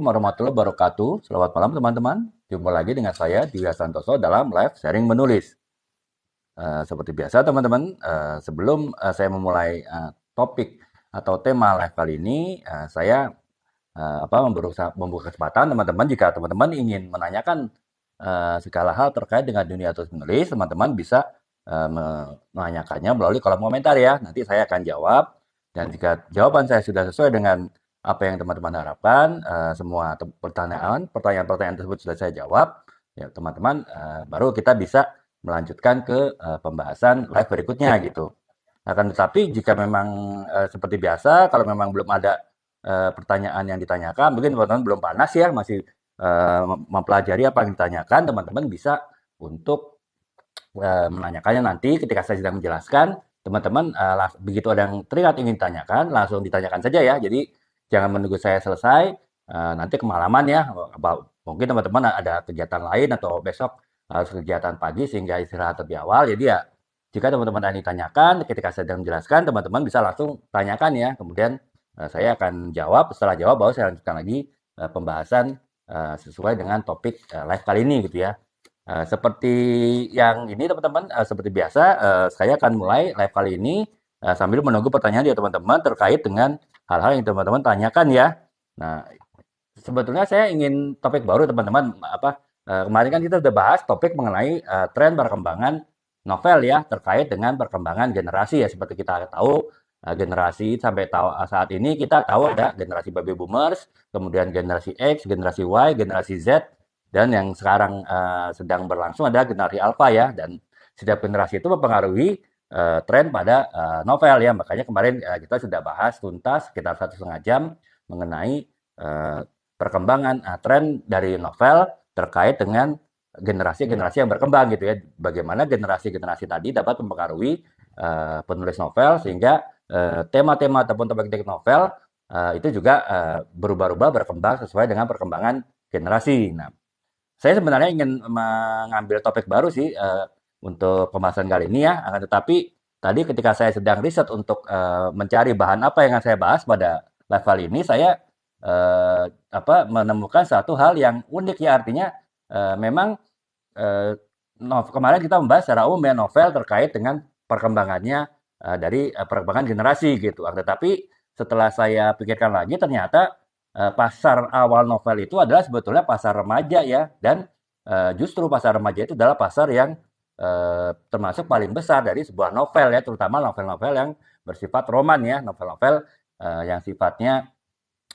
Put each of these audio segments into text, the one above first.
Warahmatullahi wabarakatuh. Selamat malam teman-teman. Jumpa lagi dengan saya Divya Santoso dalam live sharing menulis. Seperti biasa teman-teman, sebelum saya memulai topik atau tema live kali ini, saya membuka kesempatan teman-teman jika teman-teman ingin menanyakan segala hal terkait dengan dunia tulis menulis, teman-teman bisa menanyakannya melalui kolom komentar ya. Nanti saya akan jawab dan jika jawaban saya sudah sesuai dengan apa yang teman-teman harapkan, semua pertanyaan-pertanyaan tersebut sudah saya jawab, ya teman-teman baru kita bisa melanjutkan ke pembahasan live berikutnya gitu. Akan tetapi jika memang seperti biasa, kalau memang belum ada pertanyaan yang ditanyakan, mungkin teman-teman belum panas ya, masih mempelajari apa yang ditanyakan, teman-teman bisa untuk menanyakannya nanti ketika saya sedang menjelaskan, teman-teman begitu ada yang teringat ingin ditanyakan, langsung ditanyakan saja ya. Jadi jangan menunggu saya selesai, nanti kemalaman ya. Mungkin teman-teman ada kegiatan lain atau besok harus kegiatan pagi sehingga istirahat lebih awal. Jadi ya, jika teman-teman ada yang ditanyakan, ketika saya sedang menjelaskan, teman-teman bisa langsung tanyakan ya. Kemudian saya akan jawab, setelah jawab baru saya lanjutkan lagi pembahasan sesuai dengan topik live kali ini gitu ya. Seperti yang ini teman-teman, seperti biasa saya akan mulai live kali ini sambil menunggu pertanyaan dari teman-teman terkait dengan hal-hal yang teman-teman tanyakan ya. Nah, sebetulnya saya ingin topik baru teman-teman. Kemarin kan kita sudah bahas topik mengenai tren perkembangan novel ya terkait dengan perkembangan generasi ya. Seperti kita tahu generasi sampai saat ini kita tahu ada generasi baby boomers, kemudian generasi X, generasi Y, generasi Z, dan yang sekarang sedang berlangsung adalah generasi alpha ya. Dan setiap generasi itu mempengaruhi tren pada novel ya. Makanya kemarin kita sudah bahas tuntas sekitar 1,5 jam mengenai perkembangan tren dari novel terkait dengan generasi-generasi yang berkembang gitu ya. Bagaimana generasi-generasi tadi dapat mempengaruhi penulis novel sehingga tema-tema ataupun topik-topik novel itu juga berubah-ubah berkembang sesuai dengan perkembangan generasi. Nah, saya sebenarnya ingin mengambil topik baru sih untuk pembahasan kali ini ya. Akan tetapi tadi ketika saya sedang riset untuk mencari bahan apa yang akan saya bahas pada level ini, saya menemukan satu hal yang unik ya. Artinya memang kemarin kita membahas secara umum ya novel terkait dengan perkembangannya dari perkembangan generasi gitu. Tetapi setelah saya pikirkan lagi ternyata pasar awal novel itu adalah sebetulnya pasar remaja ya, dan justru pasar remaja itu adalah pasar yang termasuk paling besar dari sebuah novel ya, terutama novel-novel yang bersifat roman ya, novel-novel yang sifatnya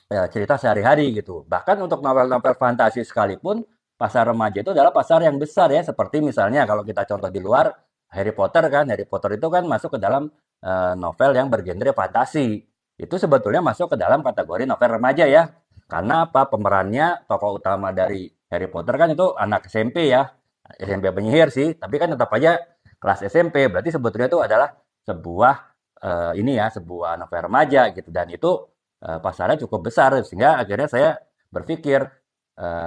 cerita sehari-hari gitu. Bahkan untuk novel-novel fantasi sekalipun, pasar remaja itu adalah pasar yang besar ya, seperti misalnya kalau kita contoh di luar, Harry Potter kan, Harry Potter itu kan masuk ke dalam novel yang bergenre fantasi. Itu sebetulnya masuk ke dalam kategori novel remaja ya. Karena apa? Pemerannya, tokoh utama dari Harry Potter kan itu anak SMP ya. SMP penyihir sih, tapi kan tetap aja kelas SMP. Berarti sebetulnya itu adalah sebuah sebuah novel remaja gitu, dan itu pasarnya cukup besar sehingga akhirnya saya berpikir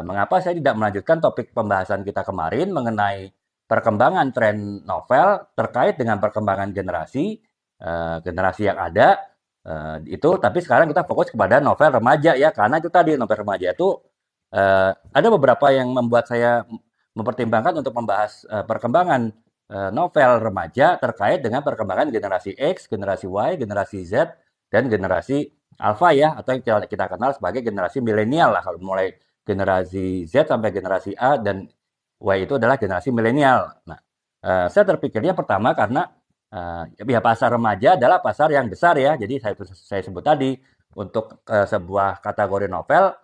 mengapa saya tidak melanjutkan topik pembahasan kita kemarin mengenai perkembangan tren novel terkait dengan perkembangan generasi yang ada itu, tapi sekarang kita fokus kepada novel remaja ya, karena itu tadi novel remaja itu ada beberapa yang membuat saya mempertimbangkan untuk membahas perkembangan novel remaja terkait dengan perkembangan generasi X, generasi Y, generasi Z, dan generasi alpha ya, atau yang kita kenal sebagai generasi milenial lah. Kalau mulai generasi Z sampai generasi A dan Y itu adalah generasi milenial. Nah, saya terpikirnya pertama karena ya pasar remaja adalah pasar yang besar ya. Jadi saya sebut tadi untuk sebuah kategori novel,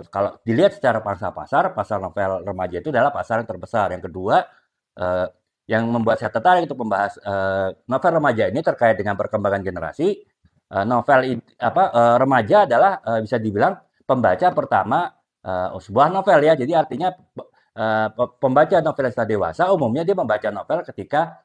kalau dilihat secara pangsa pasar, pasar novel remaja itu adalah pasar yang terbesar. Yang kedua, eh, yang membuat saya tertarik untuk membahas novel remaja ini terkait dengan perkembangan generasi. Remaja adalah bisa dibilang pembaca pertama sebuah novel ya. Jadi artinya pembaca novelisasi dewasa umumnya dia membaca novel ketika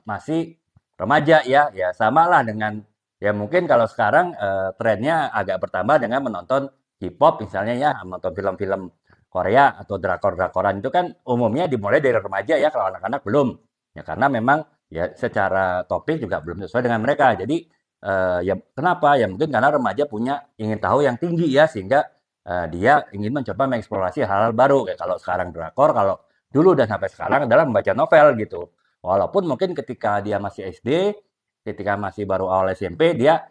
masih remaja ya. Ya sama lah dengan ya, mungkin kalau sekarang trennya agak bertambah dengan menonton K-pop misalnya ya, menonton film-film Korea atau drakor-drakoran itu kan umumnya dimulai dari remaja ya, kalau anak-anak belum. Ya karena memang ya secara topik juga belum sesuai dengan mereka. Jadi ya kenapa? Ya mungkin karena remaja punya ingin tahu yang tinggi ya, sehingga dia ingin mencoba mengeksplorasi hal-hal baru. Kayak kalau sekarang drakor, kalau dulu dan sampai sekarang adalah membaca novel gitu. Walaupun mungkin ketika dia masih SD, ketika masih baru awal SMP, dia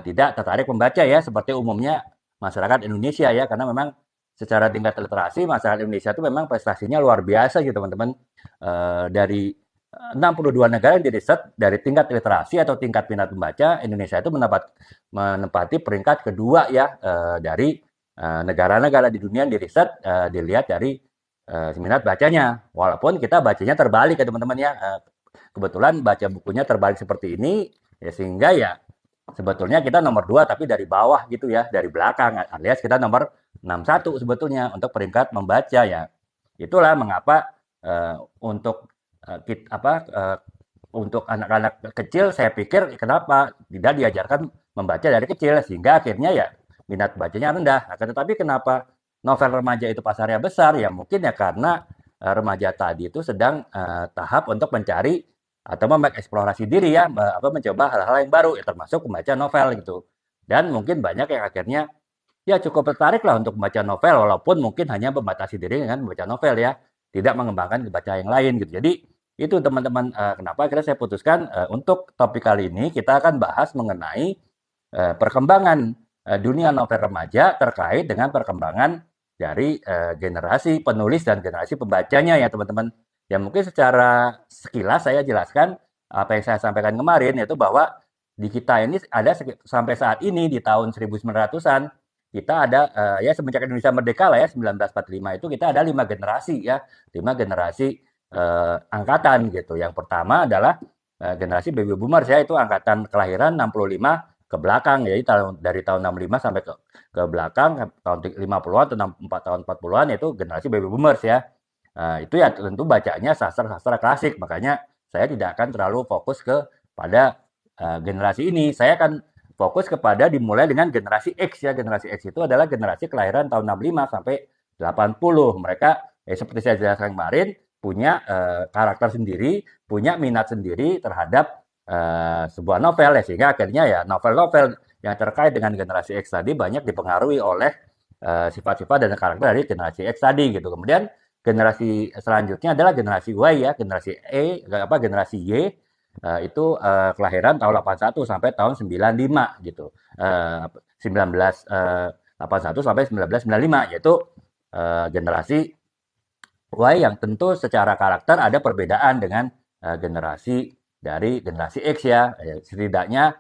tidak tertarik membaca ya, seperti umumnya masyarakat Indonesia ya, karena memang secara tingkat literasi masyarakat Indonesia itu memang prestasinya luar biasa gitu teman-teman. Dari 62 negara yang diriset dari tingkat literasi atau tingkat minat membaca, Indonesia itu menempati peringkat kedua ya, dari negara-negara di dunia yang diriset, dilihat dari minat bacanya. Walaupun kita bacanya terbalik ya teman-teman ya. Kebetulan baca bukunya terbalik seperti ini, ya sehingga ya sebetulnya kita nomor 2 tapi dari bawah gitu ya, dari belakang, alias kita nomor 61 sebetulnya untuk peringkat membaca ya. Itulah mengapa untuk untuk anak-anak kecil saya pikir kenapa tidak diajarkan membaca dari kecil sehingga akhirnya ya minat bacanya rendah. Akan tetapi kenapa novel remaja itu pasarnya besar? Ya mungkin ya karena remaja tadi itu sedang tahap untuk mencari atau mengeksplorasi diri ya, mencoba hal-hal yang baru, ya, termasuk membaca novel gitu. Dan mungkin banyak yang akhirnya ya cukup tertarik lah untuk membaca novel, walaupun mungkin hanya membatasi diri dengan membaca novel ya, tidak mengembangkan kebaca yang lain gitu. Jadi itu teman-teman, kenapa akhirnya saya putuskan untuk topik kali ini kita akan bahas mengenai perkembangan dunia novel remaja terkait dengan perkembangan dari generasi penulis dan generasi pembacanya ya teman-teman. Ya mungkin secara sekilas saya jelaskan apa yang saya sampaikan kemarin, yaitu bahwa di kita ini ada sampai saat ini di tahun 1900-an kita ada ya semenjak Indonesia merdeka lah ya 1945 itu kita ada 5 generasi ya, 5 generasi angkatan gitu. Yang pertama adalah generasi baby boomers ya, itu angkatan kelahiran 65 ke belakang, jadi dari tahun 65 sampai ke belakang tahun 50-an atau 4 tahun 40-an itu generasi baby boomers ya. Itu ya tentu bacanya sastra-sastra klasik, makanya saya tidak akan terlalu fokus pada generasi ini. Saya akan fokus kepada dimulai dengan generasi X ya. Generasi X itu adalah generasi kelahiran tahun 65 sampai 80. Mereka seperti saya jelaskan kemarin punya karakter sendiri, punya minat sendiri terhadap sebuah novel ya, sehingga akhirnya ya novel-novel yang terkait dengan generasi X tadi banyak dipengaruhi oleh sifat-sifat dan karakter dari generasi X tadi gitu. Kemudian generasi selanjutnya adalah generasi Y ya, generasi generasi Y itu kelahiran tahun 81 sampai tahun 95 gitu. 1981 sampai 1995 yaitu generasi Y yang tentu secara karakter ada perbedaan dengan generasi dari generasi X ya. Setidaknya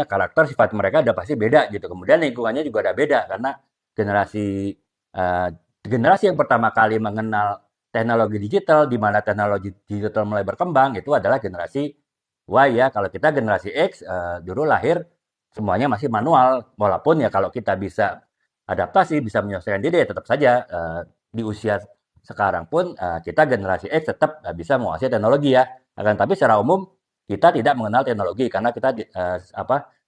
karakter sifat mereka udah pasti beda gitu. Kemudian lingkungannya juga ada beda karena generasi generasi yang pertama kali mengenal teknologi digital, di mana teknologi digital mulai berkembang, itu adalah generasi Y ya. Kalau kita generasi X, dulu lahir semuanya masih manual. Walaupun ya kalau kita bisa adaptasi, bisa menyelesaikan diri, ya tetap saja di usia sekarang pun kita generasi X tetap bisa menguasai teknologi ya. Akan tapi secara umum kita tidak mengenal teknologi karena kita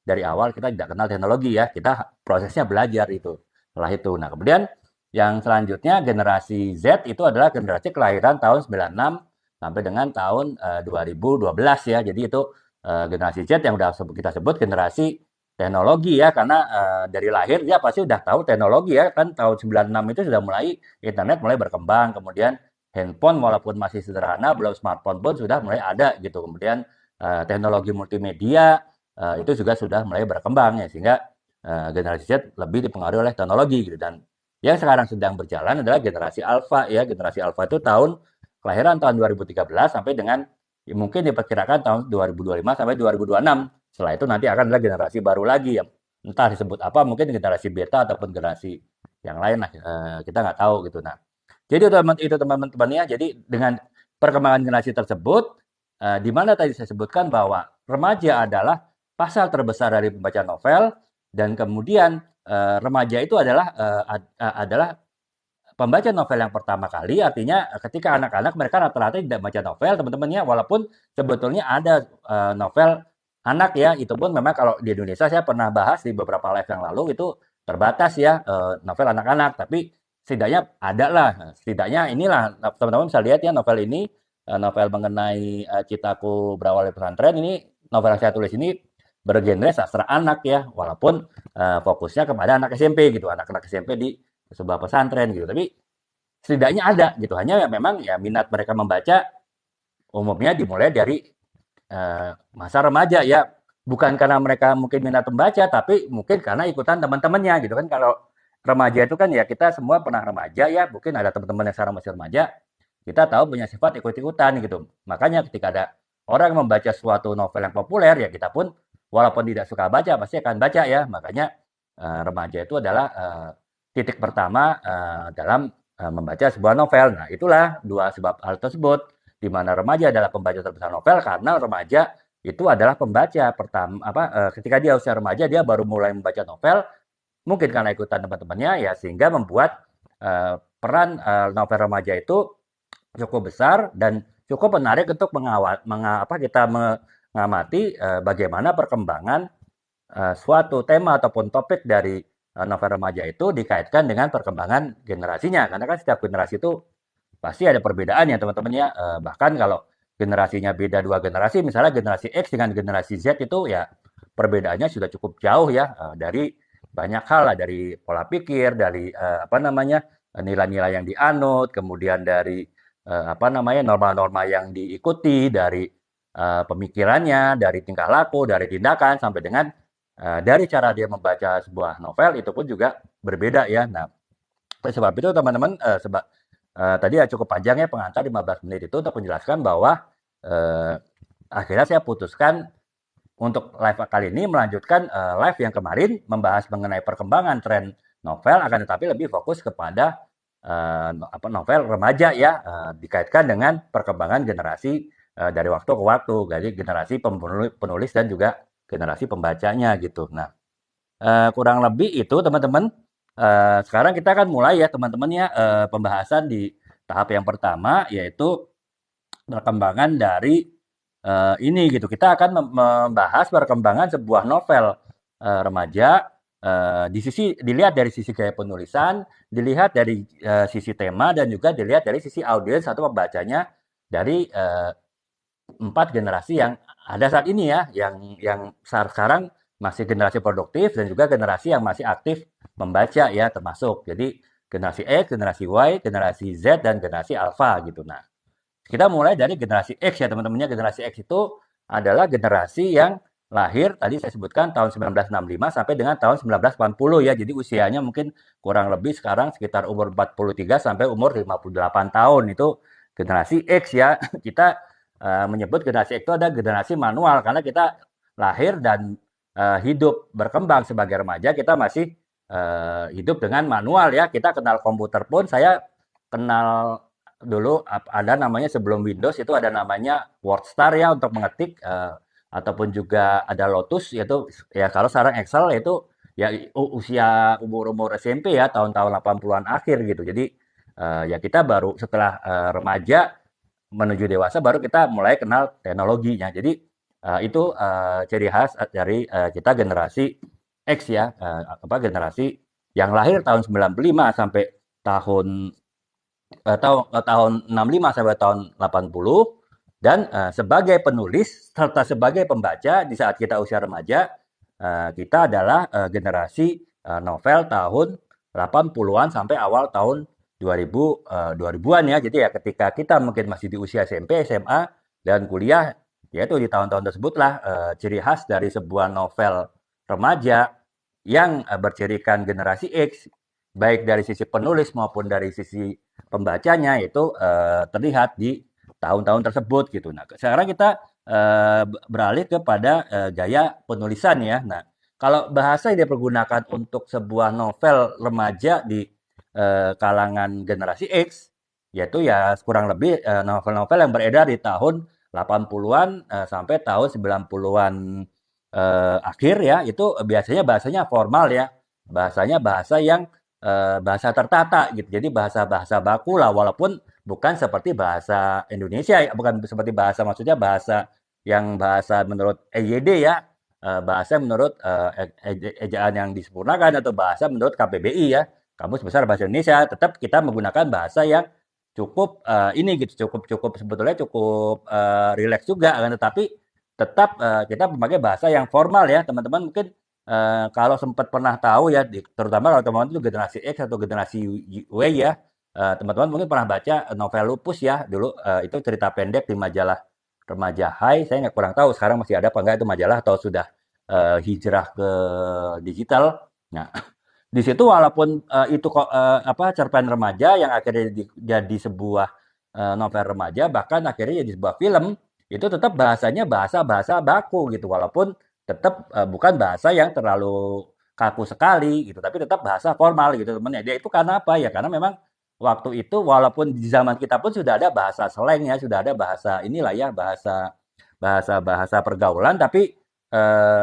dari awal kita tidak kenal teknologi ya. Kita prosesnya belajar itu. Setelah itu. Nah, kemudian yang selanjutnya generasi Z itu adalah generasi kelahiran tahun 96 sampai dengan tahun 2012 ya. Jadi itu generasi Z yang udah kita sebut generasi teknologi ya, karena dari lahir dia pasti udah tahu teknologi ya, kan tahun 96 itu sudah mulai internet mulai berkembang, kemudian handphone walaupun masih sederhana, belum smartphone pun sudah mulai ada gitu. Kemudian teknologi multimedia itu juga sudah mulai berkembang ya, sehingga generasi Z lebih dipengaruhi oleh teknologi gitu. Dan yang sekarang sedang berjalan adalah generasi Alpha ya. Generasi Alpha itu kelahiran tahun 2013 sampai dengan mungkin diperkirakan tahun 2025 sampai 2026. Setelah itu nanti akan ada generasi baru lagi yang entah disebut apa, mungkin generasi beta ataupun generasi yang lain lah, kita nggak tahu gitu. Nah, jadi itu teman-teman ya. Jadi dengan perkembangan generasi tersebut, di mana tadi saya sebutkan bahwa remaja adalah pasar terbesar dari pembaca novel, dan kemudian remaja itu adalah pembaca novel yang pertama kali, artinya ketika anak-anak mereka rata-rata tidak baca novel teman-temannya, walaupun sebetulnya ada novel anak ya, itu pun memang kalau di Indonesia saya pernah bahas di beberapa live yang lalu itu terbatas ya novel anak-anak, tapi setidaknya ada lah, setidaknya inilah teman-teman bisa lihat ya novel ini, novel mengenai Citaku Berawal dari Pesantren ini, novel yang saya tulis ini bergenre sastra anak ya, walaupun fokusnya kepada anak SMP gitu, anak-anak SMP di sebuah pesantren gitu. Tapi setidaknya ada gitu. Hanya ya memang ya minat mereka membaca umumnya dimulai dari masa remaja ya. Bukan karena mereka mungkin minat membaca, tapi mungkin karena ikutan teman-temannya gitu kan. Kalau remaja itu kan ya kita semua pernah remaja ya, mungkin ada teman-teman yang sekarang masih remaja, kita tahu punya sifat ikut-ikutan gitu. Makanya ketika ada orang yang membaca suatu novel yang populer ya kita pun walaupun tidak suka baca pasti akan baca ya. Makanya remaja itu adalah titik pertama dalam membaca sebuah novel. Nah, itulah dua sebab hal tersebut di mana remaja adalah pembaca terbesar novel karena remaja itu adalah pembaca pertama ketika dia usia remaja dia baru mulai membaca novel mungkin karena ikutan teman-temannya ya sehingga membuat peran novel remaja itu cukup besar dan cukup menarik untuk kita mengamati bagaimana perkembangan suatu tema ataupun topik dari novel remaja itu dikaitkan dengan perkembangan generasinya karena kan setiap generasi itu pasti ada perbedaan ya teman-teman ya. Bahkan kalau generasinya beda dua generasi, misalnya generasi X dengan generasi Z itu ya perbedaannya sudah cukup jauh ya dari banyak hal lah dari pola pikir, dari nilai-nilai yang dianut, kemudian dari norma-norma yang diikuti, dari pemikirannya, dari tingkah laku, dari tindakan sampai dengan dari cara dia membaca sebuah novel itu pun juga berbeda ya. Nah, oleh sebab itu teman-teman tadi ya cukup panjang ya pengantar 15 menit itu untuk menjelaskan bahwa akhirnya saya putuskan untuk live kali ini melanjutkan live yang kemarin membahas mengenai perkembangan tren novel akan tetapi lebih fokus kepada novel remaja ya dikaitkan dengan perkembangan generasi dari waktu ke waktu, jadi generasi penulis dan juga generasi pembacanya gitu. Nah, kurang lebih itu teman-teman. Sekarang kita akan mulai ya teman-teman ya pembahasan di tahap yang pertama yaitu perkembangan dari ini gitu. Kita akan membahas perkembangan sebuah novel remaja dilihat dari sisi gaya penulisan, dilihat dari sisi tema dan juga dilihat dari sisi audiens atau pembacanya dari 4 generasi yang ada saat ini ya, yang sekarang masih generasi produktif dan juga generasi yang masih aktif membaca ya termasuk. Jadi generasi X, generasi Y, generasi Z dan generasi Alpha gitu. Nah, kita mulai dari generasi X ya teman-temannya. Generasi X itu adalah generasi yang lahir tadi saya sebutkan tahun 1965 sampai dengan tahun 1980 ya. Jadi usianya mungkin kurang lebih sekarang sekitar umur 43 sampai umur 58 tahun itu generasi X ya. Kita menyebut generasi X itu ada generasi manual karena kita lahir dan hidup berkembang sebagai remaja kita masih hidup dengan manual ya. Kita kenal komputer pun saya kenal dulu ada namanya sebelum Windows itu ada namanya WordStar ya untuk mengetik ataupun juga ada Lotus yaitu ya kalau sekarang Excel itu ya usia umur-umur SMP ya tahun-tahun 80-an akhir gitu. Jadi ya kita baru setelah remaja menuju dewasa baru kita mulai kenal teknologinya. Jadi itu ciri khas dari kita generasi X ya, generasi yang lahir tahun 95 sampai tahun tahun 65 sampai tahun 80 dan sebagai penulis serta sebagai pembaca di saat kita usia remaja kita adalah generasi novel tahun 80-an sampai awal tahun 2000-an ya. Jadi ya ketika kita mungkin masih di usia SMP, SMA dan kuliah yaitu di tahun-tahun tersebutlah ciri khas dari sebuah novel remaja yang bercirikan generasi X baik dari sisi penulis maupun dari sisi pembacanya itu terlihat di tahun-tahun tersebut gitu. Nah, sekarang kita beralih kepada gaya penulisan ya. Nah, kalau bahasa yang dipergunakan untuk sebuah novel remaja di kalangan generasi X, yaitu ya kurang lebih novel-novel yang beredar di tahun 80-an sampai tahun 90-an akhir ya, itu biasanya bahasanya formal ya. Bahasanya bahasa yang bahasa tertata gitu. Jadi bahasa-bahasa baku lah walaupun bukan seperti bahasa Indonesia ya, bukan seperti bahasa maksudnya bahasa yang bahasa menurut EYD ya, bahasa menurut ejaan yang disempurnakan atau bahasa menurut KBBI ya, Kamus Besar Bahasa Indonesia. Tetap kita menggunakan bahasa yang cukup ini gitu, cukup sebetulnya cukup rileks juga kan, tetapi tetap kita memakai bahasa yang formal ya teman-teman. Mungkin kalau sempat pernah tahu ya, terutama kalau teman-teman itu generasi X atau generasi Y ya, teman-teman mungkin pernah baca novel Lupus ya dulu. Itu cerita pendek di majalah Remaja Hai. Saya nggak kurang tahu sekarang masih ada apa enggak itu majalah atau sudah hijrah ke digital. Nah, di situ walaupun itu kok apa cerpen remaja yang akhirnya jadi sebuah novel remaja, bahkan akhirnya jadi sebuah film, itu tetap bahasanya bahasa-bahasa baku gitu, walaupun tetap bukan bahasa yang terlalu kaku sekali gitu, tapi tetap bahasa formal gitu teman ya. Dia itu karena apa ya? Karena memang waktu itu walaupun di zaman kita pun sudah ada bahasa slang ya, sudah ada bahasa inilah ya, bahasa bahasa bahasa pergaulan, tapi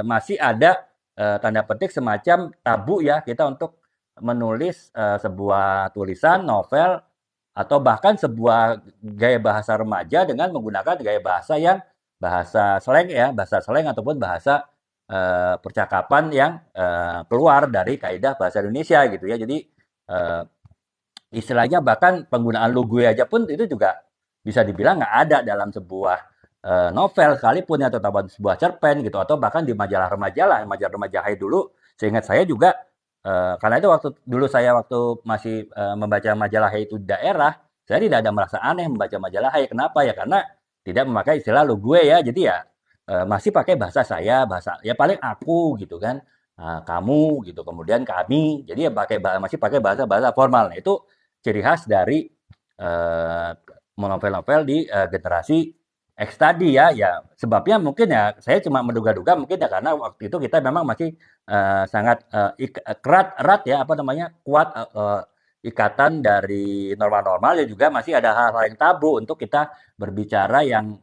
masih ada tanda petik semacam tabu ya kita untuk menulis sebuah tulisan novel atau bahkan sebuah gaya bahasa remaja dengan menggunakan gaya bahasa yang bahasa slang ya, bahasa slang ataupun bahasa percakapan yang keluar dari kaidah bahasa Indonesia gitu ya. Jadi eh, istilahnya bahkan penggunaan lu gue aja pun itu juga bisa dibilang nggak ada dalam sebuah novel sekalipun ya, atau sebuah cerpen gitu, atau bahkan di majalah remaja lah, majalah remaja Hai dulu. Seingat saya juga karena itu waktu dulu saya waktu masih membaca majalah Hai itu di daerah, saya tidak ada merasa aneh membaca majalah Hai. Kenapa ya? Karena tidak memakai istilah lu gue ya. Jadi ya masih pakai bahasa saya, bahasa ya paling aku gitu kan. Kamu gitu, kemudian kami. Jadi ya pakai masih pakai bahasa-bahasa formal. Nah, itu ciri khas dari eh, novel-novel di generasi X tadi ya. Ya sebabnya mungkin ya saya cuma menduga-duga mungkin ya karena waktu itu kita memang masih sangat erat ya apa namanya kuat ikatan dari norma-normal, dan juga masih ada hal-hal yang tabu untuk kita berbicara yang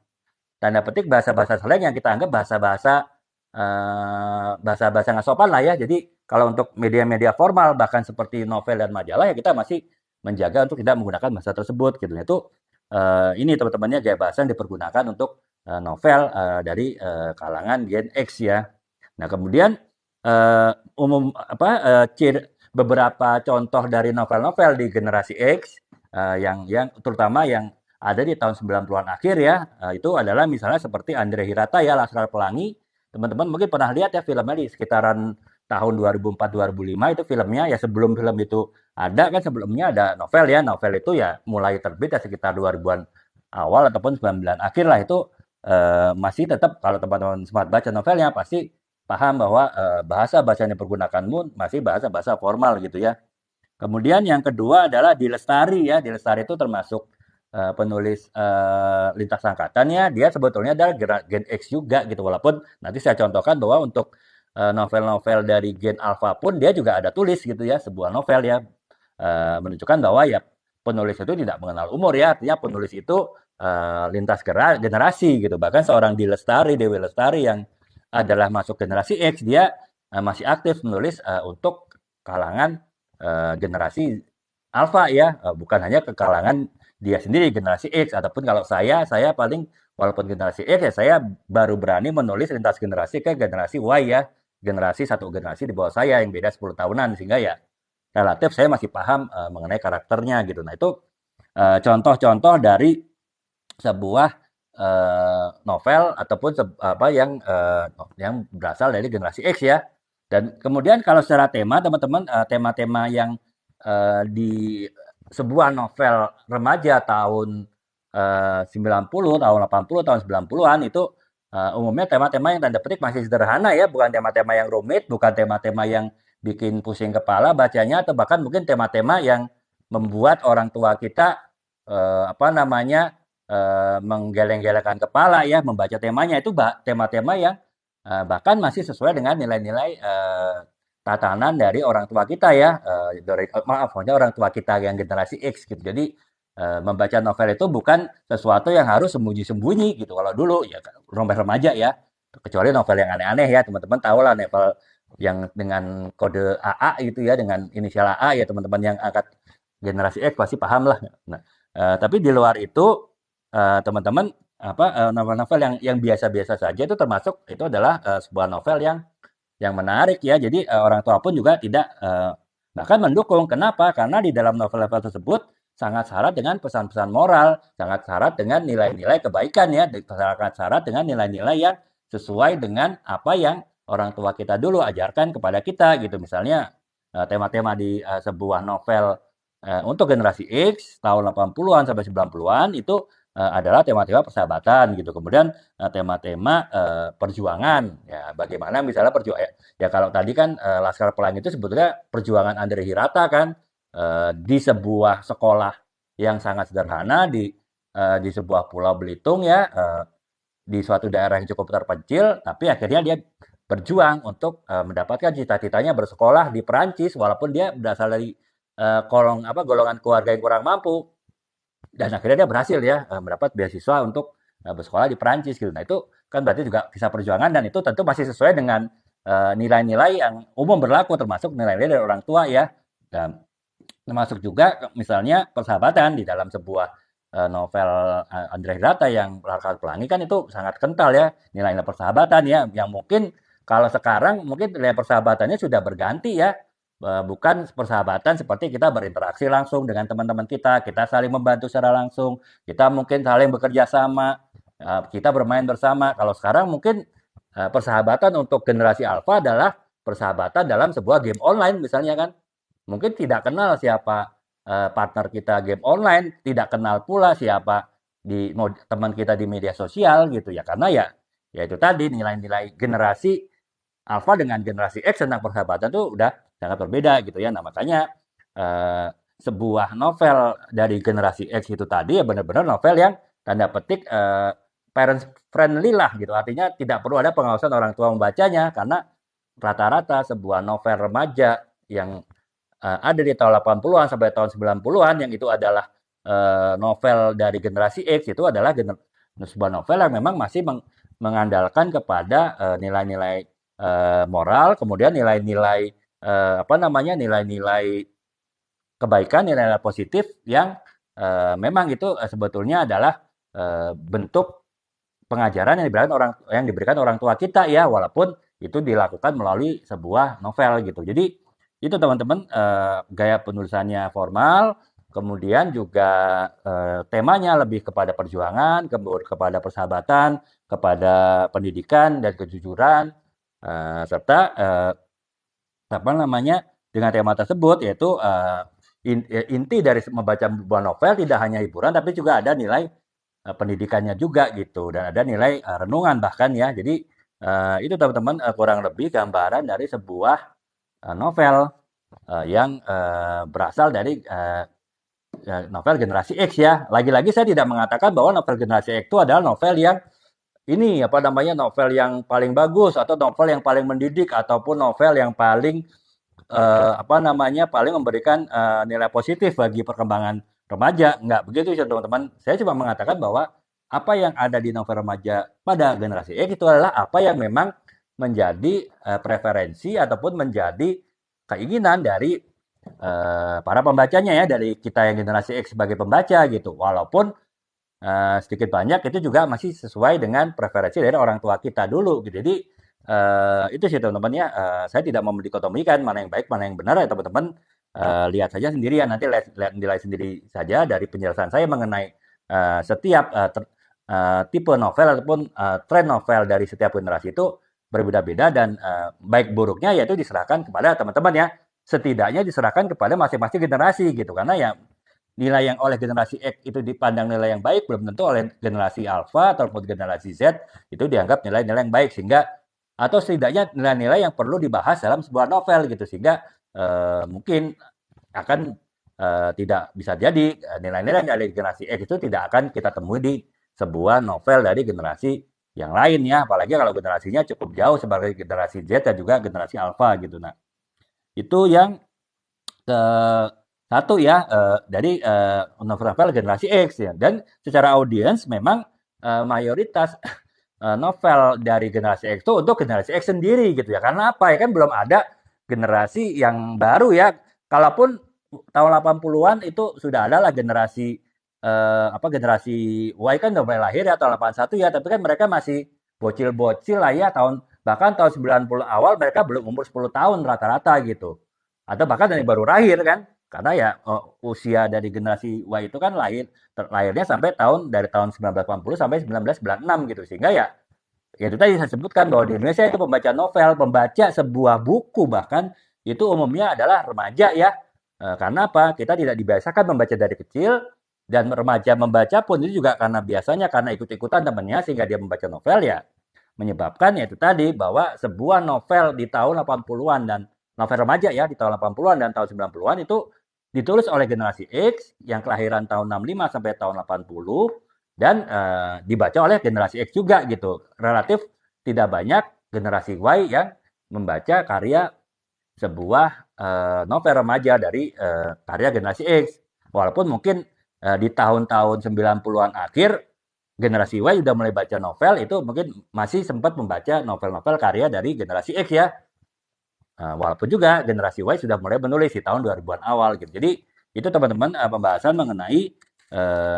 tanda petik bahasa-bahasa slang yang kita anggap bahasa-bahasa bahasa-bahasa nggak sopan lah ya. Jadi kalau untuk media-media formal bahkan seperti novel dan majalah ya kita masih menjaga untuk tidak menggunakan bahasa tersebut gitu. Nah, itu ini teman-temannya gaya bahasa yang dipergunakan untuk novel dari kalangan Gen X ya. Nah, kemudian umum apa beberapa contoh dari novel-novel di generasi X yang terutama yang ada di tahun 90-an akhir ya, itu adalah misalnya seperti Andre Hirata ya, Laskar Pelangi. Teman-teman mungkin pernah lihat ya filmnya di sekitaran tahun 2004-2005 itu filmnya ya. Sebelum film itu ada kan sebelumnya ada novel ya. Novel itu ya mulai terbit ya sekitar 2000-an awal ataupun 90-an akhir lah. Itu masih tetap kalau teman-teman sempat baca novelnya pasti paham bahwa bahasa-bahasa yang dipergunakan pun masih bahasa-bahasa formal gitu ya. Kemudian yang kedua adalah Di Lestari ya. Di Lestari itu termasuk penulis lintas angkatan ya. Dia sebetulnya adalah Gen X juga gitu. Walaupun nanti saya contohkan bahwa untuk novel-novel dari Gen Alpha pun dia juga ada tulis gitu ya. Sebuah novel ya. Menunjukkan bahwa ya penulis itu tidak mengenal umur ya. Artinya penulis itu lintas generasi gitu. Bahkan seorang Dewi Lestari yang adalah masuk generasi X, dia masih aktif menulis untuk kalangan generasi alpha ya, bukan hanya ke kalangan dia sendiri generasi X. Ataupun kalau saya paling walaupun generasi X ya saya baru berani menulis lintas generasi ke generasi Y ya, generasi satu generasi di bawah saya yang beda 10 tahunan, sehingga ya relatif saya masih paham mengenai karakternya gitu. Nah, itu contoh-contoh dari sebuah novel ataupun apa yang berasal dari generasi X ya. Dan kemudian kalau secara tema teman-teman, tema-tema yang di sebuah novel remaja tahun 90, tahun 80, tahun 90-an itu umumnya tema-tema yang tanda petik masih sederhana ya, bukan tema-tema yang rumit, bukan tema-tema yang bikin pusing kepala bacanya, atau bahkan mungkin tema-tema yang membuat orang tua kita apa namanya menggeleng-gelengkan kepala ya membaca temanya. Itu tema-tema yang bahkan masih sesuai dengan nilai-nilai tatanan dari orang tua kita ya, maaf, maksudnya orang tua kita yang generasi X gitu. Jadi membaca novel itu bukan sesuatu yang harus sembunyi-sembunyi gitu. Kalau dulu ya novel remaja ya, kecuali novel yang aneh-aneh ya, teman-teman tahu lah novel yang dengan kode AA gitu ya, dengan inisial AA ya, teman-teman yang angkat generasi X pasti paham lah. Nah, tapi di luar itu teman-teman apa novel-novel yang biasa-biasa saja itu termasuk itu adalah sebuah novel yang menarik ya. Jadi orang tua pun juga tidak bahkan mendukung. Kenapa? Karena di dalam novel-novel tersebut sangat syarat dengan pesan-pesan moral, sangat syarat dengan nilai-nilai kebaikan ya, sangat syarat dengan nilai-nilai yang sesuai dengan apa yang orang tua kita dulu ajarkan kepada kita gitu. Misalnya tema-tema di sebuah novel untuk generasi X tahun 80-an sampai 90-an itu adalah tema-tema persahabatan gitu. Kemudian tema-tema perjuangan. Ya, bagaimana misalnya perjuangan ya kalau tadi kan Laskar Pelangi itu sebetulnya perjuangan Andre Hirata kan di sebuah sekolah yang sangat sederhana di sebuah pulau Belitung ya di suatu daerah yang cukup terpencil, tapi akhirnya dia berjuang untuk mendapatkan cita-citanya bersekolah di Perancis, walaupun dia berasal dari golongan keluarga yang kurang mampu, dan akhirnya dia berhasil ya mendapat beasiswa untuk bersekolah di Perancis gitu. Nah itu kan berarti juga kisah perjuangan dan itu tentu masih sesuai dengan nilai-nilai yang umum berlaku, termasuk nilai-nilai dari orang tua ya. Dan termasuk juga misalnya persahabatan di dalam sebuah novel Andre Hirata yang Laskar Pelangi kan itu sangat kental ya nilai-nilai persahabatan ya yang mungkin kalau sekarang mungkin nilai persahabatannya sudah berganti ya. Bukan persahabatan seperti kita berinteraksi langsung dengan teman-teman kita saling membantu secara langsung, kita mungkin saling bekerja sama, kita bermain bersama. Kalau sekarang mungkin persahabatan untuk generasi alfa adalah persahabatan dalam sebuah game online misalnya kan. Mungkin tidak kenal siapa partner kita game online, tidak kenal pula siapa teman kita di media sosial gitu ya. Karena ya itu tadi nilai-nilai generasi alpha dengan generasi X tentang persahabatan itu udah sangat berbeda gitu ya. Nah makanya sebuah novel dari generasi X itu tadi ya benar-benar novel yang tanda petik parents friendly lah gitu. Artinya tidak perlu ada pengawasan orang tua membacanya karena rata-rata sebuah novel remaja yang ada di tahun 80-an sampai tahun 90-an yang itu adalah novel dari generasi X itu adalah sebuah novel yang memang masih mengandalkan kepada nilai-nilai moral, kemudian nilai-nilai nilai-nilai kebaikan, nilai-nilai positif yang memang itu sebetulnya adalah bentuk pengajaran yang diberikan orang tua kita ya, walaupun itu dilakukan melalui sebuah novel gitu. Jadi itu teman-teman gaya penulisannya formal, kemudian juga temanya lebih kepada perjuangan, kepada persahabatan, kepada pendidikan dan kejujuran, serta dengan tema tersebut yaitu inti dari membaca sebuah novel tidak hanya hiburan tapi juga ada nilai pendidikannya juga gitu dan ada nilai renungan bahkan ya. Jadi itu teman-teman kurang lebih gambaran dari sebuah novel yang berasal dari novel generasi X ya. Lagi-lagi saya tidak mengatakan bahwa novel generasi X itu adalah novel yang novel yang paling bagus atau novel yang paling mendidik ataupun novel yang paling paling memberikan nilai positif bagi perkembangan remaja. Enggak begitu ya teman-teman. Saya cuma mengatakan bahwa apa yang ada di novel remaja pada generasi X itu adalah apa yang memang menjadi preferensi ataupun menjadi keinginan dari para pembacanya ya, dari kita yang generasi X sebagai pembaca gitu. Walaupun sedikit banyak itu juga masih sesuai dengan preferensi dari orang tua kita dulu gitu. Jadi itu sih teman-teman ya. Saya tidak mau mendikotomikan mana yang baik, mana yang benar ya teman-teman. Lihat saja sendiri ya, nanti lihat nilai sendiri saja dari penjelasan saya mengenai setiap tipe novel ataupun tren novel dari setiap generasi itu berbeda-beda dan baik buruknya yaitu diserahkan kepada teman-teman ya. Setidaknya diserahkan kepada masing-masing generasi gitu. Karena ya nilai yang oleh generasi X itu dipandang nilai yang baik belum tentu oleh generasi alpha ataupun generasi Z itu dianggap nilai-nilai yang baik sehingga atau setidaknya nilai-nilai yang perlu dibahas dalam sebuah novel gitu sehingga mungkin akan tidak bisa jadi nilai-nilai dari generasi X itu tidak akan kita temui di sebuah novel dari generasi yang lain ya, apalagi kalau generasinya cukup jauh sebagai generasi Z dan juga generasi alpha gitu. Nah itu yang ke satu ya dari novel-novel generasi X ya. Dan secara audiens memang mayoritas novel dari generasi X itu untuk generasi X sendiri gitu ya. Karena apa ya kan belum ada generasi yang baru ya. Kalaupun tahun 80-an itu sudah ada lah generasi generasi Y kan udah mulai lahir ya tahun 81 ya, tapi kan mereka masih bocil-bocil lah ya bahkan tahun 90 awal mereka belum umur 10 tahun rata-rata gitu. Atau bahkan dari baru lahir kan. Karena ya usia dari generasi Y itu kan lahirnya sampai dari tahun 1980 sampai 1996 gitu. Sehingga ya ya itu tadi saya sebutkan bahwa di Indonesia itu pembaca novel, pembaca sebuah buku bahkan itu umumnya adalah remaja ya. Karena apa? Kita tidak dibiasakan membaca dari kecil dan remaja membaca pun itu juga karena biasanya karena ikut-ikutan temannya sehingga dia membaca novel ya menyebabkan ya itu tadi bahwa sebuah novel di tahun 80-an dan novel remaja ya di tahun 80-an dan tahun 90-an itu ditulis oleh generasi X yang kelahiran tahun 65 sampai tahun 80 dan dibaca oleh generasi X juga gitu. Relatif tidak banyak generasi Y yang membaca karya sebuah novel remaja dari karya generasi X. Walaupun mungkin di tahun-tahun 90-an akhir generasi Y sudah mulai baca novel itu mungkin masih sempat membaca novel-novel karya dari generasi X ya. Walaupun juga generasi Y sudah mulai menulis di tahun 2000-an awal gitu. Jadi itu teman-teman pembahasan mengenai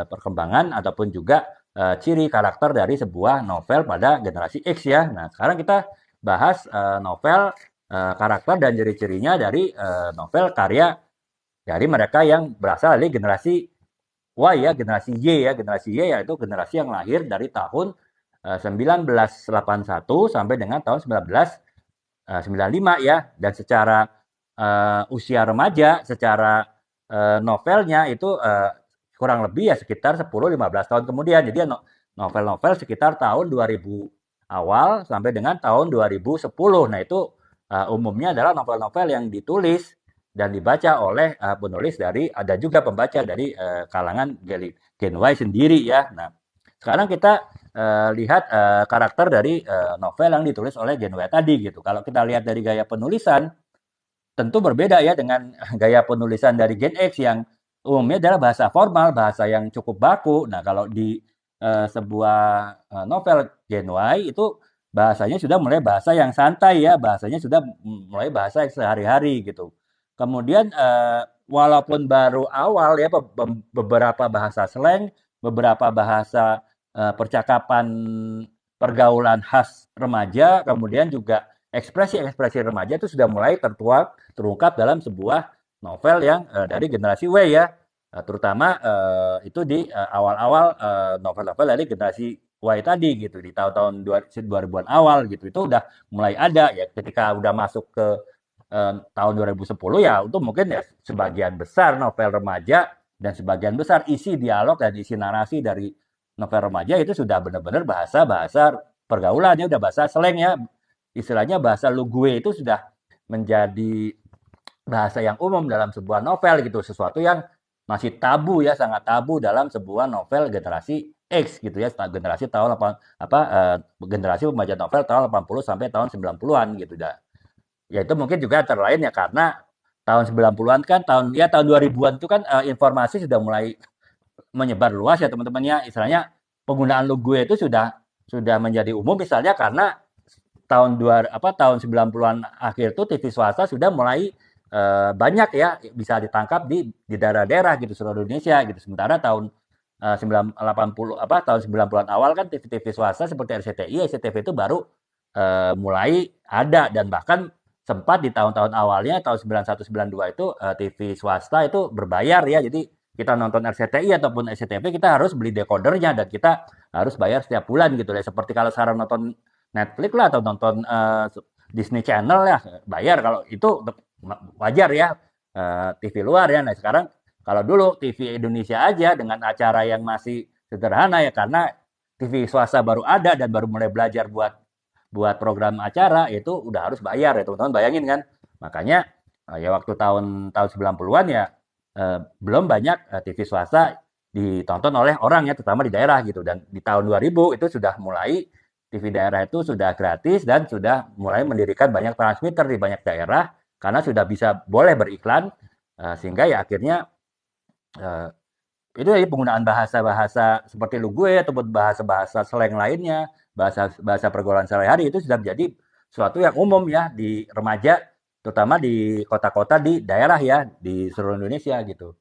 perkembangan ataupun juga ciri karakter dari sebuah novel pada generasi X ya. Nah, sekarang kita bahas novel karakter dan ciri-cirinya dari novel karya dari mereka yang berasal dari generasi Y ya, generasi Y ya. Generasi Y yaitu generasi yang lahir dari tahun 1981 sampai dengan tahun 1995 ya. Dan secara usia remaja, secara novelnya itu kurang lebih ya sekitar 10-15 tahun kemudian. Jadi novel-novel sekitar tahun 2000 awal sampai dengan tahun 2010. Nah, itu umumnya adalah novel-novel yang ditulis dan dibaca oleh penulis dari ada juga pembaca dari kalangan Gen Y sendiri ya. Nah, sekarang kita lihat karakter dari novel yang ditulis oleh Gen Y tadi gitu. Kalau kita lihat dari gaya penulisan, tentu berbeda ya dengan gaya penulisan dari Gen X yang umumnya adalah bahasa formal, bahasa yang cukup baku. Nah, kalau di sebuah novel Gen Y itu bahasanya sudah mulai bahasa yang santai ya, bahasanya sudah mulai bahasa yang sehari-hari gitu. Kemudian walaupun baru awal ya beberapa bahasa slang, beberapa bahasa percakapan pergaulan khas remaja, kemudian juga ekspresi-ekspresi remaja itu sudah mulai terungkap dalam sebuah novel yang dari generasi W ya. Terutama itu di awal-awal novel-novel dari generasi Y tadi gitu di tahun-tahun 2000-an awal gitu itu udah mulai ada ya ketika udah masuk ke tahun 2010 ya itu mungkin ya sebagian besar novel remaja dan sebagian besar isi dialog dan isi narasi dari novel remaja itu sudah benar-benar bahasa-bahasa pergaulannya udah bahasa slang ya istilahnya bahasa lu gue itu sudah menjadi bahasa yang umum dalam sebuah novel gitu sesuatu yang masih tabu ya sangat tabu dalam sebuah novel generasi X gitu ya generasi tahun generasi pembaca novel tahun 80 sampai tahun 90-an gitu dah. Ya itu mungkin juga antara lain ya karena tahun 90-an kan tahun 2000-an itu kan informasi sudah mulai menyebar luas ya teman-teman ya. Istilahnya penggunaan logo itu sudah menjadi umum misalnya karena tahun 90-an akhir itu TV swasta sudah mulai banyak ya bisa ditangkap di daerah-daerah gitu seluruh Indonesia gitu. Sementara tahun 80 tahun 90-an awal kan TV-TV swasta seperti RCTI, SCTV itu baru mulai ada dan bahkan sempat di tahun-tahun awalnya tahun 91 92 itu TV swasta itu berbayar ya. Jadi kita nonton RCTI ataupun SCTV kita harus beli dekodernya dan kita harus bayar setiap bulan gitu ya. Seperti kalau sekarang nonton Netflix lah atau nonton Disney Channel ya bayar kalau itu wajar ya TV luar ya. Nah sekarang kalau dulu TV Indonesia aja dengan acara yang masih sederhana ya karena TV swasta baru ada dan baru mulai belajar buat program acara itu udah harus bayar ya teman-teman bayangin kan makanya ya waktu tahun 90-an ya belum banyak TV swasta ditonton oleh orang ya terutama di daerah gitu dan di tahun 2000 itu sudah mulai TV daerah itu sudah gratis dan sudah mulai mendirikan banyak transmitter di banyak daerah karena sudah bisa boleh beriklan sehingga ya akhirnya itu ya penggunaan bahasa-bahasa seperti lu gue ataupun bahasa-bahasa slang lainnya, bahasa pergaulan sehari-hari itu sudah menjadi suatu yang umum ya di remaja, terutama di kota-kota di daerah ya di seluruh Indonesia gitu.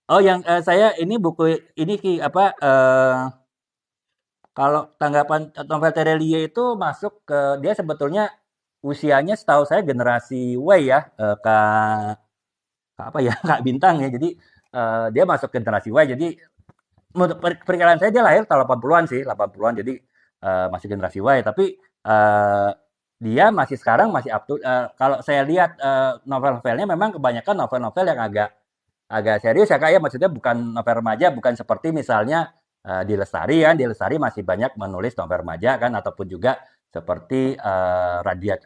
Oh, yang saya ini buku ini Ki apa kalau tanggapan novel Terelie itu masuk ke dia sebetulnya usianya setahu saya generasi Y ya, Kak apa ya Kak Bintang ya. Jadi dia masuk generasi Y. Jadi perkiraan saya dia lahir tahun 80-an sih, 80-an, jadi masih generasi Y. Tapi eh, dia masih sekarang masih up to, kalau saya lihat novel-novelnya memang kebanyakan novel-novel yang agak agak serius ya Kak ya, maksudnya bukan novel remaja, bukan seperti misalnya di Lestari kan, di Lestari masih banyak menulis novel remaja kan, ataupun juga seperti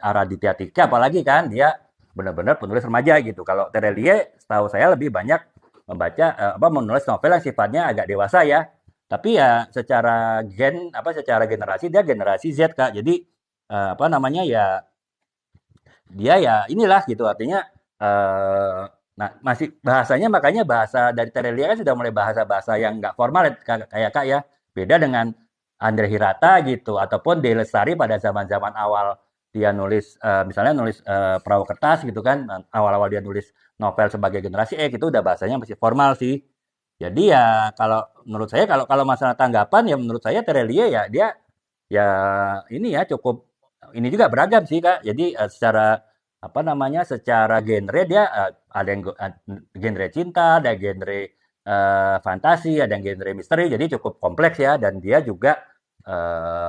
Raditya Dika, apalagi kan dia benar-benar penulis remaja gitu. Kalau Terelie setahu saya lebih banyak membaca menulis novel yang sifatnya agak dewasa ya. Tapi ya secara generasi dia generasi Z Kak. Jadi apa namanya ya dia ya inilah gitu artinya eh nah masih bahasanya makanya bahasa dari Terelia kan sudah mulai bahasa-bahasa yang nggak formal ya, kayak Kak ya. Beda dengan Andre Hirata gitu ataupun De Lestari pada zaman-zaman awal dia nulis misalnya nulis perahu kertas gitu kan awal-awal dia nulis novel sebagai generasi itu udah bahasanya masih formal sih. Jadi ya kalau menurut saya kalau kalau masalah tanggapan ya menurut saya Terelia ya dia ya ini ya cukup ini juga beragam sih Kak. Jadi secara apa namanya secara genre dia ada yang genre cinta, ada genre fantasi, ada yang genre misteri. Jadi cukup kompleks ya dan dia juga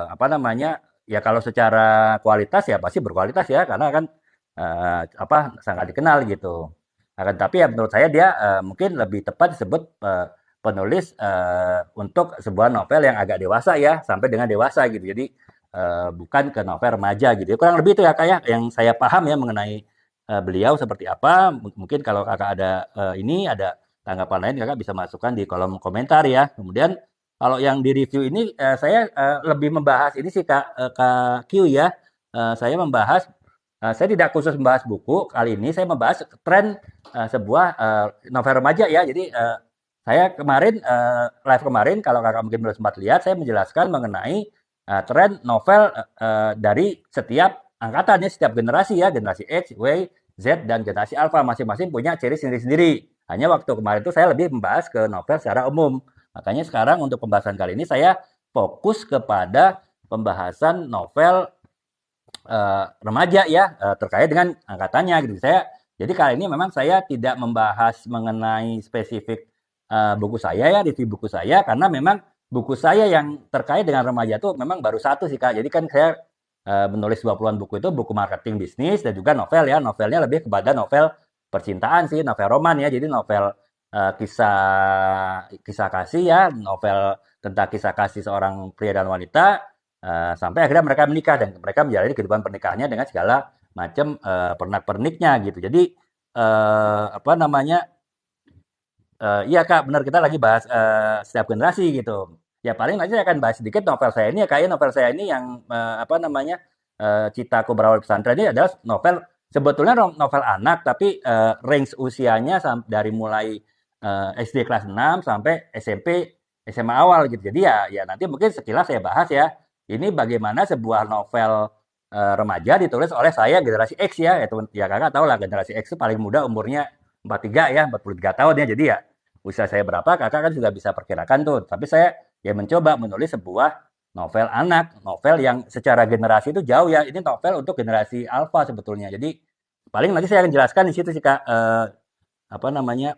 apa namanya ya kalau secara kualitas ya pasti berkualitas ya karena kan apa sangat dikenal gitu. Akan tapi ya menurut saya dia mungkin lebih tepat disebut penulis untuk sebuah novel yang agak dewasa ya sampai dengan dewasa gitu. Jadi bukan ke novel remaja gitu. Kurang lebih itu ya Kak ya, yang saya paham ya mengenai beliau seperti apa. Mungkin kalau Kakak ada ini ada tanggapan lain Kakak bisa masukkan di kolom komentar ya. Kemudian kalau yang di review ini saya lebih membahas ini sih Kak Q ya. Saya membahas saya tidak khusus membahas buku kali ini, saya membahas tren sebuah novel remaja ya. Jadi saya kemarin live kemarin kalau kakak mungkin belum sempat lihat, saya menjelaskan mengenai tren novel dari setiap angkatan ya, setiap generasi ya, generasi X, Y, Z, dan generasi Alpha masing-masing punya ciri sendiri-sendiri. Hanya waktu kemarin itu saya lebih membahas ke novel secara umum. Makanya sekarang untuk pembahasan kali ini saya fokus kepada pembahasan novel remaja ya terkait dengan angkatannya gitu. Jadi kali ini memang saya tidak membahas mengenai spesifik buku saya ya, review buku saya karena memang buku saya yang terkait dengan remaja itu memang baru satu sih Kak. Jadi kan saya menulis 20-an buku itu buku marketing bisnis dan juga novel ya. Novelnya lebih kepada novel percintaan sih, novel roman ya. Jadi novel kisah kisah kasih ya, novel tentang kisah kasih seorang pria dan wanita sampai akhirnya mereka menikah dan mereka menjalani kehidupan pernikahannya dengan segala macam pernak-perniknya gitu. Jadi apa namanya? Iya Kak, benar kita lagi bahas setiap generasi gitu. Ya paling nanti saya akan bahas sedikit novel saya ini ya kayaknya novel saya ini yang apa namanya Citaku Berawal Pesantren ini adalah novel sebetulnya novel anak tapi range usianya dari mulai SD kelas 6 sampai SMP SMA awal gitu. Jadi ya nanti mungkin sekilas saya bahas ya. Ini bagaimana sebuah novel remaja ditulis oleh saya generasi X ya. Ya kakak tahu lah generasi X itu paling muda umurnya 43 ya, 43 tahun ya. Jadi ya usia saya berapa kakak kan sudah bisa perkirakan tuh. Tapi saya ya mencoba menulis sebuah novel anak, novel yang secara generasi itu jauh ya. Ini novel untuk generasi alpha sebetulnya. Jadi paling nanti saya akan jelaskan di situ sih Kak apa namanya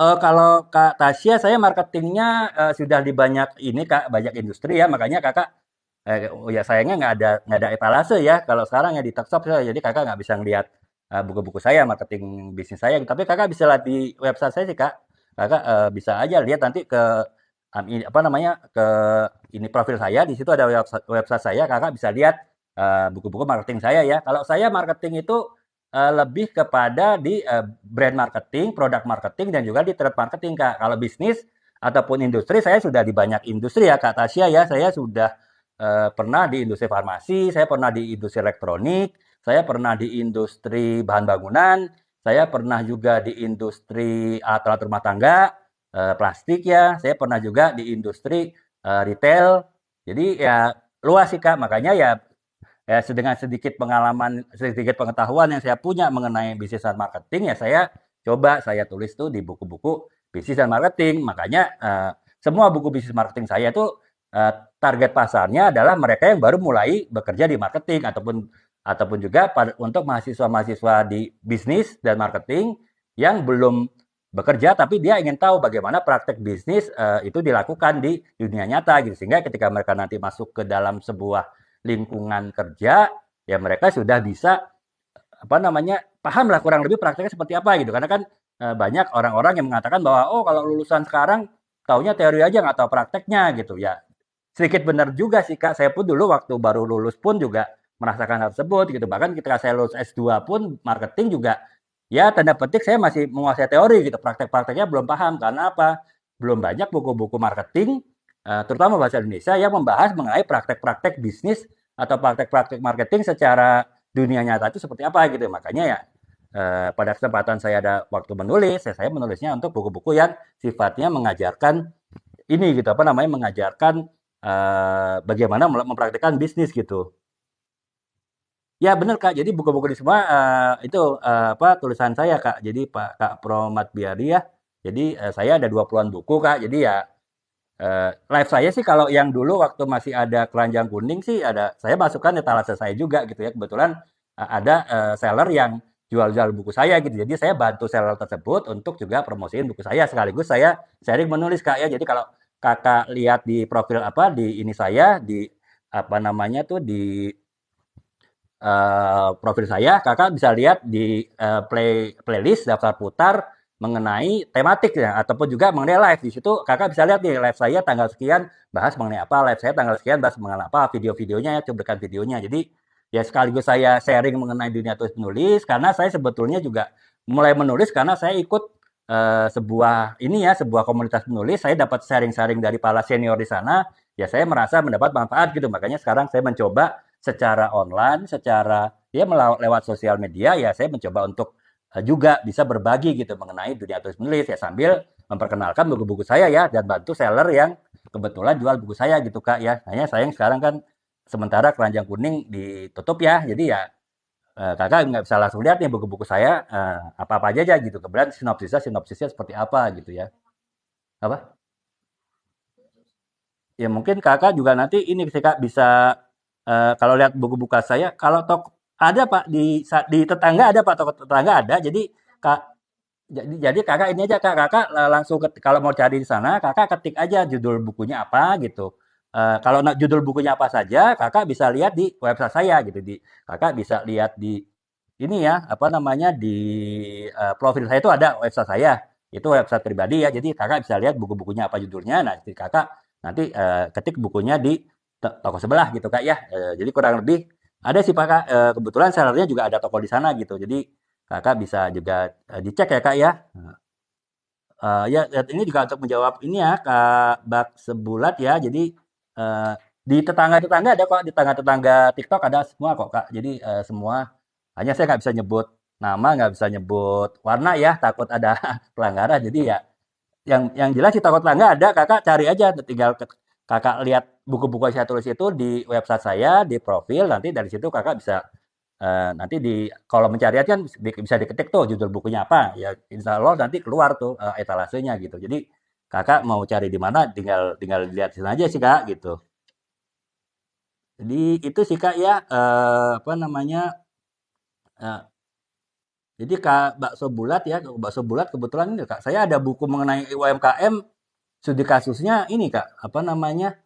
kalau Kak Tasya, saya marketingnya sudah di banyak ini Kak, banyak industri ya, makanya Kakak, oh ya sayangnya nggak ada etalase ya. Kalau sekarang ya di Talkshop, jadi Kakak nggak bisa ngelihat buku-buku saya, marketing bisnis saya. Tapi Kakak bisa lihat di website saya sih Kak. Kakak bisa aja lihat nanti ke apa namanya ke ini profil saya, di situ ada website saya. Kakak bisa lihat buku-buku marketing saya ya. Kalau saya marketing itu lebih kepada di brand marketing, produk marketing, dan juga di trade marketing, Kak. Kalau bisnis ataupun industri, saya sudah di banyak industri ya, Kak Tasya ya. Saya sudah pernah di industri farmasi, saya pernah di industri elektronik, saya pernah di industri bahan bangunan, saya pernah juga di industri alat-alat rumah tangga, plastik ya, saya pernah juga di industri retail. Jadi ya luas sih, Kak. Makanya ya dengan sedikit pengalaman, sedikit pengetahuan yang saya punya mengenai bisnis dan marketing, ya saya tulis tuh di buku-buku bisnis dan marketing. Makanya semua buku bisnis marketing saya itu target pasarnya adalah mereka yang baru mulai bekerja di marketing ataupun juga untuk mahasiswa-mahasiswa di bisnis dan marketing yang belum bekerja, tapi dia ingin tahu bagaimana praktek bisnis itu dilakukan di dunia nyata gitu. Sehingga ketika mereka nanti masuk ke dalam sebuah lingkungan kerja, ya mereka sudah bisa apa namanya paham lah kurang lebih prakteknya seperti apa gitu. Karena kan banyak orang-orang yang mengatakan bahwa oh kalau lulusan sekarang taunya teori aja nggak tahu prakteknya gitu ya. Sedikit benar juga sih Kak. Saya pun dulu waktu baru lulus pun juga merasakan hal tersebut gitu. Bahkan ketika saya lulus S2 pun marketing juga ya tanda petik saya masih menguasai teori gitu. Praktek-prakteknya belum paham karena apa? Belum banyak buku-buku marketing terutama bahasa Indonesia yang membahas mengenai praktek-praktek bisnis atau praktek-praktek marketing secara dunia nyata itu seperti apa gitu. Makanya ya pada kesempatan saya ada waktu menulis, ya saya menulisnya untuk buku-buku yang sifatnya mengajarkan ini gitu apa namanya mengajarkan bagaimana mempraktikkan bisnis gitu. Ya benar Kak, jadi buku-buku di semua itu apa tulisan saya Kak. Jadi Pak Kak Promat Biari ya. Jadi saya ada 20-an buku Kak. Jadi ya live saya sih kalau yang dulu waktu masih ada keranjang kuning sih ada saya masukkan etalase saya juga gitu ya. Kebetulan ada seller yang jual-jual buku saya gitu. Jadi saya bantu seller tersebut untuk juga promosiin buku saya sekaligus saya sharing menulis Kak ya. Jadi kalau Kakak lihat di profil apa di ini saya di apa namanya tuh di profil saya, Kakak bisa lihat di playlist daftar putar mengenai tematik ya ataupun juga mengenai live. Di situ Kakak bisa lihat nih live saya tanggal sekian bahas mengenai apa, live saya tanggal sekian bahas mengenai apa, video-videonya ya, cuplikan videonya. Jadi ya sekaligus saya sharing mengenai dunia tulis menulis karena saya sebetulnya juga mulai menulis karena saya ikut sebuah ini ya sebuah komunitas penulis, saya dapat sharing-sharing dari para senior di sana, ya saya merasa mendapat manfaat gitu. Makanya sekarang saya mencoba secara online, secara ya lewat sosial media ya saya mencoba untuk juga bisa berbagi gitu mengenai dunia tulis menulis ya sambil memperkenalkan buku-buku saya ya dan bantu seller yang kebetulan jual buku saya gitu Kak ya. Hanya sayang sekarang kan sementara keranjang kuning ditutup ya. Jadi ya Kakak nggak bisa langsung lihat nih buku-buku saya apa-apa aja gitu. Kemudian sinopsisnya seperti apa gitu ya. Apa? Ya mungkin Kakak juga nanti ini sih Kak bisa kalau lihat buku-buku saya kalau ada Pak di tetangga ada Pak toko tetangga ada. Jadi Kak jadi Kakak ini aja Kak Kakak langsung kalau mau cari di sana Kakak ketik aja judul bukunya apa gitu. Kalau judul bukunya apa saja Kakak bisa lihat di website saya gitu di Kakak bisa lihat di ini ya apa namanya di profil saya itu ada website saya itu website pribadi ya jadi Kakak bisa lihat buku-bukunya apa judulnya nah jadi Kakak nanti ketik bukunya di toko sebelah gitu Kak ya. Jadi kurang lebih ada sih Pak Kak, kebetulan sellernya juga ada toko di sana gitu. Jadi Kakak bisa juga dicek ya Kak ya. Ya ini juga untuk menjawab ini ya Kak Bak Sebulat ya. Jadi di tetangga-tetangga ada kok, di tetangga-tetangga TikTok ada semua kok Kak. Jadi semua hanya saya nggak bisa nyebut nama, nggak bisa nyebut warna ya, takut ada pelanggaran. Jadi ya yang jelas di toko tetangga ada kakak cari aja tinggal kakak lihat buku-buku yang saya tulis itu di website saya di profil nanti dari situ kakak bisa nanti di kolom pencarian kan bisa diketik tuh judul bukunya apa ya insya Allah nanti keluar tuh etalasenya gitu jadi kakak mau cari di mana tinggal tinggal lihat di sana aja sih kak gitu jadi itu sih kak ya apa namanya eh, jadi kak bakso bulat ya bakso bulat kebetulan ini kak saya ada buku mengenai UMKM studi kasusnya ini Kak, apa namanya,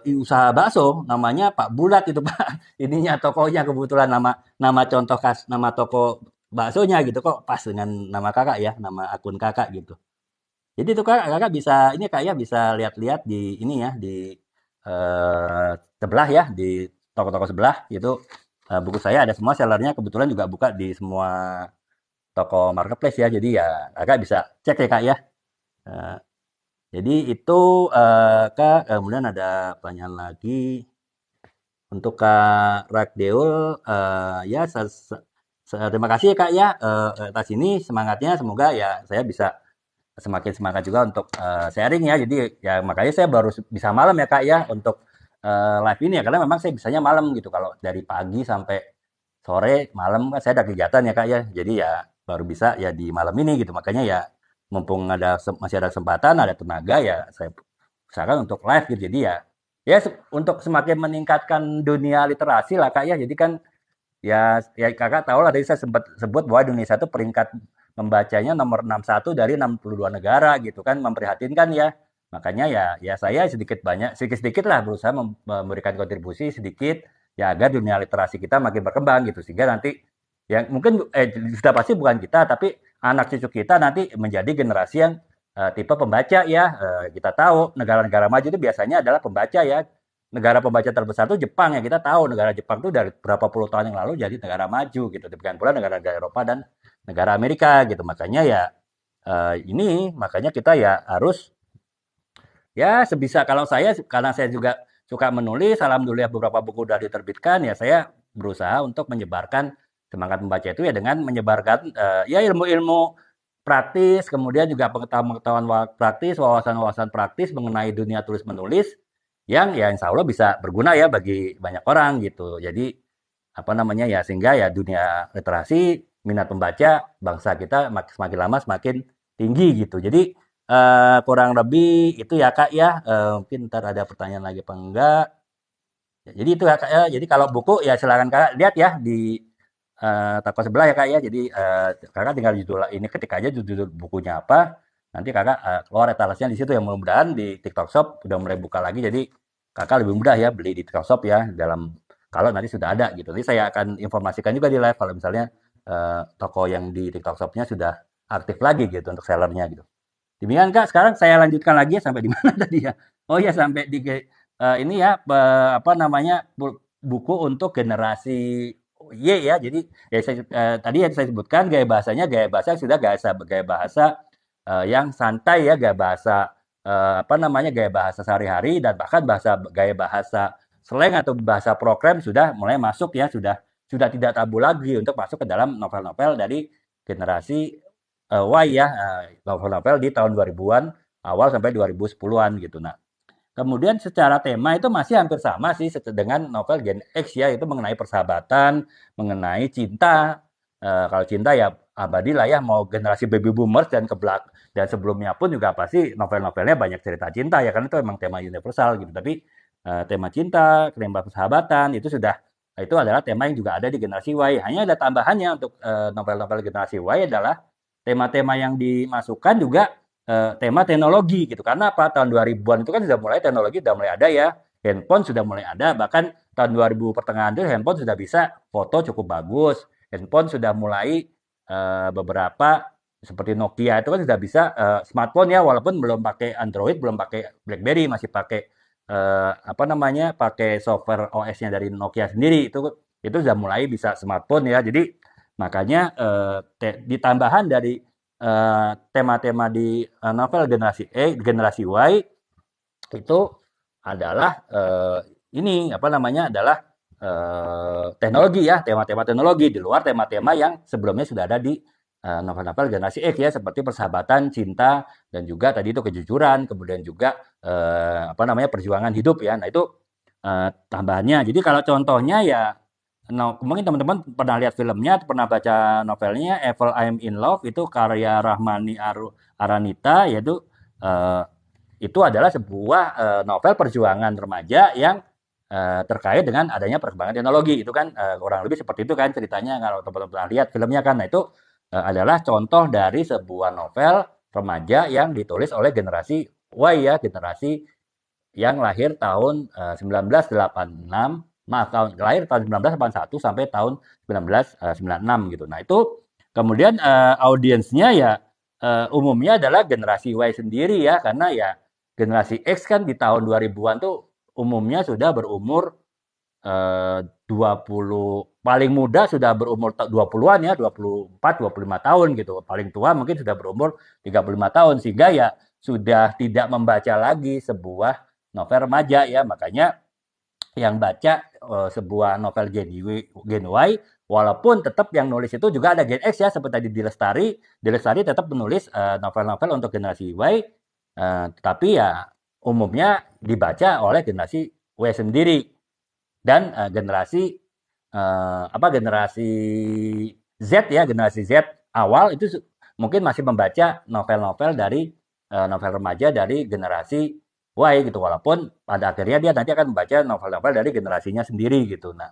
usaha bakso, namanya Pak Bulat itu Pak, ininya tokonya kebetulan nama nama contoh nama toko baksonya gitu kok pas dengan nama Kakak ya, nama akun Kakak gitu. Jadi itu Kakak bisa ini Kak ya, bisa lihat-lihat di ini ya, di sebelah ya, di toko-toko sebelah itu buku saya ada semua sellernya kebetulan juga buka di semua toko marketplace ya, jadi ya Kakak bisa cek ya Kak ya. Eh, Jadi itu Kak, kemudian ada pertanyaan lagi untuk Kak Ragdeul, ya terima kasih ya Kak ya atas ini semangatnya semoga ya saya bisa semakin semangat juga untuk sharing ya. Jadi ya makanya saya baru bisa malam ya Kak ya untuk live ini ya karena memang saya bisanya malam gitu. Kalau dari pagi sampai sore malam kan saya ada kegiatan ya Kak ya. Jadi ya baru bisa ya di malam ini gitu. Makanya ya mumpung ada masih ada kesempatan, ada tenaga ya saya usahakan untuk live gitu. Jadi ya ya untuk semakin meningkatkan dunia literasi lah Kak ya. Jadi kan ya kakak tahu lah tadi saya sempat sebut bahwa Indonesia itu peringkat membacanya nomor 61 dari 62 negara gitu kan, memprihatinkan ya. Makanya ya saya sedikit-sedikit lah berusaha memberikan kontribusi sedikit ya agar dunia literasi kita makin berkembang gitu, sehingga nanti ya mungkin sudah pasti bukan kita tapi anak cucu kita nanti menjadi generasi yang tipe pembaca ya. Kita tahu negara-negara maju itu biasanya adalah pembaca ya. Negara pembaca terbesar itu Jepang ya, kita tahu negara Jepang itu dari berapa puluh tahun yang lalu jadi negara maju gitu. Demikian pula negara-negara Eropa dan negara Amerika gitu. Makanya ya makanya kita ya harus ya sebisa, kalau saya karena saya juga suka menulis, alhamdulillah beberapa buku sudah diterbitkan ya, saya berusaha untuk menyebarkan semangat membaca itu ya dengan menyebarkan ya ilmu-ilmu praktis, kemudian juga pengetahuan-pengetahuan praktis, wawasan-wawasan praktis mengenai dunia tulis menulis yang ya insya Allah bisa berguna ya bagi banyak orang gitu. Jadi apa namanya ya, sehingga ya dunia literasi, minat membaca bangsa kita semakin lama semakin tinggi gitu. Jadi kurang lebih itu ya Kak ya. Mungkin ntar ada pertanyaan lagi apa enggak. Ya, jadi itu ya Kak ya. Jadi kalau buku ya silakan Kakak lihat ya di toko sebelah ya Kak ya. Jadi Kakak tinggal judul ini, ketik aja judul bukunya apa. Nanti Kakak keluar etalasenya di situ ya. Mudah-mudahan di TikTok Shop udah mulai buka lagi. Jadi Kakak lebih mudah ya beli di TikTok Shop ya, dalam kalau nanti sudah ada gitu. Nanti saya akan informasikan juga di live kalau misalnya toko yang di TikTok Shop-nya sudah aktif lagi gitu untuk sellernya gitu. Demikian Kak, sekarang saya lanjutkan lagi ya, sampai di mana tadi ya? Oh ya, sampai di ini ya apa namanya, buku untuk generasi Y ya. Jadi ya tadi yang saya sebutkan gaya bahasa sudah gaya bahasa yang santai ya, gaya bahasa apa namanya, gaya bahasa sehari-hari, dan bahkan gaya bahasa slang atau bahasa program sudah mulai masuk ya, sudah tidak tabu lagi untuk masuk ke dalam novel-novel dari generasi Y ya, novel-novel di tahun 2000-an awal sampai 2010-an gitu. Nah, kemudian secara tema itu masih hampir sama sih dengan novel Gen X ya, itu mengenai persahabatan, mengenai cinta. Kalau cinta ya abadi lah ya, mau generasi baby boomers dan sebelumnya pun juga pasti novel-novelnya banyak cerita cinta ya, karena itu memang tema universal gitu. Tapi tema cinta, tema persahabatan itu adalah tema yang juga ada di generasi Y. Hanya ada tambahannya untuk novel-novel generasi Y adalah tema-tema yang dimasukkan juga tema teknologi gitu. Karena apa? Tahun 2000-an itu kan sudah mulai teknologi sudah mulai ada ya. Handphone sudah mulai ada, bahkan tahun 2000 pertengahan itu handphone sudah bisa foto cukup bagus. Handphone sudah mulai beberapa seperti Nokia itu kan sudah bisa smartphone ya, walaupun belum pakai Android, belum pakai BlackBerry, masih pakai apa namanya, pakai software OS-nya dari Nokia sendiri. Itu sudah mulai bisa smartphone ya. Jadi makanya ditambahan dari tema-tema di novel generasi Y itu adalah ini apa namanya, adalah teknologi ya, tema-tema teknologi di luar tema-tema yang sebelumnya sudah ada di novel-novel generasi X ya, seperti persahabatan, cinta, dan juga tadi itu kejujuran, kemudian juga apa namanya, perjuangan hidup ya. Nah itu tambahannya. Jadi kalau contohnya ya, mungkin teman-teman pernah lihat filmnya, pernah baca novelnya Evil I'm in Love, itu karya Rahmani Aranita, yaitu eh, itu adalah sebuah novel perjuangan remaja yang terkait dengan adanya perkembangan teknologi. Itu kan kurang lebih seperti itu kan ceritanya kalau teman-teman pernah lihat filmnya kan. Nah itu adalah contoh dari sebuah novel remaja yang ditulis oleh generasi Y ya, generasi yang lahir tahun 1986, maaf, lahir tahun 1981 sampai tahun 1996 gitu. Nah itu kemudian audiensnya ya umumnya adalah generasi Y sendiri ya, karena ya generasi X kan di tahun 2000-an tuh umumnya sudah berumur 20, paling muda sudah berumur 20-an ya, 24, 25 tahun gitu. Paling tua mungkin sudah berumur 35 tahun, sehingga ya sudah tidak membaca lagi sebuah novel remaja ya. Makanya yang baca sebuah novel Gen Y, walaupun tetap yang nulis itu juga ada Gen X ya, seperti tadi Di Lestari tetap menulis novel-novel untuk generasi Y, tapi ya umumnya dibaca oleh generasi Y sendiri. Dan generasi Z ya, generasi Z awal itu mungkin masih membaca novel-novel dari novel remaja dari generasi Y gitu, walaupun pada akhirnya dia nanti akan membaca novel-novel dari generasinya sendiri gitu. Nah,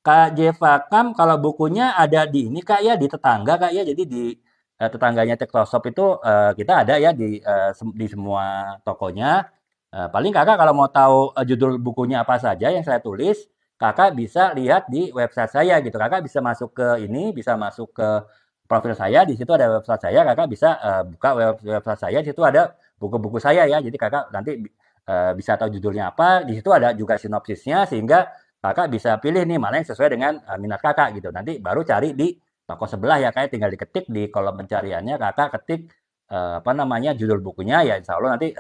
Kak Jeva kalau bukunya ada di ini Kak ya, di tetangga Kak ya. Jadi di tetangganya TikTok itu kita ada ya di semua tokonya. Paling Kakak kalau mau tahu judul bukunya apa saja yang saya tulis, Kakak bisa lihat di website saya gitu. Kakak bisa masuk ke ini, bisa masuk ke profil saya, di situ ada website saya, Kakak bisa buka website saya, di situ ada buku-buku saya ya. Jadi Kakak nanti bisa tahu judulnya apa, di situ ada juga sinopsisnya sehingga Kakak bisa pilih nih mana yang sesuai dengan minat Kakak gitu. Nanti baru cari di toko sebelah ya, kayak tinggal diketik di kolom pencariannya, Kakak ketik apa namanya judul bukunya ya, insya Allah nanti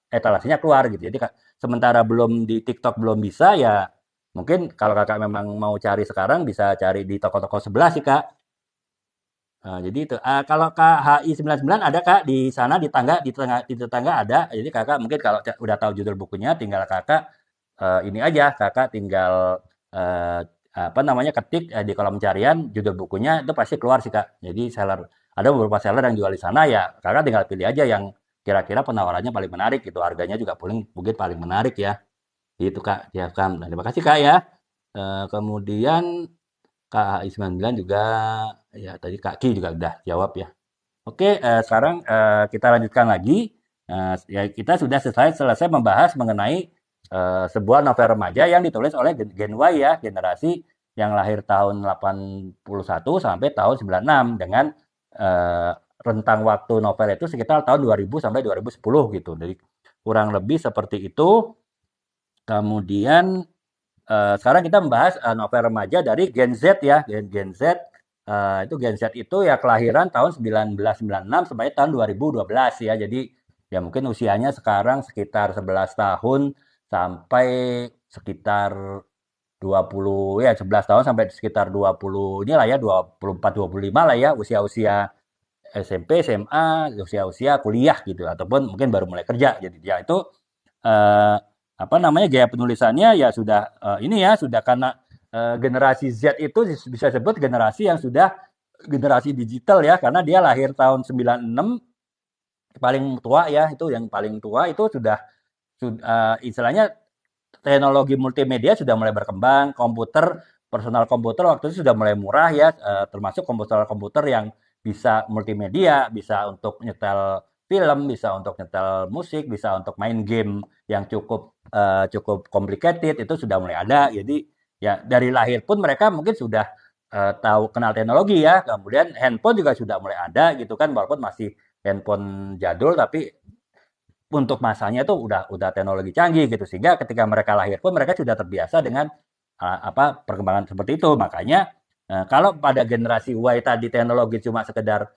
etalasenya keluar gitu. Jadi sementara belum di TikTok belum bisa ya, mungkin kalau Kakak memang mau cari sekarang bisa cari di toko-toko sebelah sih Kak. Jadi itu. Kalau KHI 99 ada Kak di sana di tetangga ada. Jadi Kakak mungkin kalau udah tahu judul bukunya tinggal Kakak ini aja Kakak tinggal apa namanya ketik di kolom pencarian judul bukunya itu pasti keluar sih Kak. Jadi ada beberapa seller yang jual di sana ya Kakak tinggal pilih aja yang kira-kira penawarannya paling menarik gitu. Harganya juga paling mungkin paling menarik ya. Itu Kak. Ya Kak. Nah, terima kasih Kak ya. Kemudian KHI 99 juga ya tadi Kak Ki juga udah jawab ya. Oke, sekarang kita lanjutkan lagi. Ya kita sudah selesai membahas mengenai sebuah novel remaja yang ditulis oleh Gen Y ya, generasi yang lahir tahun 81 sampai tahun 96 dengan rentang waktu novel itu sekitar tahun 2000 sampai 2010 gitu. Jadi kurang lebih seperti itu. Kemudian sekarang kita membahas novel remaja dari Gen Z ya, Gen Z. Itu Gen Z itu ya kelahiran tahun 1996 sampai tahun 2012 ya. Jadi ya mungkin usianya sekarang sekitar 11 tahun sampai sekitar 20 ya 11 tahun sampai sekitar 20 inilah ya 24 25 lah ya usia-usia SMP, SMA, usia-usia kuliah gitu ataupun mungkin baru mulai kerja. Jadi ya itu eh, apa namanya gaya penulisannya ya sudah ini ya sudah karena generasi Z itu bisa sebut generasi yang sudah generasi digital ya karena dia lahir tahun 96 paling tua ya itu yang paling tua itu sudah istilahnya teknologi multimedia sudah mulai berkembang, personal komputer waktu itu sudah mulai murah ya, termasuk komputer-komputer yang bisa multimedia, bisa untuk nyetel film, bisa untuk nyetel musik, bisa untuk main game yang cukup complicated itu sudah mulai ada. Jadi ya dari lahir pun mereka mungkin sudah tahu kenal teknologi ya. Kemudian handphone juga sudah mulai ada gitu kan, walaupun masih handphone jadul tapi untuk masanya tuh udah teknologi canggih gitu sehingga ketika mereka lahir pun mereka sudah terbiasa dengan apa perkembangan seperti itu makanya kalau pada generasi Y tadi teknologi cuma sekedar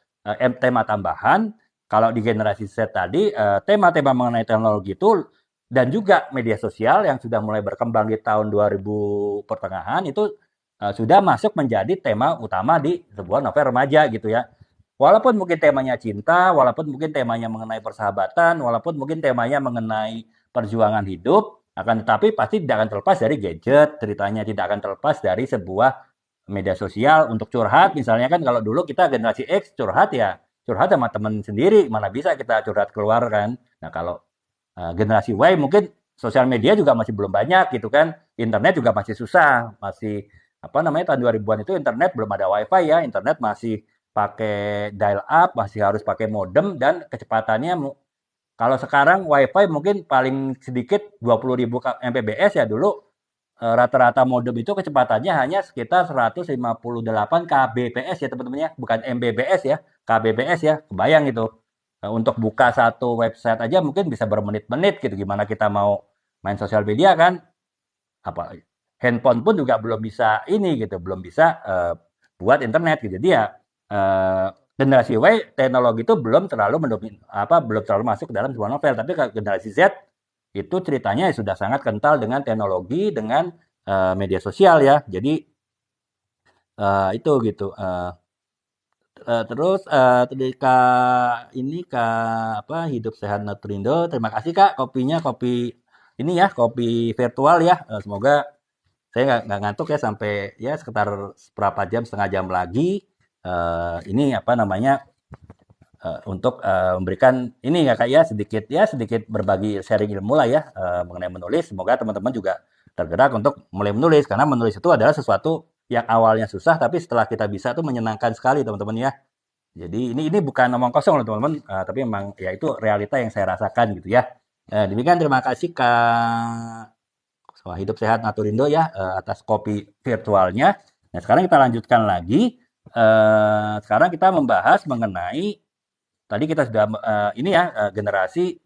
tema tambahan kalau di generasi Z tadi tema-tema mengenai teknologi itu dan juga media sosial yang sudah mulai berkembang di tahun 2000 pertengahan itu sudah masuk menjadi tema utama di sebuah novel remaja gitu ya. Walaupun mungkin temanya cinta, walaupun mungkin temanya mengenai persahabatan, walaupun mungkin temanya mengenai perjuangan hidup, akan tetapi pasti tidak akan terlepas dari gadget, ceritanya tidak akan terlepas dari sebuah media sosial untuk curhat. Misalnya kan kalau dulu kita generasi X curhat ya, curhat sama teman sendiri, mana bisa kita curhat keluar kan. Nah kalau generasi Y mungkin sosial media juga masih belum banyak gitu kan, internet juga masih susah, masih apa namanya tahun 2000-an itu internet belum ada wifi ya, internet masih pakai dial up, masih harus pakai modem dan kecepatannya kalau sekarang wifi mungkin paling sedikit 20.000 Mbps ya dulu rata-rata modem itu kecepatannya hanya sekitar 158 kbps ya teman-teman ya, bukan Mbps ya, kbps ya, kebayang itu. Untuk buka satu website aja mungkin bisa bermenit-menit gitu, gimana kita mau main sosial media kan, apa handphone pun juga belum bisa ini gitu, belum bisa buat internet gitu. Jadi ya generasi Y teknologi itu belum terlalu masuk ke dalam sebuah novel, tapi generasi Z itu ceritanya sudah sangat kental dengan teknologi, dengan media sosial ya. Jadi itu gitu. Terus tadi Kak ini Kak apa Hidup Sehat Nutrindo. Terima kasih Kak kopinya kopi ini ya kopi virtual ya. Semoga saya nggak ngantuk ya sampai ya sekitar berapa jam setengah jam lagi. Ini apa namanya untuk memberikan ini ya kak ya sedikit berbagi sharing ilmu lah ya mengenai menulis. Semoga teman-teman juga tergerak untuk mulai menulis karena menulis itu adalah sesuatu yang awalnya susah tapi setelah kita bisa tuh menyenangkan sekali teman-teman ya. Jadi ini bukan omong kosong loh teman-teman, tapi memang ya itu realita yang saya rasakan gitu ya. Demikian terima kasih Kak Wah, Hidup Sehat Naturindo ya atas kopi virtualnya. Nah sekarang kita lanjutkan lagi. Sekarang kita membahas mengenai tadi kita sudah ini ya generasi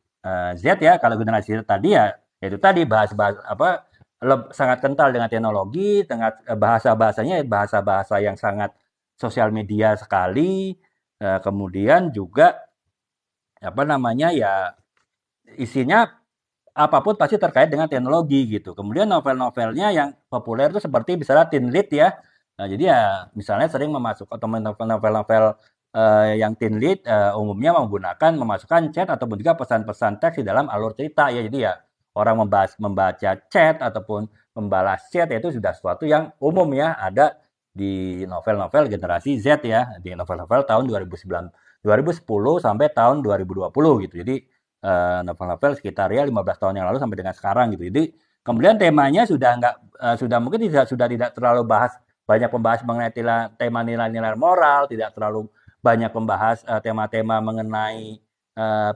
Z ya. Kalau generasi Z tadi ya itu tadi bahas-bahas apa sangat kental dengan teknologi, dengan bahasa-bahasanya bahasa-bahasa yang sangat sosial media sekali. Kemudian juga apa namanya ya isinya apapun pasti terkait dengan teknologi gitu. Kemudian novel-novelnya yang populer itu seperti misalnya teen lead ya. Nah, jadi ya misalnya sering memasuk atau novel-novel yang teen lead umumnya menggunakan memasukkan chat ataupun juga pesan-pesan teks di dalam alur cerita ya. Jadi ya orang membaca chat ataupun membalas chat itu sudah sesuatu yang umum ya ada di novel-novel generasi Z ya, di novel-novel tahun 2010 sampai tahun 2020 gitu. Jadi novel-novel sekitar ya 15 tahun yang lalu sampai dengan sekarang gitu. Jadi kemudian temanya sudah nggak sudah mungkin sudah tidak terlalu banyak membahas mengenai tema nilai-nilai moral, tidak terlalu banyak membahas tema-tema mengenai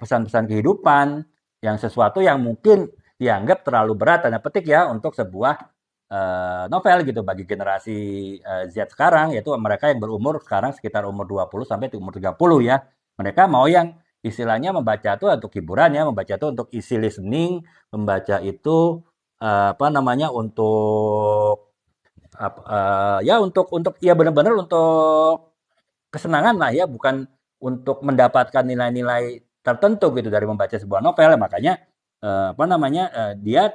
pesan-pesan kehidupan yang sesuatu yang mungkin dianggap terlalu berat tanda petik ya untuk sebuah novel gitu bagi generasi Z sekarang yaitu mereka yang berumur sekarang sekitar umur 20 sampai umur 30 ya. Mereka mau yang istilahnya membaca itu untuk hiburan ya, membaca itu untuk easy listening, membaca itu apa namanya untuk ya untuk ya benar-benar untuk kesenangan lah ya, bukan untuk mendapatkan nilai-nilai tertentu gitu dari membaca sebuah novel. Makanya apa namanya dia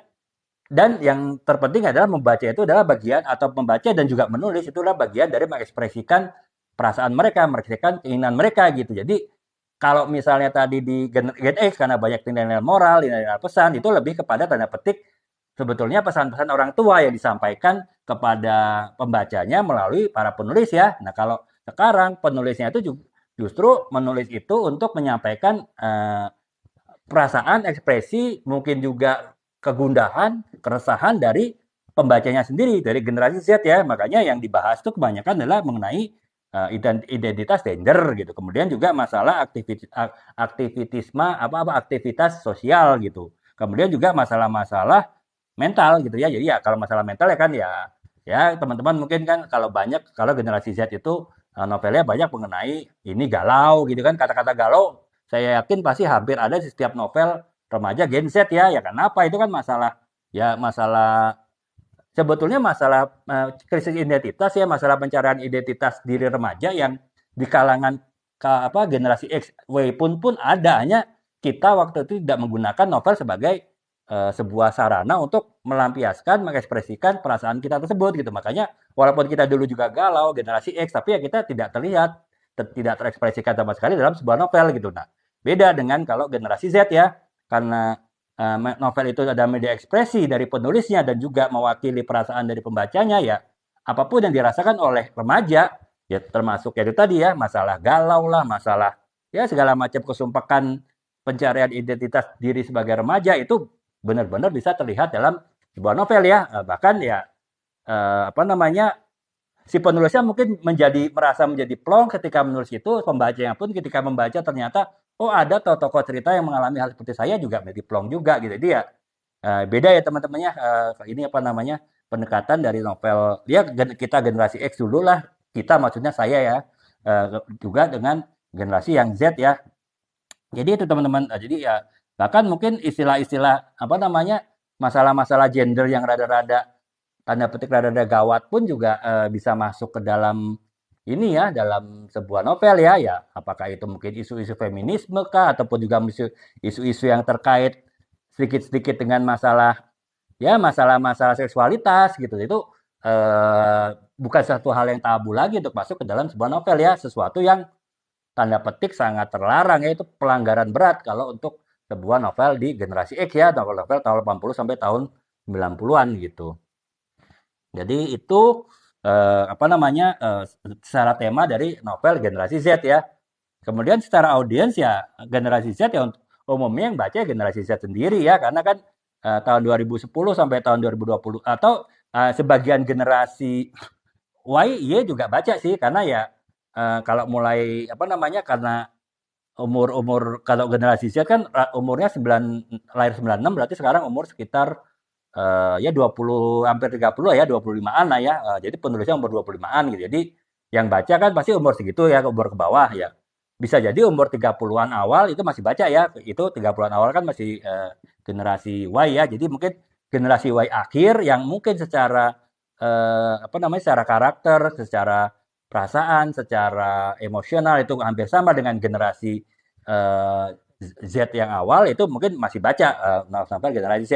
dan yang terpenting adalah membaca itu adalah bagian atau membaca dan juga menulis itu adalah bagian dari mengekspresikan perasaan mereka, mengekspresikan keinginan mereka gitu. Jadi kalau misalnya tadi di Gen X karena banyak nilai-nilai moral, nilai-nilai pesan itu lebih kepada tanda petik sebetulnya pesan-pesan orang tua yang disampaikan kepada pembacanya melalui para penulis ya. Nah kalau sekarang penulisnya itu justru menulis itu untuk menyampaikan perasaan, ekspresi, mungkin juga kegundahan, keresahan dari pembacanya sendiri, dari generasi Z ya. Makanya yang dibahas itu kebanyakan adalah mengenai identitas gender gitu. Kemudian juga masalah aktivitas sosial gitu. Kemudian juga masalah-masalah mental gitu ya. Jadi ya kalau masalah mental ya kan ya teman-teman mungkin kan kalau generasi Z itu novelnya banyak mengenai ini galau gitu kan. Kata-kata galau saya yakin pasti hampir ada di setiap novel remaja Gen Z ya. Ya kenapa? Itu kan masalah sebetulnya masalah krisis identitas ya, masalah pencarian identitas diri remaja yang di kalangan generasi X, Y pun ada. Hanya kita waktu itu tidak menggunakan novel sebagai sebuah sarana untuk melampiaskan, mengekspresikan perasaan kita tersebut gitu. Makanya walaupun kita dulu juga galau generasi X, tapi ya kita tidak terlihat, tidak terekspresikan sama sekali dalam sebuah novel gitu. Nah, beda dengan kalau generasi Z ya, karena novel itu ada media ekspresi dari penulisnya dan juga mewakili perasaan dari pembacanya ya apapun yang dirasakan oleh remaja ya termasuk ya itu tadi ya masalah galau lah masalah ya segala macam kesumpakan pencarian identitas diri sebagai remaja itu benar-benar bisa terlihat dalam sebuah novel ya bahkan ya apa namanya si penulisnya mungkin merasa menjadi plong ketika menulis itu, pembacanya pun ketika membaca ternyata oh ada tokoh cerita yang mengalami hal seperti saya juga menjadi plong juga gitu. Jadi ya beda ya teman-temannya ini apa namanya pendekatan dari novel ya kita generasi X dulu lah kita maksudnya saya ya juga dengan generasi yang Z ya. Jadi itu teman-teman. Jadi ya bahkan mungkin istilah-istilah apa namanya masalah-masalah gender yang rada-rada tanda petik rada-rada gawat pun juga bisa masuk ke dalam ini ya dalam sebuah novel ya ya apakah itu mungkin isu-isu feminisme kah ataupun juga isu-isu yang terkait sedikit-sedikit dengan masalah-masalah seksualitas gitu itu eh, bukan satu hal yang tabu lagi untuk masuk ke dalam sebuah novel ya sesuatu yang tanda petik sangat terlarang ya itu pelanggaran berat kalau untuk sebuah novel di generasi X ya novel-novel tahun 80 sampai tahun 90-an gitu. Jadi itu apa namanya secara tema dari novel generasi Z ya. Kemudian secara audiens ya generasi Z ya umumnya yang baca generasi Z sendiri ya karena kan tahun 2010 sampai tahun 2020 atau sebagian generasi Y, Y juga baca sih karena ya kalau mulai apa namanya karena umur-umur kalau generasi Z kan umurnya lahir 96 berarti sekarang umur sekitar ya 20 hampir 30 ya 25-an lah ya. Jadi penulisnya umur 25-an gitu. Jadi yang baca kan pasti umur segitu ya, umur ke bawah ya. Bisa jadi umur 30-an awal itu masih baca ya. Itu 30-an awal kan masih generasi Y ya. Jadi mungkin generasi Y akhir yang mungkin secara apa namanya secara karakter, secara perasaan, secara emosional itu hampir sama dengan generasi eh, Z yang awal itu mungkin masih baca novel generasi Z.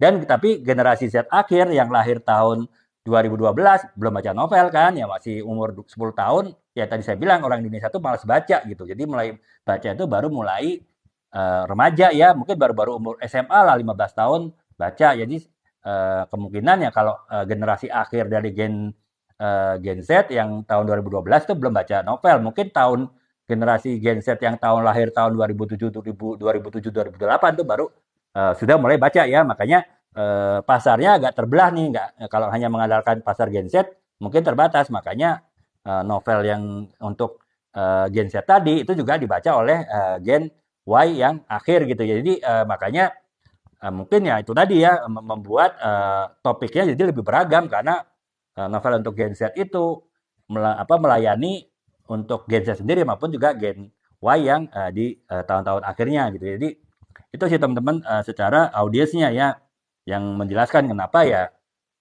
Dan tapi generasi Z akhir yang lahir tahun 2012 belum baca novel kan, ya masih umur 10 tahun. Ya tadi saya bilang orang Indonesia tuh malas baca gitu. Jadi mulai baca itu baru mulai remaja ya, mungkin baru-baru umur SMA lah 15 tahun baca. Jadi kemungkinan ya kalau generasi akhir dari Gen Z yang tahun 2012 itu belum baca novel. Mungkin generasi Gen Z yang lahir tahun 2007, 2007, 2008 itu baru sudah mulai baca ya. Makanya pasarnya agak terbelah nih. Nggak, kalau hanya mengandalkan pasar Gen Z mungkin terbatas. Makanya novel yang untuk Gen Z tadi itu juga dibaca oleh Gen Y yang akhir gitu. Jadi makanya mungkin ya itu tadi ya membuat topiknya jadi lebih beragam karena novel untuk Gen Z itu melayani untuk Gen Z sendiri maupun juga Gen Y yang di tahun-tahun akhirnya gitu. Jadi itu sih teman-teman secara audiensnya ya yang menjelaskan kenapa ya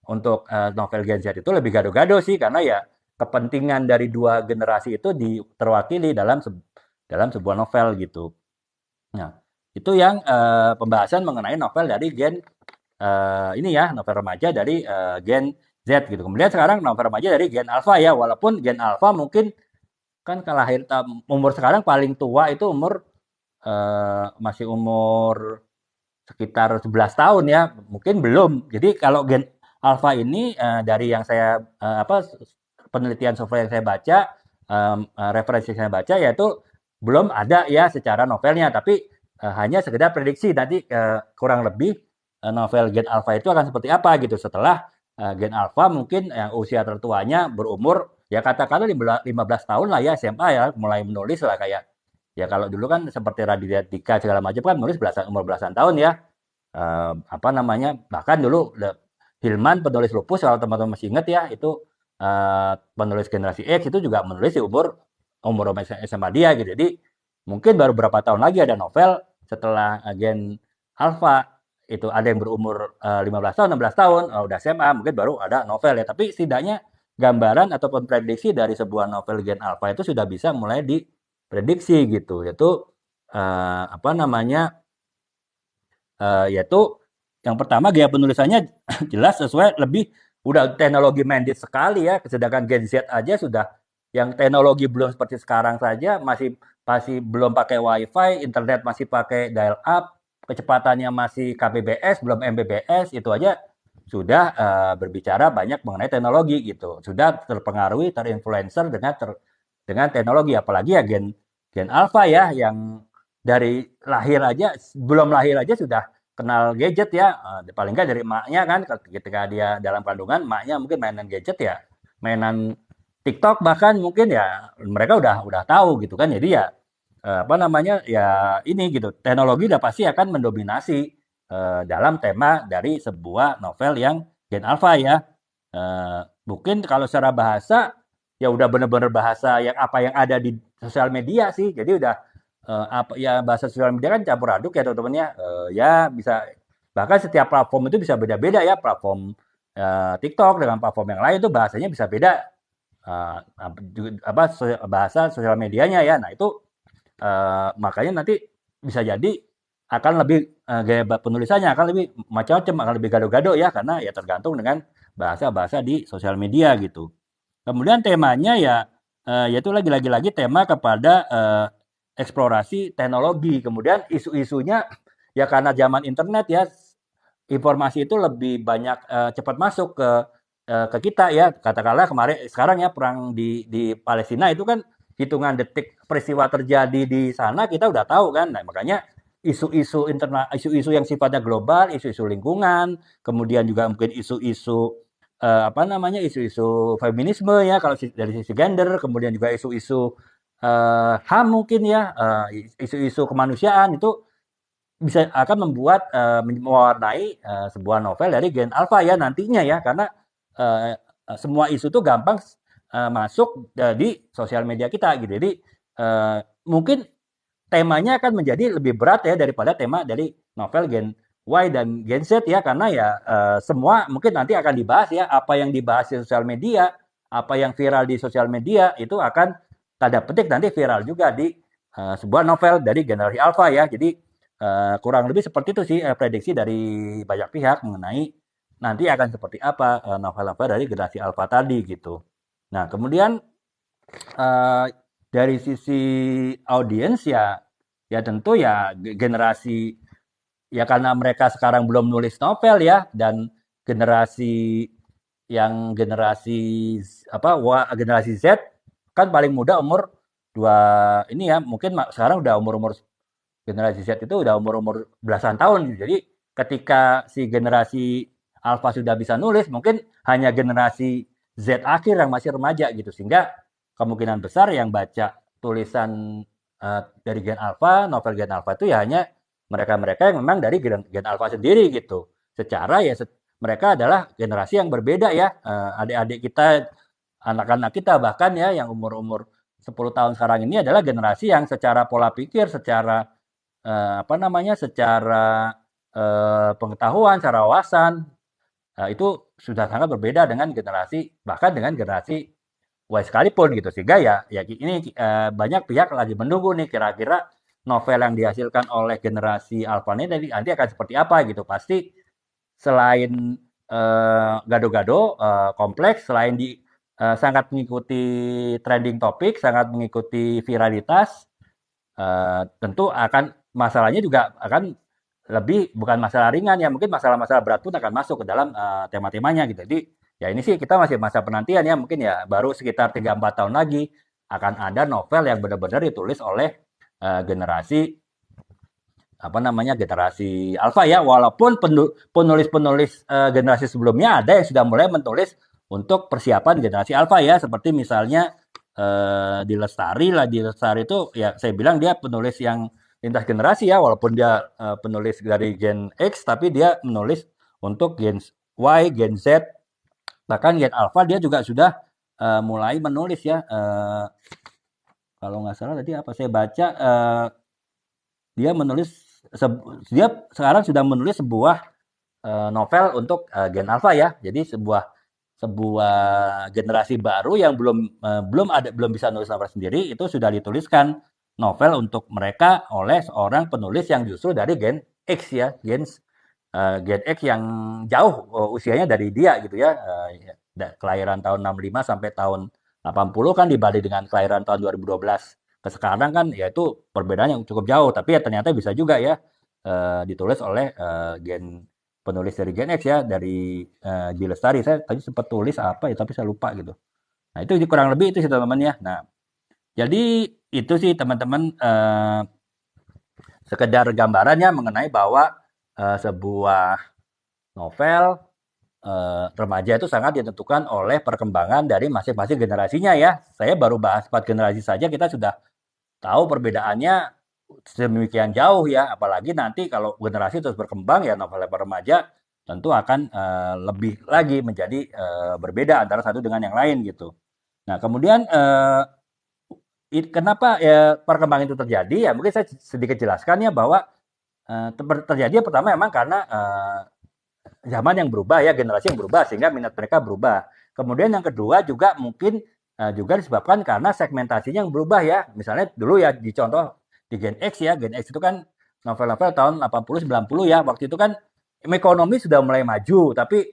untuk novel Gen Z itu lebih gado-gado sih karena ya kepentingan dari dua generasi itu terwakili dalam sebuah novel gitu. Nah, itu yang pembahasan mengenai novel dari Gen ini ya, novel remaja dari Gen Z gitu. Kemudian sekarang novel remaja dari Gen Alpha ya, walaupun Gen Alpha mungkin kan umur sekarang paling tua itu masih umur sekitar 11 tahun ya, mungkin belum. Jadi kalau Gen Alpha ini dari yang saya penelitian software yang saya baca, referensi yang saya baca yaitu belum ada ya secara novelnya, tapi hanya sekedar prediksi nanti kurang lebih novel Gen Alpha itu akan seperti apa gitu setelah Gen Alpha mungkin yang usia tertuanya berumur ya katakanlah 15 tahun lah ya SMA ya mulai menulis lah kayak ya kalau dulu kan seperti Raditya Dika segala macam kan menulis umur belasan tahun ya apa namanya bahkan dulu Hilman penulis Lupus kalau teman-teman masih ingat ya itu penulis generasi X itu juga menulis di umur SMA dia gitu. Jadi mungkin baru berapa tahun lagi ada novel setelah Gen Alpha itu ada yang berumur 15 tahun, 16 tahun, udah SMA, mungkin baru ada novel ya. Tapi setidaknya gambaran ataupun prediksi dari sebuah novel Gen Alpha itu sudah bisa mulai diprediksi gitu. Yaitu apa namanya yaitu yang pertama gaya penulisannya jelas sesuai lebih udah teknologi mandate sekali ya. Sedangkan Gen Z aja sudah yang teknologi belum seperti sekarang saja masih belum pakai WiFi, internet masih pakai dial up, kecepatannya masih kbps belum mbps itu aja sudah berbicara banyak mengenai teknologi gitu. Sudah terpengaruhi, terinfluencer dengan teknologi apalagi ya Gen Gen Alpha ya yang dari belum lahir aja sudah kenal gadget ya paling nggak dari emaknya kan ketika dia dalam kandungan emaknya mungkin mainan gadget ya mainan TikTok bahkan mungkin ya mereka udah tahu gitu kan jadi ya apa namanya ya ini gitu teknologi udah pasti akan mendominasi dalam tema dari sebuah novel yang Gen Alpha ya mungkin kalau secara bahasa ya udah bener-bener bahasa yang ada di sosial media sih jadi udah apa ya bahasa sosial media kan campur aduk ya teman-teman ya ya bisa bahkan setiap platform itu bisa beda-beda ya platform TikTok dengan platform yang lain itu bahasanya bisa beda bahasa sosial medianya ya nah itu makanya nanti bisa jadi akan lebih gaya penulisannya akan lebih macam-macam akan lebih gado-gado ya karena ya tergantung dengan bahasa-bahasa di sosial media gitu kemudian temanya ya yaitu lagi-lagi tema kepada eksplorasi teknologi. Kemudian isu-isunya ya karena zaman internet ya informasi itu lebih banyak cepat masuk ke kita ya. Katakanlah sekarang ya perang di Palestina itu kan hitungan detik peristiwa terjadi di sana kita udah tahu kan. Nah, makanya isu-isu internal, isu-isu yang sifatnya global, isu-isu lingkungan, kemudian juga mungkin isu-isu apa namanya, isu-isu feminisme ya kalau dari sisi gender, kemudian juga isu-isu HAM mungkin ya, isu-isu kemanusiaan itu bisa akan membuat mewarnai sebuah novel dari Gen Alpha ya nantinya ya karena eh, semua isu itu gampang masuk di sosial media kita gitu. Jadi eh, mungkin temanya akan menjadi lebih berat ya daripada tema dari novel Gen Y dan Gen Z ya karena ya semua mungkin nanti akan dibahas ya apa yang dibahas di sosial media, apa yang viral di sosial media itu akan tanda petik nanti viral juga di sebuah novel dari generasi alpha ya. Jadi kurang lebih seperti itu sih prediksi dari banyak pihak mengenai nanti akan seperti apa novel-novel dari generasi alpha tadi gitu. Nah, kemudian eh, dari sisi audiens ya ya tentu ya generasi ya karena mereka sekarang belum nulis novel ya dan generasi yang generasi Z kan paling muda umur dua ini ya mungkin sekarang udah umur-umur generasi Z itu udah umur-umur belasan tahun. Jadi ketika si generasi Alpha sudah bisa nulis, mungkin hanya generasi Z akhir yang masih remaja gitu. Sehingga kemungkinan besar yang baca tulisan dari Gen Alpha, novel Gen Alpha itu ya hanya mereka-mereka yang memang dari Gen Alpha sendiri gitu. Secara ya mereka adalah generasi yang berbeda ya. Adik-adik kita, anak-anak kita bahkan ya yang umur-umur 10 tahun sekarang ini adalah generasi yang secara pola pikir, secara apa namanya, secara pengetahuan, secara wawasan itu sudah sangat berbeda dengan generasi bahkan dengan generasi Y sekalipun gitu sehingga ya ini banyak pihak lagi menunggu nih kira-kira novel yang dihasilkan oleh generasi Alpha ini nanti akan seperti apa gitu pasti selain gado-gado kompleks selain sangat mengikuti trending topik sangat mengikuti viralitas tentu akan masalahnya juga akan lebih bukan masalah ringan ya mungkin masalah-masalah berat pun akan masuk ke dalam tema-temanya gitu. Jadi ya ini sih kita masih masa penantian ya mungkin ya baru sekitar 3-4 tahun lagi akan ada novel yang benar-benar ditulis oleh generasi apa namanya generasi alpha ya walaupun penulis-penulis generasi sebelumnya ada yang sudah mulai menulis untuk persiapan generasi alpha ya seperti misalnya di Lestari itu ya saya bilang dia penulis yang lintas generasi ya walaupun dia penulis dari Gen X tapi dia menulis untuk Gen Y, Gen Z bahkan Gen Alpha dia juga sudah mulai menulis ya kalau nggak salah tadi apa saya baca dia menulis dia sekarang sudah menulis sebuah novel untuk Gen Alpha ya jadi sebuah sebuah generasi baru yang belum bisa nulis novel sendiri itu sudah dituliskan novel untuk mereka oleh seorang penulis yang justru dari Gen X ya Gen X yang jauh usianya dari dia gitu ya kelahiran tahun 65 sampai tahun 80 kan dibanding dengan kelahiran tahun 2012 ke sekarang kan ya itu perbedaan yang cukup jauh tapi ya ternyata bisa juga ya ditulis oleh penulis dari Gen X ya dari G Lestari saya tadi sempat tulis apa ya tapi saya lupa gitu nah itu kurang lebih itu sih teman-teman ya nah jadi itu sih teman-teman sekedar gambarannya mengenai bahwa sebuah novel remaja itu sangat ditentukan oleh perkembangan dari masing-masing generasinya ya saya baru bahas 4 generasi saja kita sudah tahu perbedaannya sedemikian jauh ya, apalagi nanti kalau generasi terus berkembang ya novel-novel remaja tentu akan lebih lagi menjadi berbeda antara satu dengan yang lain gitu. Nah kemudian kenapa ya perkembangan itu terjadi ya mungkin saya sedikit jelaskan ya bahwa terjadi pertama memang karena zaman yang berubah ya generasi yang berubah sehingga minat mereka berubah. Kemudian yang kedua juga mungkin juga disebabkan karena segmentasinya yang berubah ya. Misalnya dulu ya dicontoh di Gen X ya. Gen X itu kan novel-novel tahun 80 90 ya. Waktu itu kan ekonomi sudah mulai maju tapi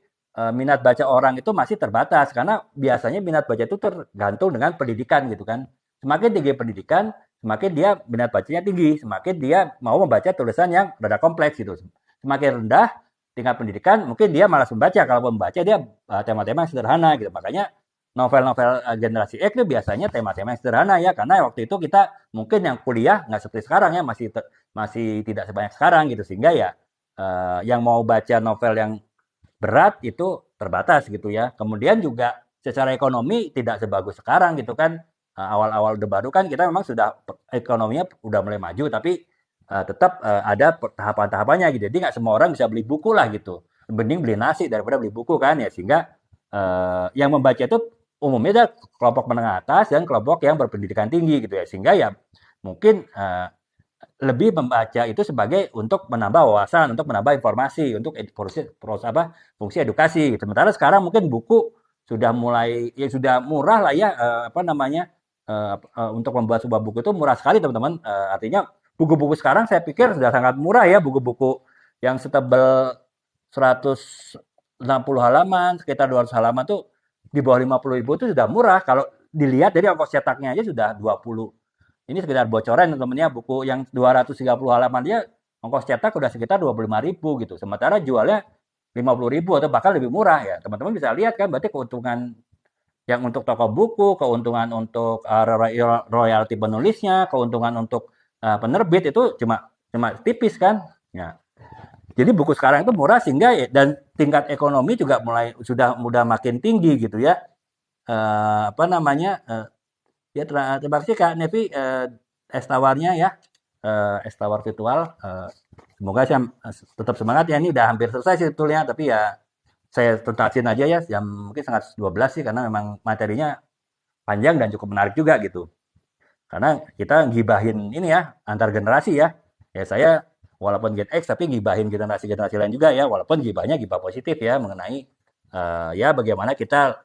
minat baca orang itu masih terbatas karena biasanya minat baca itu tergantung dengan pendidikan gitu kan. Semakin tinggi pendidikan, semakin dia minat bacanya tinggi, semakin dia mau membaca tulisan yang rada kompleks gitu. Semakin rendah tingkat pendidikan, mungkin dia malas membaca. Kalau membaca dia tema-tema yang sederhana gitu. Makanya novel-novel generasi X itu biasanya tema-tema yang sederhana ya karena waktu itu kita mungkin yang kuliah nggak seperti sekarang ya masih masih tidak sebanyak sekarang gitu, sehingga ya yang mau baca novel yang berat itu terbatas gitu ya. Kemudian juga secara ekonomi tidak sebagus sekarang gitu kan. Awal-awal Orde Baru kan kita memang sudah ekonominya udah mulai maju, tapi tetap ada tahapan-tahapannya gitu. Jadi nggak semua orang bisa beli buku lah gitu. Mending beli nasi daripada beli buku kan ya. Sehingga yang membaca itu umumnya ada kelompok menengah atas dan kelompok yang berpendidikan tinggi gitu ya. Sehingga ya mungkin lebih membaca itu sebagai untuk menambah wawasan, untuk menambah informasi, untuk fungsi edukasi. Sementara sekarang mungkin buku sudah mulai ya sudah murah lah ya untuk membuat sebuah buku itu murah sekali teman-teman. Artinya buku-buku sekarang saya pikir sudah sangat murah ya, buku-buku yang setebal 160 halaman, sekitar 200 halaman tuh di bawah 50.000 itu sudah murah. Kalau dilihat dari ongkos cetaknya aja sudah 20. Ini sekitar bocoran teman-teman ya, buku yang 230 halaman dia ongkos cetak udah sekitar 25.000 gitu. Sementara jualnya 50.000 atau bahkan lebih murah ya. Teman-teman bisa lihat kan berarti keuntungan yang untuk toko buku, keuntungan untuk royalti penulisnya, keuntungan untuk penerbit itu cuma tipis kan. Ya. Jadi buku sekarang itu murah sehingga dan tingkat ekonomi juga sudah makin tinggi gitu ya. Ya terima kasih Kak Nevi es tawarnya ya, es tawar virtual. Semoga saya tetap semangat ya, ini udah hampir selesai sih sebetulnya, tapi ya saya tuntasin aja ya jam mungkin setengah 12 sih karena memang materinya panjang dan cukup menarik juga gitu. Karena kita gibahin ini ya antar generasi ya. Ya saya walaupun Gen X tapi gibahin generasi-generasi lain juga ya, walaupun gibahnya gibah positif ya mengenai ya bagaimana kita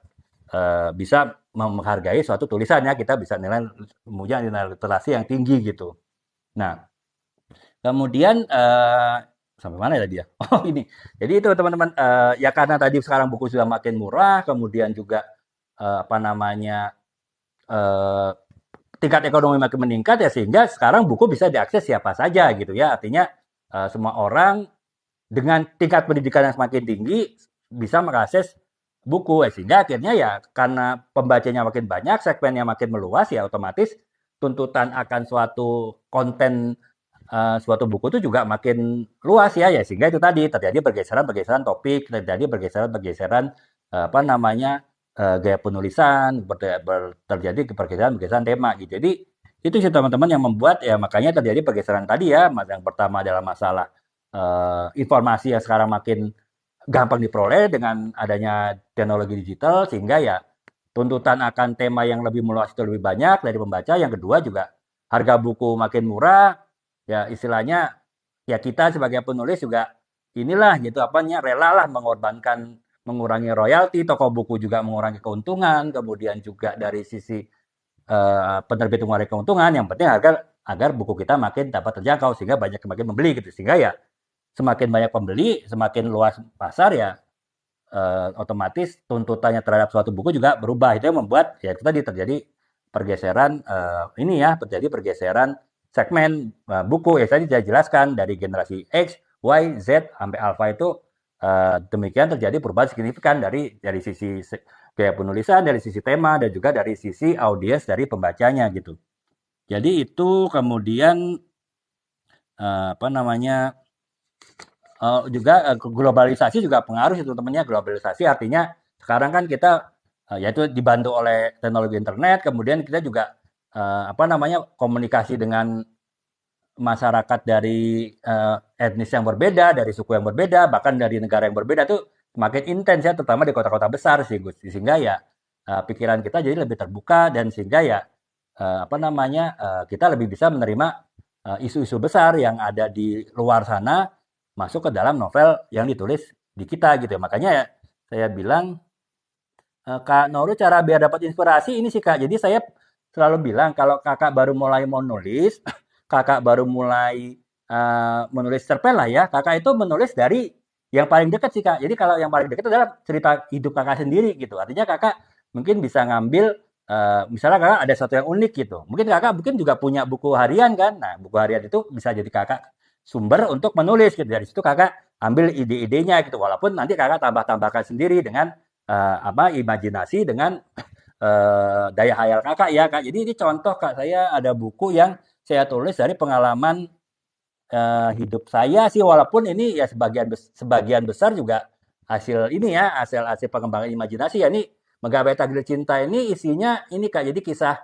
bisa menghargai suatu tulisannya, kita bisa nilai literasi yang tinggi gitu. Nah, kemudian sampai mana ya tadi ya? Oh ini, jadi itu teman-teman ya karena tadi sekarang buku sudah makin murah, kemudian juga tingkat ekonomi makin meningkat ya sehingga sekarang buku bisa diakses siapa saja gitu ya. Artinya semua orang dengan tingkat pendidikan yang semakin tinggi bisa mengakses buku sehingga akhirnya ya karena pembacanya makin banyak, segmennya makin meluas ya otomatis tuntutan akan suatu konten suatu buku itu juga makin luas ya sehingga itu tadi terjadi pergeseran topik, terjadi pergeseran gaya penulisan, terjadi pergeseran tema gitu. Jadi itu sih teman-teman yang membuat ya makanya terjadi pergeseran tadi ya. Yang pertama adalah masalah informasi yang sekarang makin gampang diperoleh dengan adanya teknologi digital sehingga ya tuntutan akan tema yang lebih meluas itu lebih banyak dari pembaca. Yang kedua juga harga buku makin murah ya istilahnya ya kita sebagai penulis juga inilah gitu rela lah mengurangi royalti, toko buku juga mengurangi keuntungan, kemudian juga dari sisi penerbit mengurangi keuntungan, yang penting agar buku kita makin dapat terjangkau sehingga banyak makin membeli gitu sehingga ya semakin banyak pembeli, semakin luas pasar ya otomatis tuntutannya terhadap suatu buku juga berubah. Itu yang membuat ya itu tadi terjadi pergeseran terjadi pergeseran segmen buku ya tadi saya jelaskan dari generasi X, Y, Z sampai Alpha itu demikian terjadi perubahan signifikan dari sisi gaya penulisan, dari sisi tema dan juga dari sisi audiens dari pembacanya gitu. Jadi itu kemudian juga globalisasi juga pengaruh itu temannya. Globalisasi artinya sekarang kan kita yaitu dibantu oleh teknologi internet, kemudian kita juga komunikasi dengan masyarakat dari etnis yang berbeda, dari suku yang berbeda, bahkan dari negara yang berbeda tuh semakin intens ya, terutama di kota-kota besar sih Gus. Sehingga ya pikiran kita jadi lebih terbuka dan sehingga ya kita lebih bisa menerima isu-isu besar yang ada di luar sana masuk ke dalam novel yang ditulis di kita gitu ya. Makanya ya saya bilang Kak Noru cara biar dapat inspirasi ini sih Kak. Jadi saya selalu bilang kalau Kakak baru mulai mau nulis, Kakak baru mulai menulis cerpen lah ya, Kakak itu menulis dari yang paling dekat sih Kak. Jadi kalau yang paling dekat adalah cerita hidup Kakak sendiri gitu. Artinya Kakak mungkin bisa ngambil misalnya Kakak ada sesuatu yang unik gitu. Mungkin Kakak juga punya buku harian kan. Nah, buku harian itu bisa jadi Kakak sumber untuk menulis gitu. Dari situ Kakak ambil ide-idenya gitu. Walaupun nanti Kakak tambah-tambahkan sendiri dengan imajinasi dengan daya hayal Kakak ya Kak. Jadi ini contoh Kak, saya ada buku yang saya tulis dari pengalaman hidup saya sih, walaupun ini ya sebagian besar juga hasil ini ya, hasil pengembangan imajinasi ya. Ini Menggapai Takdir Cinta ini isinya ini Kak, jadi kisah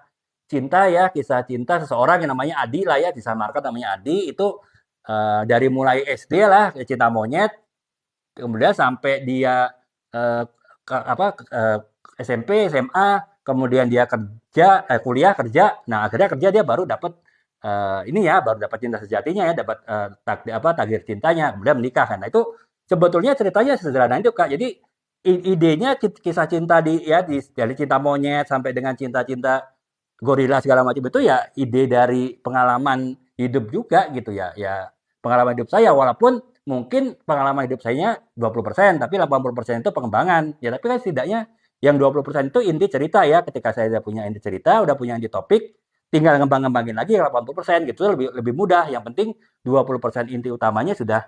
cinta seseorang yang namanya Adi lah ya, disamarkan namanya Adi itu dari mulai SD lah cinta monyet, kemudian sampai dia eh, SMP, SMA, kemudian dia kuliah kerja, nah akhirnya kerja dia baru dapat ini ya, baru dapat cinta sejatinya ya, dapat takdir cintanya, kemudian menikah kan. Nah itu sebetulnya ceritanya sederhana itu Kak. Jadi idenya kisah cinta dari cinta monyet sampai dengan cinta-cinta gorila segala macam itu ya ide dari pengalaman hidup juga gitu ya. Ya pengalaman hidup saya, walaupun mungkin pengalaman hidup saya 20%, tapi 80% itu pengembangan. Ya tapi kan setidaknya yang 20% itu inti cerita ya. Ketika saya udah punya inti cerita, udah punya inti topik, tinggal ngembangin lagi yang 80% gitu lebih lebih mudah. Yang penting 20% inti utamanya sudah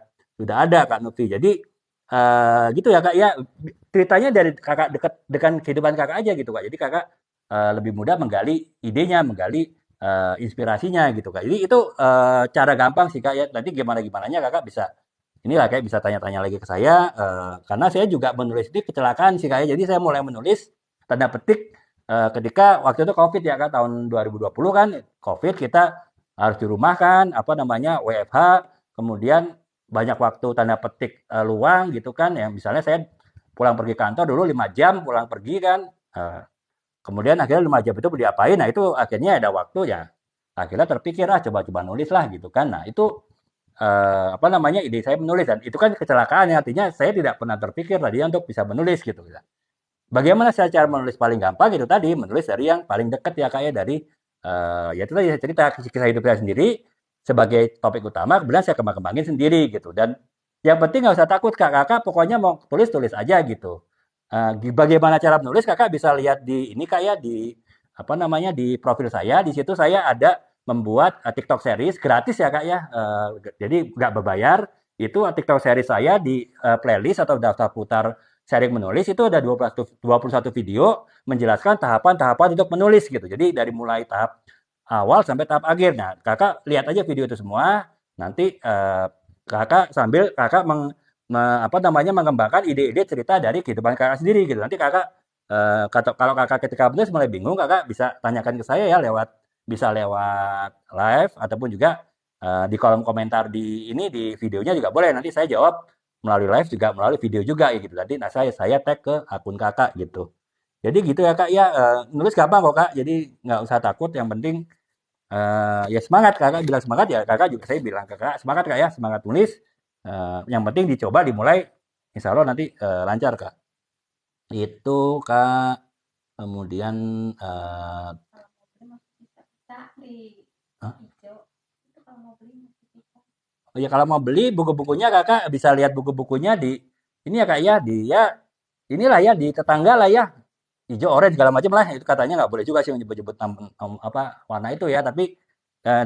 ada Kak Nutri. Jadi gitu ya Kak ya. Ceritanya dari Kakak dekat dengan kehidupan Kakak aja gitu Kak. Jadi Kakak lebih mudah menggali idenya, menggali inspirasinya gitu Kak. Jadi itu cara gampang sih Kak ya. Nanti gimana-gimananya Kakak bisa inilah kayak bisa tanya-tanya lagi ke saya karena saya juga menulis ini kecelakaan sih Kak ya. Jadi saya mulai menulis tanda petik ketika waktu itu Covid ya Kak, tahun 2020 kan Covid, kita harus dirumahkan apa namanya WFH, kemudian banyak waktu tanda petik luang gitu kan ya. Misalnya saya pulang pergi kantor dulu 5 jam pulang pergi kan. Kemudian akhirnya 5 jam itu diapain? Nah itu akhirnya ada waktu ya. Akhirnya terpikir coba-coba nulis lah gitu kan. Nah itu apa namanya ide saya menulis dan itu kan kecelakaan ya, artinya saya tidak pernah terpikir tadi untuk bisa menulis gitu. Bagaimana saya cara menulis paling gampang itu tadi menulis dari yang paling dekat ya kayak dari ya itu tadi saya cerita kisah hidup saya sendiri sebagai topik utama, kemudian saya kembangin sendiri gitu. Dan yang penting nggak usah takut kakak pokoknya mau tulis aja gitu. Bagaimana cara menulis kakak bisa lihat di ini kayak di apa namanya di profil saya, di situ saya ada membuat TikTok series gratis ya kak ya. Jadi nggak berbayar. Itu TikTok series saya di playlist atau daftar putar sharing menulis itu ada 21 video menjelaskan tahapan-tahapan untuk menulis gitu. Jadi dari mulai tahap awal sampai tahap akhir. Nah, kakak lihat aja video itu semua. Nanti kakak sambil kakak apa namanya mengembangkan ide-ide cerita dari kehidupan kakak sendiri gitu. Nanti kakak kalau kakak ketika menulis mulai bingung, kakak bisa tanyakan ke saya ya bisa lewat live ataupun juga di kolom komentar di videonya juga boleh. Nanti saya jawab melalui live juga melalui video juga ya gitu. Nanti saya tag ke akun kakak gitu. Jadi gitu ya kak ya, nulis gampang kok kak. Jadi nggak usah takut. Yang penting ya semangat, kakak bilang semangat ya kakak juga saya bilang ke kakak semangat kak ya, semangat tulis. Yang penting dicoba dimulai, insya Allah nanti lancar kak. Itu kak. Kemudian oh ya kalau mau beli buku-bukunya kakak bisa lihat buku-bukunya di ini ya kak ya, di ya inilah ya di tetangga lah ya, hijau orange segala macam lah itu katanya nggak boleh juga sih menyebut-nyebut apa warna itu ya, tapi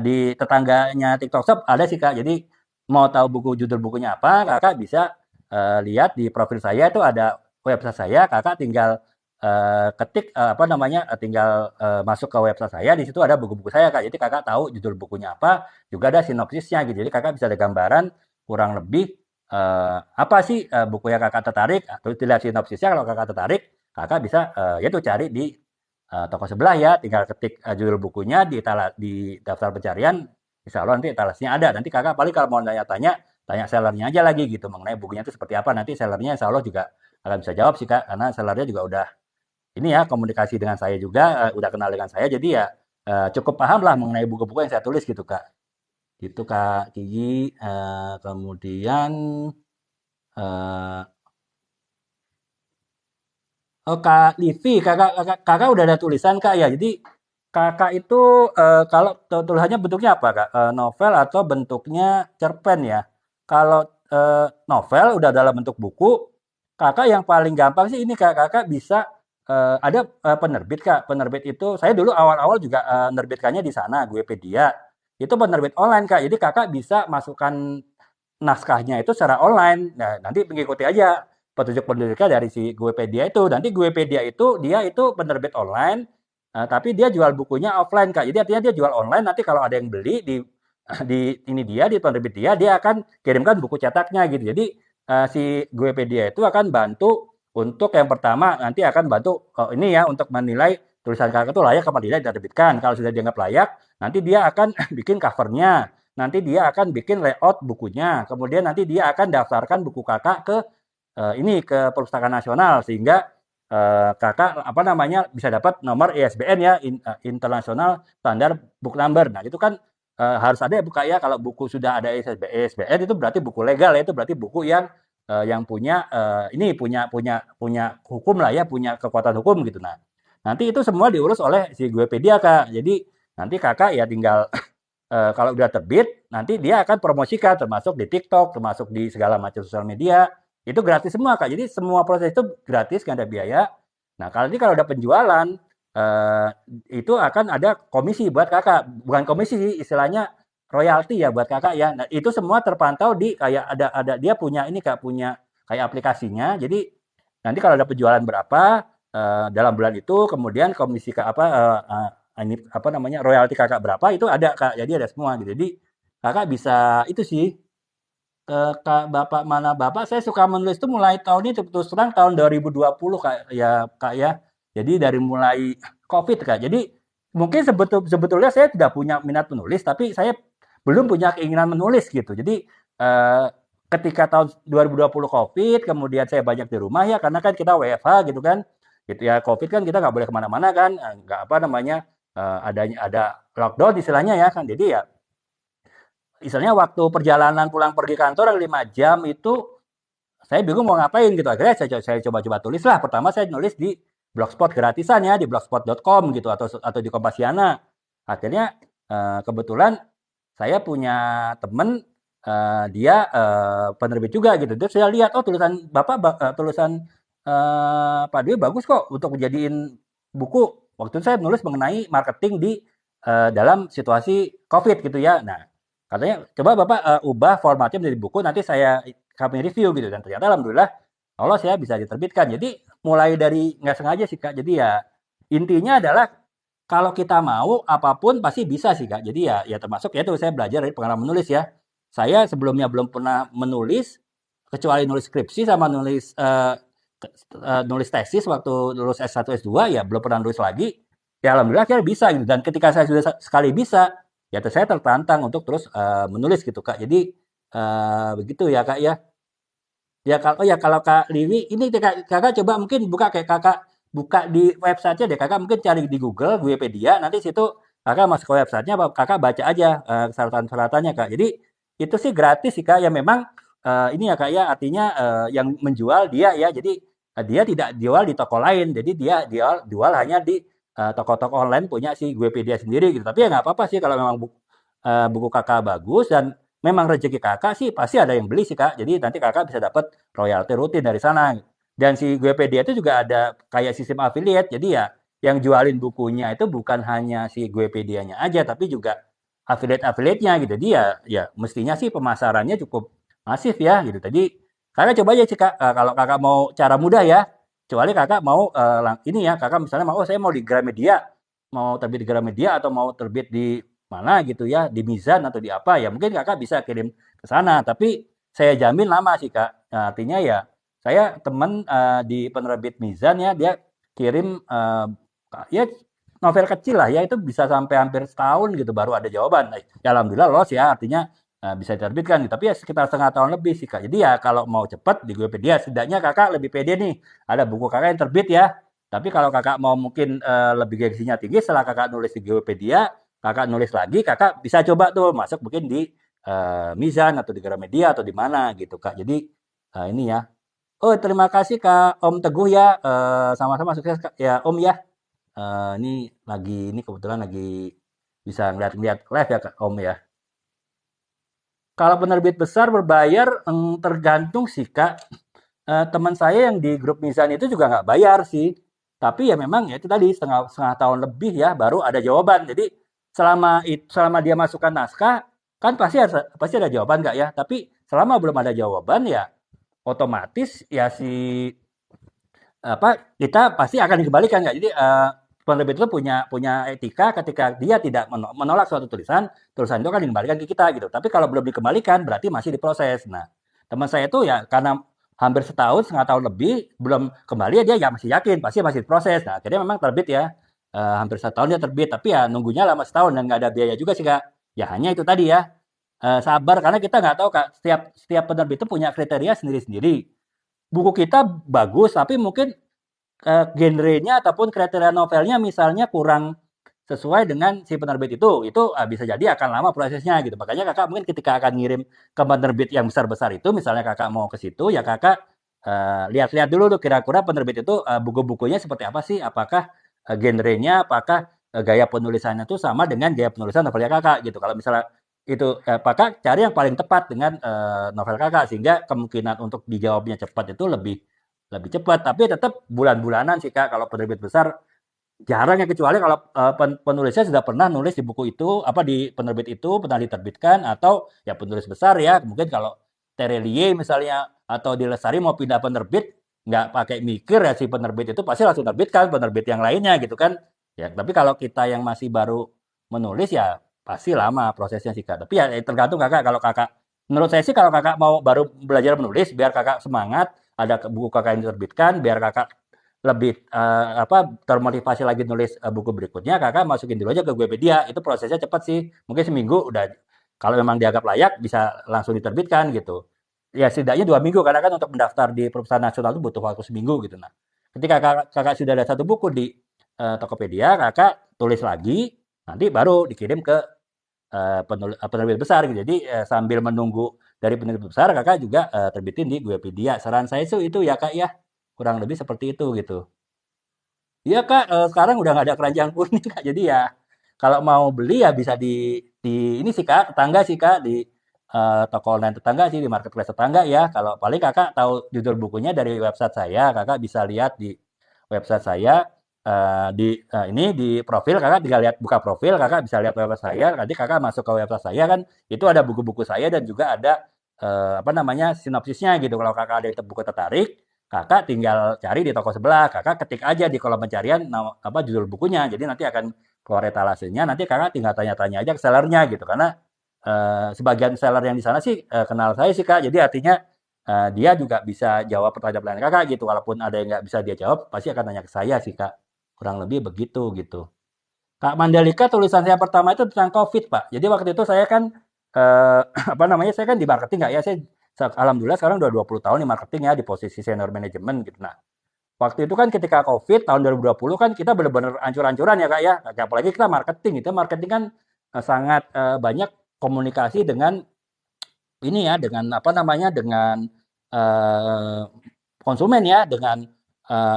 di tetangganya TikTok Shop ada sih kak. Jadi mau tahu judul bukunya apa kakak bisa lihat di profil saya itu ada website saya, kakak tinggal ketik apa namanya tinggal masuk ke website saya, di situ ada buku-buku saya kak. Jadi kakak tahu judul bukunya apa, juga ada sinopsisnya gitu. Jadi kakak bisa ada gambaran kurang lebih apa sih buku yang kakak tertarik, atau dilihat sinopsisnya kalau kakak tertarik kakak bisa yaitu cari di toko sebelah ya, tinggal ketik judul bukunya di daftar pencarian, insya Allah nanti etalasenya ada. Nanti kakak paling kalau mau tanya sellernya aja lagi gitu mengenai bukunya itu seperti apa. Nanti sellernya insya Allah juga akan bisa jawab sih kak, karena sellernya juga udah ini ya komunikasi dengan saya juga, udah kenal dengan saya, jadi ya cukup paham lah mengenai buku-buku yang saya tulis gitu kak. Gitu kak Gigi. Kemudian eh, oh Kak Livi, kakak udah ada tulisan Kak ya. Jadi kakak itu kalau tulisannya bentuknya apa Kak? Novel atau bentuknya cerpen ya? Kalau novel udah dalam bentuk buku, kakak yang paling gampang sih ini Kak. Kakak bisa ada penerbit Kak. Penerbit itu saya dulu awal-awal juga nerbitkannya di sana, Guepedia. Itu penerbit online Kak. Jadi kakak bisa masukkan naskahnya itu secara online. Nah, nanti mengikuti aja petunjuk penerbitnya dari si Guepedia itu. Nanti Guepedia itu dia itu penerbit online, tapi dia jual bukunya offline Kak. Jadi artinya dia jual online. Nanti kalau ada yang beli di penerbit dia akan kirimkan buku cetaknya gitu. Jadi si Guepedia itu akan bantu untuk yang pertama nanti akan bantu ini ya untuk menilai tulisan kakak itu layak apa tidak diterbitkan. Kalau sudah dianggap layak, nanti dia akan bikin covernya, nanti dia akan bikin layout bukunya, kemudian nanti dia akan daftarkan buku kakak ke ini ke Perpustakaan Nasional sehingga kakak apa namanya bisa dapat nomor ISBN ya International Standard Book Number. Nah itu kan harus ada ya buka ya kalau buku sudah ada ISBN itu berarti buku legal ya itu berarti buku yang punya ini punya hukum lah ya punya kekuatan hukum gitu. Nah nanti itu semua diurus oleh si Guepedia kak. Jadi nanti kakak ya tinggal kalau udah terbit nanti dia akan promosikan termasuk di TikTok termasuk di segala macam sosial media itu gratis semua kak. Jadi semua proses itu gratis nggak ada biaya. Nah kalau udah penjualan eh, itu akan ada komisi buat kakak. Bukan komisi sih istilahnya royalti ya buat kakak ya. Nah itu semua terpantau di kayak ada dia punya ini kak punya kayak aplikasinya. Jadi nanti kalau ada penjualan berapa dalam bulan itu kemudian komisi ke apa ini apa namanya royalti kakak berapa itu ada kak. Jadi ada semua gitu. Jadi kakak bisa itu sih Kak Bapak mana Bapak, saya suka menulis itu mulai tahun ini terus terang tahun 2020 Kak ya. Jadi dari mulai COVID Kak. Jadi mungkin sebetulnya saya tidak punya minat menulis, tapi saya belum punya keinginan menulis gitu. Jadi eh, ketika tahun 2020 COVID, kemudian saya banyak di rumah ya, karena kan kita WFH gitu kan, gitu ya COVID kan kita nggak boleh kemana-mana kan, nggak apa namanya ada lockdown istilahnya ya kan. Jadi ya misalnya waktu perjalanan pulang pergi kantor yang 5 jam itu saya bingung mau ngapain gitu. Akhirnya saya coba-coba tulis lah. Pertama saya nulis di blogspot gratisan ya di blogspot.com gitu atau di Kompasiana. Akhirnya kebetulan saya punya temen dia penerbit juga gitu. Terus saya lihat oh tulisan Bapak tulisan Pak Dwi bagus kok untuk menjadiin buku. Waktu itu saya menulis mengenai marketing di dalam situasi COVID gitu ya. Nah, katanya coba Bapak ubah formatnya menjadi buku nanti kami review gitu dan ternyata alhamdulillah Allah saya bisa diterbitkan. Jadi mulai dari nggak sengaja sih Kak. Jadi ya intinya adalah kalau kita mau apapun pasti bisa sih Kak. Jadi ya termasuk ya itu saya belajar dari pengalaman menulis ya. Saya sebelumnya belum pernah menulis kecuali nulis skripsi sama nulis tesis waktu lulus S1 S2 ya belum pernah nulis lagi. Ya alhamdulillah akhirnya bisa gitu dan ketika saya sudah sekali bisa ya saya tertantang untuk terus menulis gitu Kak. Jadi begitu ya Kak ya. Ya kalau oh ya kalau Kak Liwi ini kakak coba mungkin buka kayak kakak buka di websitenya deh kakak mungkin cari di Google Wikipedia nanti situ kakak masuk ke websitenya kakak baca aja syaratan-syaratannya Kak. Jadi itu sih gratis sih Kak ya memang ini ya Kak ya artinya yang menjual dia ya jadi dia tidak jual di toko lain jadi dia jual hanya di toko-toko online punya si Wikipedia sendiri gitu. Tapi ya nggak apa-apa sih kalau memang buku kakak bagus dan memang rezeki kakak sih pasti ada yang beli sih kak. Jadi nanti kakak bisa dapat royalti rutin dari sana. Dan si Guepedia itu juga ada kayak sistem affiliate. Jadi ya yang jualin bukunya itu bukan hanya si Guepedianya aja, tapi juga affiliate-affiliate-nya gitu. Dia ya mestinya sih pemasarannya cukup masif ya gitu. Jadi kakak coba aja sih kak, kalau kakak mau cara mudah ya. Kecuali kakak mau ini ya, kakak misalnya mau, oh saya mau di Gramedia, mau terbit di Gramedia atau mau terbit di mana gitu ya, di Mizan atau di apa ya, mungkin kakak bisa kirim ke sana. Tapi saya jamin lama sih kak. Nah, artinya ya, saya teman di penerbit Mizan ya, dia kirim ya novel kecil lah ya, itu bisa sampai hampir setahun gitu baru ada jawaban. Nah, ya alhamdulillah lolos ya, artinya bisa diterbitkan gitu. Tapi ya sekitar setengah tahun lebih sih kak. Jadi ya kalau mau cepat di Wikipedia, setidaknya kakak lebih pede nih. Ada buku kakak yang terbit ya. Tapi kalau kakak mau mungkin lebih gengsinya tinggi, setelah kakak nulis di Wikipedia, kakak nulis lagi, kakak bisa coba tuh masuk mungkin di Mizan atau di Gramedia atau di mana gitu kak. Jadi ini ya. Oh terima kasih kak Om Teguh ya. Sama-sama sukses kak. Ya Om ya. Ini kebetulan lagi bisa ngeliat-ngeliat live ya kak Om ya. Kalau penerbit besar berbayar tergantung sih Kak. Teman saya yang di grup Mizan itu juga nggak bayar sih. Tapi ya memang ya itu tadi setengah setengah tahun lebih ya baru ada jawaban. Jadi selama dia masukkan naskah kan pasti ada jawaban nggak ya. Tapi selama belum ada jawaban ya otomatis ya si apa kita pasti akan dikembalikan nggak. Jadi penerbit itu punya punya etika ketika dia tidak menolak suatu tulisan itu akan dikembalikan ke kita gitu. Tapi kalau belum dikembalikan berarti masih diproses. Nah, teman saya itu ya karena hampir setahun, setengah tahun lebih belum kembali dia ya masih yakin pasti masih diproses. Nah, akhirnya memang terbit ya. Hampir setahun dia terbit, tapi ya nunggunya lama setahun dan nggak ada biaya juga sih Kak. Ya hanya itu tadi ya, sabar karena kita nggak tahu Kak, setiap setiap penerbit itu punya kriteria sendiri-sendiri. Buku kita bagus, tapi mungkin genrenya ataupun kriteria novelnya misalnya kurang sesuai dengan si penerbit itu bisa jadi akan lama prosesnya gitu. Makanya kakak mungkin ketika akan ngirim ke penerbit yang besar-besar itu, misalnya kakak mau ke situ, ya kakak lihat-lihat dulu tuh kira-kira penerbit itu buku-bukunya seperti apa sih? Apakah genrenya, apakah gaya penulisannya itu sama dengan gaya penulisan novelnya kakak gitu. Kalau misalnya itu kakak cari yang paling tepat dengan novel kakak sehingga kemungkinan untuk dijawabnya cepat itu lebih lebih cepat, tapi tetap bulan-bulanan sih Kak. Kalau penerbit besar jarang ya kecuali kalau penulisnya sudah pernah nulis di buku itu, apa di penerbit itu pernah diterbitkan atau ya penulis besar ya. Mungkin kalau Terelie misalnya atau di Lestari mau pindah penerbit nggak pakai mikir ya si penerbit itu pasti langsung terbitkan penerbit yang lainnya gitu kan. Ya, tapi kalau kita yang masih baru menulis ya pasti lama prosesnya sih Kak. Tapi ya tergantung Kakak kalau Kakak menurut saya sih kalau Kakak mau baru belajar menulis biar Kakak semangat ada buku kakak yang diterbitkan biar kakak lebih termotivasi lagi nulis buku berikutnya kakak masukin dulu aja ke Wikipedia itu prosesnya cepat sih mungkin seminggu udah kalau memang dianggap layak bisa langsung diterbitkan gitu ya setidaknya 2 minggu karena kan untuk mendaftar di perusahaan nasional itu butuh waktu seminggu gitu nah ketika kakak sudah ada satu buku di Tokopedia kakak tulis lagi nanti baru dikirim ke penerbit besar gitu. Jadi sambil menunggu dari penerbit besar, kakak juga terbitin di Wikipedia. Saran saya itu ya kak ya, kurang lebih seperti itu gitu. Iya kak, sekarang udah nggak ada keranjang kuning kak. Jadi ya kalau mau beli ya bisa di ini sih kak, tetangga sih kak di toko online tetangga sih di marketplace tetangga ya. Kalau paling kakak tahu judul bukunya dari website saya, kakak bisa lihat di website saya ini di profil kakak tinggal lihat buka profil kakak bisa lihat website saya nanti kakak masuk ke website saya kan itu ada buku-buku saya dan juga ada apa namanya sinopsisnya gitu kalau kakak ada buku tertarik kakak tinggal cari di toko sebelah kakak ketik aja di kolom pencarian apa judul bukunya jadi nanti akan keluar etalasenya nanti kakak tinggal tanya-tanya aja ke sellernya gitu karena sebagian seller yang di sana sih kenal saya sih kak jadi artinya dia juga bisa jawab pertanyaan kakak gitu walaupun ada yang nggak bisa dia jawab pasti akan tanya ke saya sih kak kurang lebih begitu gitu. Kak Mandalika tulisan saya pertama itu tentang COVID, Pak. Jadi waktu itu saya kan apa namanya? Saya kan di marketing nggak ya? Saya alhamdulillah sekarang udah 20 tahun di marketing ya di posisi senior manajemen gitu. Nah, waktu itu kan ketika COVID tahun 2020 kan kita benar-benar ancur-ancuran ya, Kak ya. Apalagi kita marketing itu marketing kan sangat banyak komunikasi dengan ini ya dengan apa namanya dengan eh, konsumen ya dengan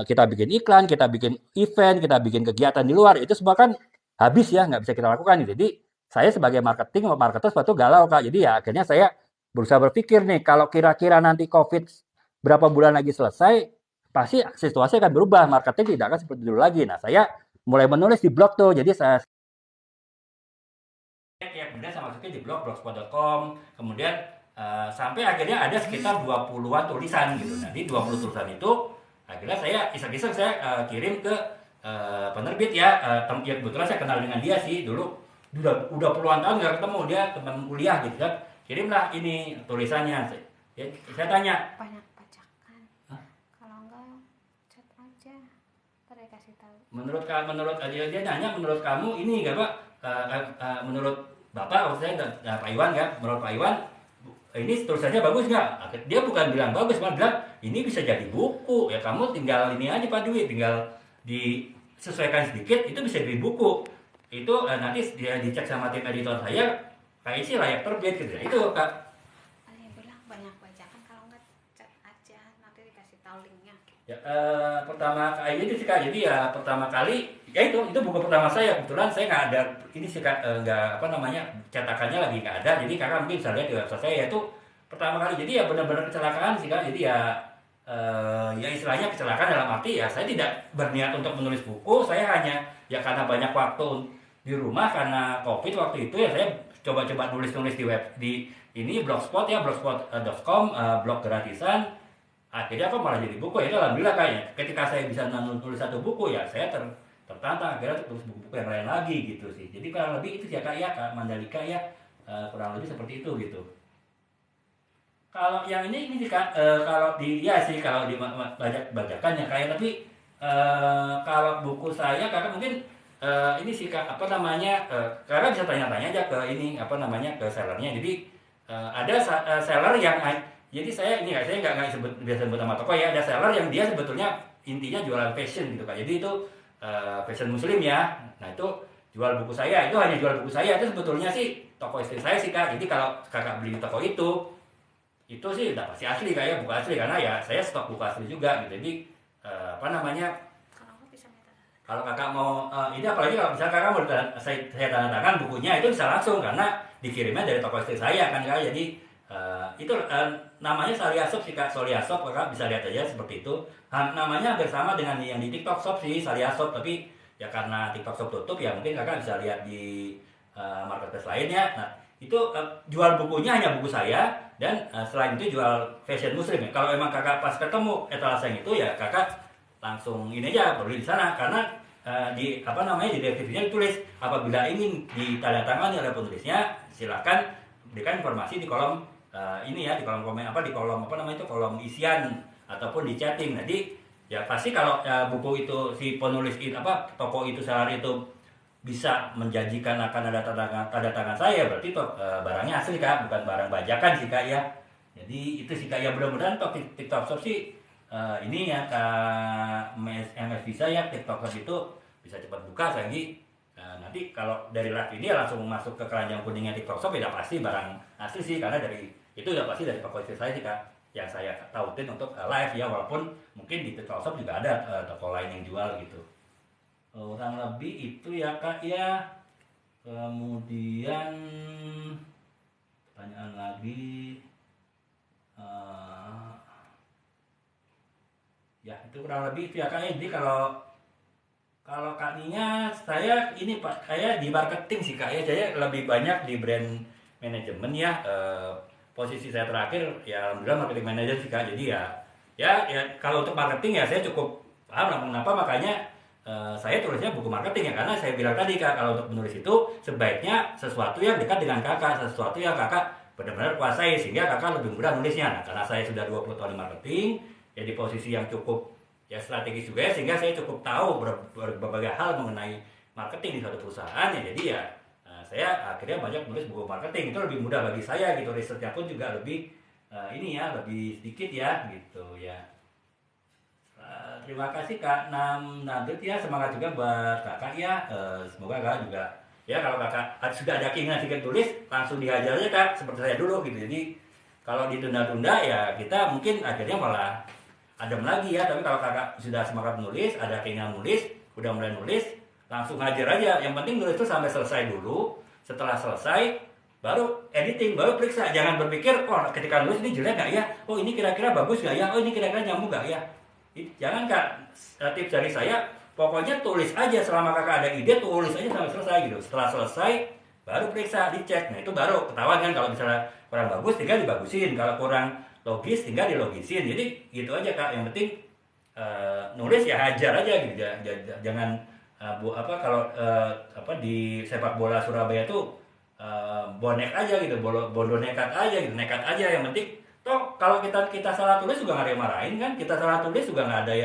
kita bikin iklan, kita bikin event, kita bikin kegiatan di luar itu semua kan habis ya nggak bisa kita lakukan. Jadi saya sebagai marketer sepatu galau kak. Jadi ya akhirnya saya berusaha berpikir nih kalau kira-kira nanti COVID berapa bulan lagi selesai pasti situasi akan berubah marketing tidak akan seperti dulu lagi. Nah saya mulai menulis di blog tuh jadi saya ya kemudian saya masukin di blog blogspot.com kemudian sampai akhirnya ada sekitar 20-an tulisan gitu nah di 20 tulisan itu akhirnya saya iseng-iseng saya kirim ke penerbit ya ya kebetulan saya kenal dengan dia sih dulu udah puluhan tahun nggak ketemu dia teman kuliah gitu kan kirimlah ini tulisannya saya tanya banyak bacakan. Hah? Kalau enggak chat aja ntar kasih tahu menurut dia nanya menurut kamu ini enggak pak menurut bapak maksud saya Pak Iwan kan menurut Pak Iwan ini tulisannya bagus nggak dia bukan bilang bagus malah bilang ini bisa jadi buku ya kamu tinggal ini aja Pak Dwi tinggal disesuaikan sedikit itu bisa jadi buku itu nanti dia dicek sama tim editor saya kayak sih layak terbit gitu itu kak dia bilang banyak bacakan kalau enggak chat aja nanti dikasih tahu linknya ya pertama kali itu sih kak jadi ya pertama kali ya itu buku pertama saya kebetulan saya nggak ada ini sih kak nggak apa namanya cetakannya lagi nggak ada jadi kakak mungkin bisa lihat di website saya itu pertama kali jadi ya benar-benar kecelakaan sih kak jadi ya ya istilahnya kecelakaan dalam arti ya saya tidak berniat untuk menulis buku saya hanya ya karena banyak waktu di rumah karena COVID waktu itu ya saya coba-coba nulis-nulis di web di ini blogspot ya blogspot.com blog gratisan akhirnya kok malah jadi buku itu alhamdulillah kayaknya ketika saya bisa nulis satu buku ya saya tertantang akhirnya tulis buku-buku yang lain lagi gitu sih. Jadi kurang lebih itu ya Kak ya, Kak Mandalika ya, kurang lebih seperti itu gitu. Kalau yang ini sih Kak, kalau di ya sih kalau di banyak bajakan ya kayak, tapi kalau buku saya Kakak mungkin ini sih Kak, apa namanya, Kakak bisa tanya-tanya aja ke ini apa namanya, ke sellernya. Jadi ada seller yang jadi saya nggak sebut biasa sebut nama toko ya, ada seller yang dia sebetulnya intinya jualan fashion gitu Kak. Jadi itu fashion muslim ya. Nah itu jual buku saya, itu hanya jual buku saya, itu sebetulnya sih toko istri saya sih Kak. Jadi kalau Kakak beli di toko itu sih udah pasti asli kayak buku asli, karena ya saya stok buku asli juga gitu. Jadi apa namanya, Kalau nggak bisa minta. kalau kakak mau ini, apalagi kalau misalnya kakak mau saya tanda tangan bukunya, itu bisa langsung karena dikirimnya dari toko istri saya kan Kak. Jadi itu namanya Salia Shop sih Kak, Salia Shop, Kakak bisa lihat aja seperti itu. Namanya hampir sama dengan yang di TikTok Shop sih, Salia Shop, tapi ya karena TikTok Shop tutup ya mungkin kakak bisa lihat di marketplace lainnya. Nah itu jual bukunya hanya buku saya, dan selain itu jual fashion muslim ya. Kalau emang kakak pas ketemu etalase yang itu ya kakak langsung ini aja beli di sana, karena di apa namanya di deskripsinya ditulis apabila ingin ditandatangani oleh penulisnya silakan berikan informasi di kolom ini ya, di kolom komen di kolom apa namanya itu, kolom isian ataupun di chatting. Jadi ya pasti kalau buku itu si penulis itu toko itu seller itu bisa menjanjikan akan ada tanda tangan saya, berarti barangnya asli Kak, bukan barang bajakan sih Kak ya. Jadi itu sih Kak ya, mudah-mudahan TikTok Shop sih ini ya Kak MS bisa ya, TikTok Shop itu bisa cepat buka lagi. Nanti kalau dari live ini langsung masuk ke keranjang kuningnya TikTok Shop ya pasti barang asli sih, karena dari itu udah pasti dari toko istri saya sih Kak yang saya tautin untuk live ya, walaupun mungkin di TikTok Shop juga ada toko lain yang jual gitu. Kurang lebih itu ya Kak ya. Kemudian pertanyaan lagi, ya itu kurang lebih itu ya Kak ya. Jadi kalau Kak Nia, saya ini Pak, saya di marketing sih Kak ya, saya lebih banyak di brand manajemen ya. Posisi saya terakhir ya alhamdulillah marketing manager sih Kak. Jadi ya kalau untuk marketing ya saya cukup paham lah, kenapa makanya saya tulisnya buku marketing ya, karena saya bilang tadi Kak, kalau untuk menulis itu sebaiknya sesuatu yang dekat dengan kakak, sesuatu yang kakak benar-benar kuasai, sehingga kakak lebih mudah nulisnya. Nah, karena saya sudah 20 tahun di marketing, ya di posisi yang cukup ya strategis juga ya, sehingga saya cukup tahu berbagai hal mengenai marketing di suatu perusahaan ya. Jadi ya saya akhirnya banyak menulis buku marketing, itu lebih mudah bagi saya gitu, risetnya pun juga lebih ini ya, lebih sedikit ya gitu ya. Terima kasih Kak Nadet ya, semangat juga buat kakak ya. Semoga kakak juga ya, kalau kakak sudah ada keinginan sedikit tulis langsung dihajar aja Kak, seperti saya dulu gitu. Jadi kalau ditunda-tunda ya kita mungkin akhirnya malah adem lagi ya. Tapi kalau kakak sudah semangat menulis, ada keinginan nulis, udah mulai nulis, langsung hajar aja. Yang penting nulis itu sampai selesai dulu. Setelah selesai baru editing, baru periksa. Jangan berpikir oh ketika nulis ini jelek nggak ya, oh ini kira-kira bagus nggak ya, oh ini kira-kira nyambung nggak ya. Jangan Kak, tips dari saya pokoknya tulis aja, selama kakak ada ide tulis aja sampai selesai gitu. Setelah selesai baru periksa, dicek. Nah itu baru ketahuan kan kalau misalnya kurang bagus tinggal dibagusin, kalau kurang logis tinggal dilogisin. Jadi gitu aja Kak, yang penting nulis ya hajar aja gitu. Jangan kalau di sepak bola Surabaya tuh bonek aja gitu, bodoh nekat aja gitu, nekat aja. Yang penting toh kalau kita salah tulis juga nggak ada yang marahin kan, kita salah tulis juga nggak ada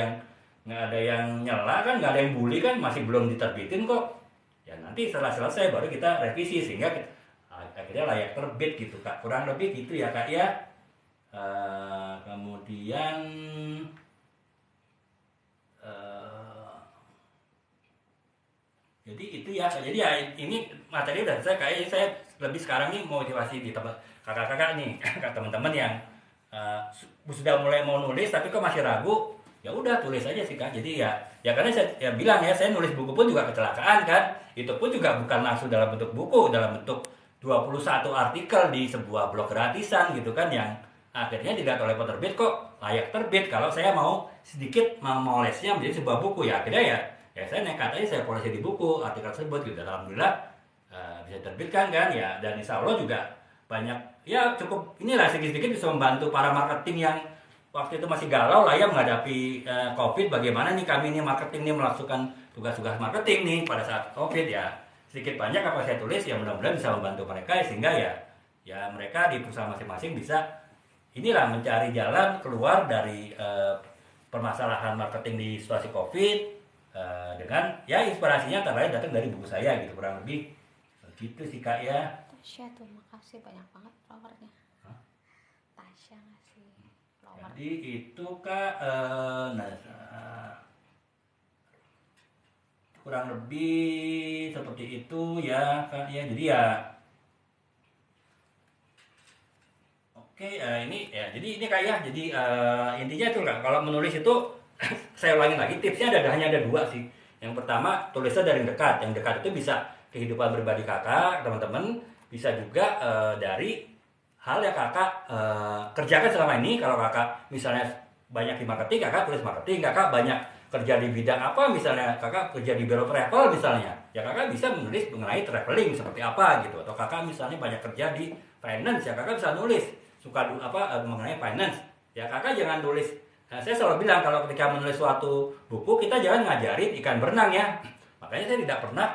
yang nyela kan, nggak ada yang bully kan, masih belum diterbitin kok. Ya nanti setelah selesai baru kita revisi sehingga akhirnya layak terbit gitu Kak, kurang lebih gitu ya Kak ya. Kemudian jadi itu ya, jadi ya ini materi udah saya kayaknya saya lebih sekarang nih motivasi di tempat kakak-kakak nih, kakak teman-teman yang sudah mulai mau nulis tapi kok masih ragu, ya udah tulis aja sih Kak. Jadi ya karena saya bilang ya, saya nulis buku pun juga kecelakaan kan, itu pun juga bukan langsung dalam bentuk buku, dalam bentuk 21 artikel di sebuah blog gratisan gitu kan, yang akhirnya dilihat oleh penerbit kok layak terbit. Kalau saya mau sedikit memolesnya menjadi sebuah buku ya akhirnya ya saya nekat aja, saya polisi di buku artikel tersebut gitu. Alhamdulillah bisa terbitkan kan ya, dan insya Allah juga banyak ya, cukup inilah sedikit-sedikit bisa membantu para marketing yang waktu itu masih galau lah ya menghadapi COVID. Bagaimana nih kami ini marketing ini melakukan tugas-tugas marketing nih pada saat COVID ya. Sedikit banyak apa saya tulis ya mudah-mudahan bisa membantu mereka sehingga ya mereka di perusahaan masing-masing bisa inilah mencari jalan keluar dari permasalahan marketing di situasi COVID dengan ya inspirasinya antara lain datang dari buku saya gitu kurang lebih gitu sih Kak ya. Tasya tuh makasih banyak banget flowernya. Tasya ngasih flower. Jadi itu Kak kurang lebih seperti itu ya Kak ya. Jadi ya oke, ini ya jadi ini Kak ya. Jadi intinya itu Kak kalau menulis itu saya ulangin lagi tipsnya hanya ada dua sih. Yang pertama tulisnya dari yang dekat. Yang dekat itu bisa kehidupan pribadi Kakak, teman-teman, bisa juga dari hal yang Kakak kerjakan selama ini. Kalau Kakak misalnya banyak di marketing, Kakak tulis marketing. Kakak banyak kerja di bidang apa misalnya, Kakak kerja di biro travel misalnya, ya Kakak bisa menulis mengenai traveling seperti apa gitu. Atau Kakak misalnya banyak kerja di finance, ya Kakak bisa nulis suka mengenai finance. Ya Kakak jangan nulis. Nah, saya selalu bilang kalau ketika menulis suatu buku kita jangan ngajarin ikan berenang ya. Makanya saya tidak pernah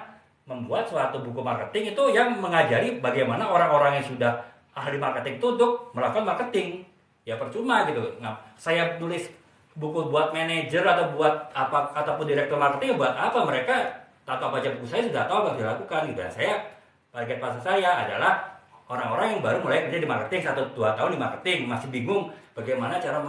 membuat suatu buku marketing itu yang mengajari bagaimana orang-orang yang sudah ahli marketing itu untuk melakukan marketing. Ya percuma gitu. Nah, saya tulis buku buat manajer atau buat apa ataupun direktur marketing buat apa, mereka atau baca buku saya sudah tahu apa yang dilakukan gitu. Dan saya target pasar saya adalah orang-orang yang baru mulai kerja di marketing 1-2 tahun di marketing, masih bingung bagaimana cara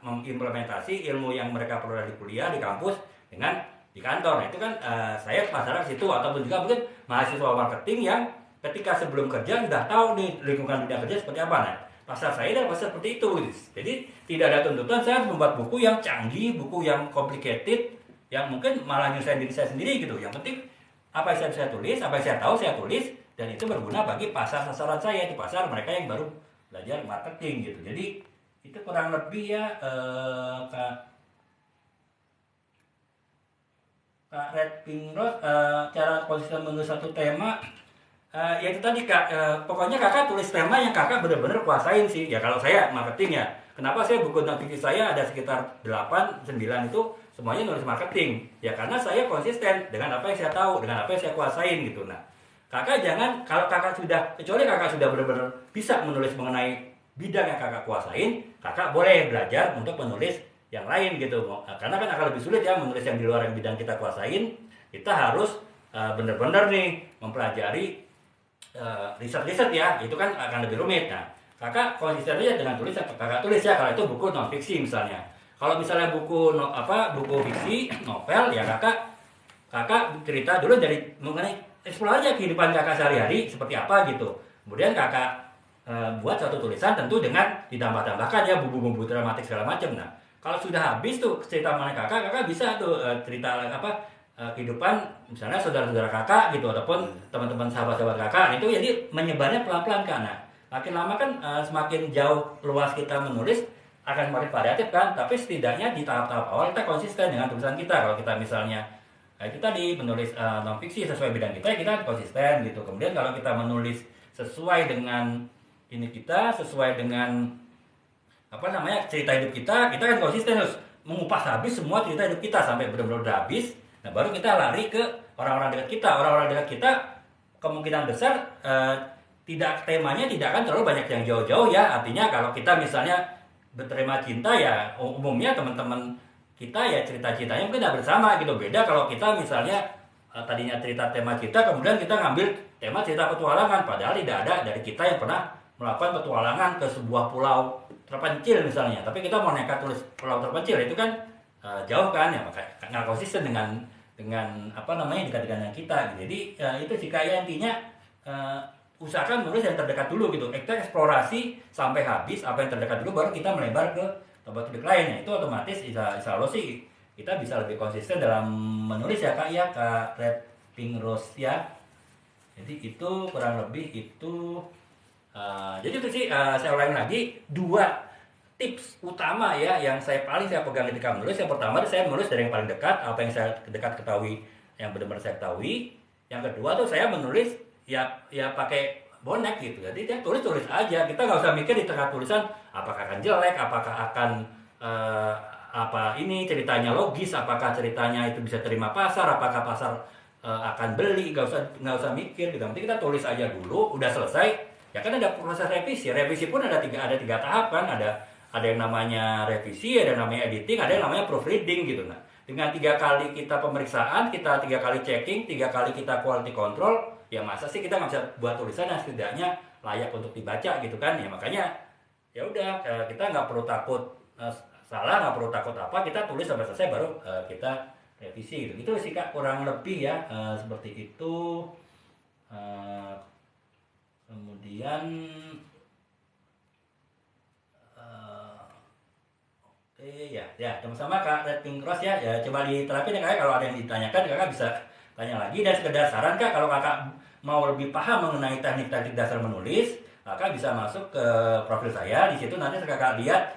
mengimplementasi ilmu yang mereka peroleh di kuliah di kampus dengan di kantor. Nah, itu kan saya pasarnya ke situ, ataupun juga mungkin mahasiswa marketing yang ketika sebelum kerja sudah tahu nih lingkungan dunia kerja seperti apa. Nah, pasar saya dan pasar seperti itu. Jadi tidak ada tuntutan saya harus membuat buku yang canggih, buku yang complicated, yang mungkin malah nyusahin diri saya sendiri gitu. Yang penting apa yang saya tulis, apa yang saya tahu saya tulis, dan itu berguna bagi pasar sasaran saya, di pasar mereka yang baru belajar marketing gitu. Jadi itu kurang lebih ya Kak Red Pink Rose, cara konsisten menulis satu tema. Ya itu tadi Kak, pokoknya Kakak tulis tema yang Kakak benar-benar kuasain sih. Ya kalau saya marketing ya, kenapa saya buku non-fiksi saya ada sekitar 8-9 itu semuanya nulis marketing. Ya karena saya konsisten dengan apa yang saya tahu, dengan apa yang saya kuasain gitu. Nah, Kakak jangan, kalau Kakak sudah, kecuali Kakak sudah benar-benar bisa menulis mengenai bidang yang Kakak kuasain, Kakak boleh belajar untuk menulis yang lain gitu. Karena kan akan lebih sulit ya menulis yang di luar yang bidang kita kuasain. Kita harus benar-benar nih mempelajari riset-riset ya, itu kan akan lebih rumit. Nah, Kakak konsisten aja dengan tulis yang Kakak tulis ya, kalau itu buku non fiksi misalnya. Kalau misalnya buku buku fiksi, novel ya Kakak cerita dulu dari mengenai eksplor aja kehidupan Kakak sehari-hari seperti apa gitu. Kemudian Kakak buat satu tulisan tentu dengan ditambah-tambahkan ya bumbu-bumbu dramatik segala macam. Nah, kalau sudah habis tuh cerita mengenai Kakak bisa tuh cerita kehidupan misalnya saudara-saudara Kakak gitu ataupun teman-teman sahabat-sahabat Kakak. Itu jadi menyebarnya pelan-pelan kan. Nah, makin lama kan semakin jauh luas kita menulis akan semakin variatif kan, tapi setidaknya di tahap-tahap awal kita konsisten dengan tulisan kita. Kalau kita misalnya itu tadi menulis non fiksi sesuai bidang kita konsisten gitu. Kemudian kalau kita menulis sesuai dengan ini kita, sesuai dengan cerita hidup kita kan konsisten terus mengupas habis semua cerita hidup kita sampai benar-benar udah habis. Nah, baru kita lari ke orang-orang dekat kita. Orang-orang dekat kita kemungkinan besar temanya tidak akan terlalu banyak yang jauh-jauh ya. Artinya kalau kita misalnya berterima cinta ya umumnya teman-teman kita ya cerita-ceritanya mungkin tidak bersama gitu. Beda kalau kita misalnya tadinya cerita tema cinta kemudian kita ngambil tema cerita petualangan, padahal tidak ada dari kita yang pernah melakukan petualangan ke sebuah pulau terpencil misalnya, tapi kita mau nekat tulis pulau terpencil, itu kan jauh kan ya, makanya nggak konsisten dengan dekat dengan kita. Jadi itu sih kayak intinya usahakan nulis yang terdekat dulu gitu. Kita eksplorasi sampai habis apa yang terdekat dulu, baru kita melebar ke topik lainnya. Itu otomatis insya Allah sih kita bisa lebih konsisten dalam menulis ya Kak ya, Kak Red Pink Rose ya. Jadi itu kurang lebih itu. Jadi itu sih saya ulangi lagi 2 tips utama ya yang saya pegang ketika menulis. Yang pertama saya menulis dari yang paling dekat, apa yang saya dekat ketahui, yang benar-benar saya ketahui. Yang kedua tuh saya menulis ya pakai bonek gitu. Jadi dia tulis aja. Kita nggak usah mikir di tengah tulisan apakah akan jelek, apakah akan apa ini ceritanya logis, apakah ceritanya itu bisa terima pasar, apakah pasar akan beli, nggak usah mikir gitu. Nanti kita tulis aja dulu, udah selesai. Ya kan ada proses revisi. Revisi pun ada tiga tahap kan. Ada yang namanya revisi, ada yang namanya editing, ada yang namanya proofreading gitu. Nah, dengan 3 kali kita pemeriksaan, kita 3 kali checking, 3 kali kita quality control, ya masa sih kita nggak bisa buat tulisan yang setidaknya layak untuk dibaca gitu kan? Ya makanya ya udah, kita nggak perlu takut salah, nggak perlu takut apa, kita tulis sampai selesai baru kita revisi gitu. Itu sih Kak kurang lebih ya, seperti itu. Eh, Kemudian oke ya sama-sama Kak Red Pink Cross ya. Ya coba diterapin ya Kak, kalau ada yang ditanyakan Kakak bisa tanya lagi. Dan sekedar saran Kak, kalau Kakak mau lebih paham mengenai teknik-teknik dasar menulis, Kakak bisa masuk ke profil saya. Di situ nanti Kakak lihat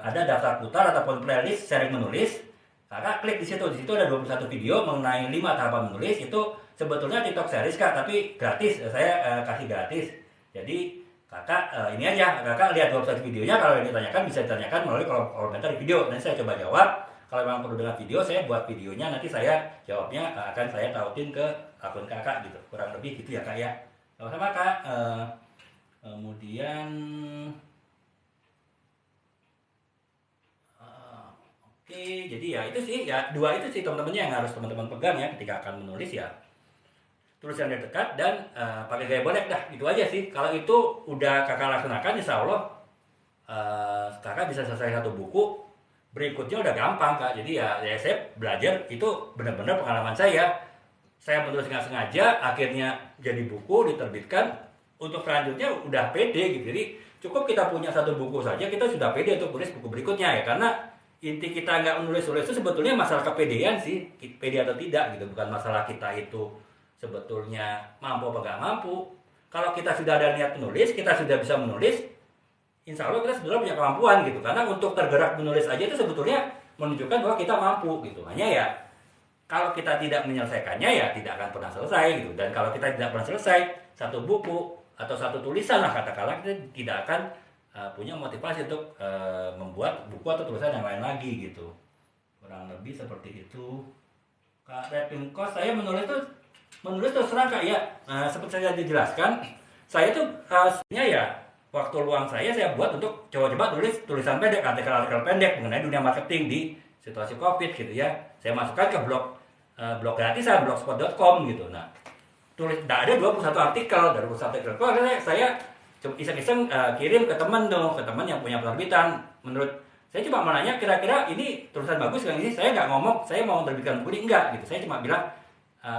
ada daftar putar ataupun playlist sharing menulis. Kakak klik di situ. Di situ ada 21 video mengenai 5 tahapan menulis. Itu sebetulnya TikTok series Kak, tapi gratis. Saya kasih gratis. Jadi Kakak ini aja, Kakak lihat 21 videonya. Kalau yang ditanyakan bisa ditanyakan melalui kolom komentar di video. Nanti saya coba jawab. Kalau memang perlu dengan video, saya buat videonya. Nanti saya jawabnya akan saya tautin ke akun Kakak gitu. Kurang lebih gitu ya Kak ya. Sama-sama Kak. Kemudian oke, jadi ya itu sih ya, 2 itu sih teman-temannya yang harus teman-teman pegang ya ketika akan menulis ya. Tulisan yang dekat dan pakai gaya bonek dah, itu aja sih. Kalau itu udah Kakak laksanakan, insya Allah Kakak bisa selesai 1 buku. Berikutnya udah gampang Kak. Jadi ya saya belajar itu benar-benar pengalaman saya. Saya menulis nggak sengaja, akhirnya jadi buku diterbitkan. Untuk selanjutnya udah pede gitu. Jadi cukup kita punya 1 buku saja, kita sudah pede untuk tulis buku berikutnya ya. Karena inti kita nggak menulis-nulis itu sebetulnya masalah kepedean sih, pede atau tidak gitu, bukan masalah kita itu sebetulnya mampu apa nggak mampu. Kalau kita sudah ada niat menulis, kita sudah bisa menulis, insya Allah kita sebetulnya punya kemampuan gitu. Karena untuk tergerak menulis aja itu sebetulnya menunjukkan bahwa kita mampu gitu. Hanya ya kalau kita tidak menyelesaikannya ya tidak akan pernah selesai gitu. Dan kalau kita tidak pernah selesai 1 buku atau 1 tulisan lah katakanlah, kita tidak akan punya motivasi untuk membuat buku atau tulisan yang lain lagi gitu. Kurang lebih seperti itu. Kak Red Cost, saya menulis terus terang Kak ya. Seperti saya dijelaskan, saya tuh sebenarnya ya waktu luang saya buat untuk coba-coba tulis tulisan pendek, artikel-artikel pendek mengenai dunia marketing di situasi COVID gitu ya. Saya masukkan ke blog gratisan, blogspot.com gitu. Nah, ada 21 artikel, dari 21 artikel itu akhirnya saya iseng-iseng kirim ke teman yang punya penerbitan. Menurut saya cuma mau nanya, kira-kira ini tulisan bagus kan ini? Saya nggak ngomong saya mau terbitkan buku ini, enggak gitu. Saya cuma bilang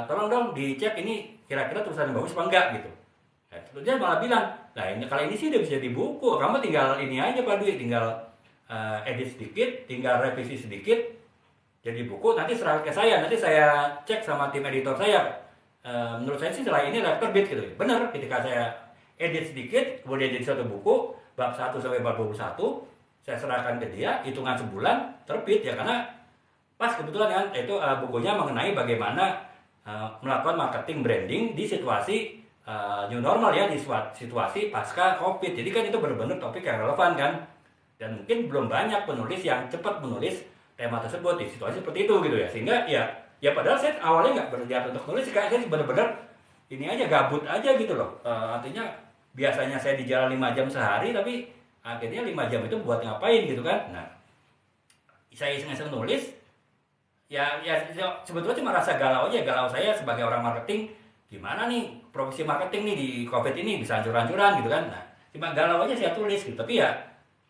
tolong dong dicek ini kira-kira tulisan yang bagus apa enggak gitu. Nah, dia malah bilang, nah ini kalau ini sih udah bisa di buku, kamu tinggal ini aja Pak Dwi, tinggal edit sedikit, tinggal revisi sedikit jadi buku, nanti serahkan ke saya, nanti saya cek sama tim editor saya. Menurut saya sih setelah ini layak terbit gitu. Benar, ketika saya edit sedikit, kemudian jadi 1 buku, bab 1 sampai bab 21, saya serahkan ke dia, hitungan sebulan, terbit ya, karena pas kebetulan kan, itu bukunya mengenai bagaimana melakukan marketing branding di situasi new normal ya, di situasi pasca COVID. Jadi kan itu benar-benar topik yang relevan kan, dan mungkin belum banyak penulis yang cepat menulis tema tersebut di situasi seperti itu gitu ya, sehingga ya padahal saya awalnya nggak berniat untuk nulis, kayak saya benar-benar ini aja, gabut aja gitu loh. Artinya biasanya saya di jalan 5 jam sehari, tapi akhirnya 5 jam itu buat ngapain gitu kan. Nah, saya iseng-iseng nulis, ya sebetulnya cuma rasa galau aja. Galau saya sebagai orang marketing, gimana nih profesi marketing nih di COVID ini bisa hancur-hancuran gitu kan. Nah, cuma galau aja saya tulis gitu. Tapi ya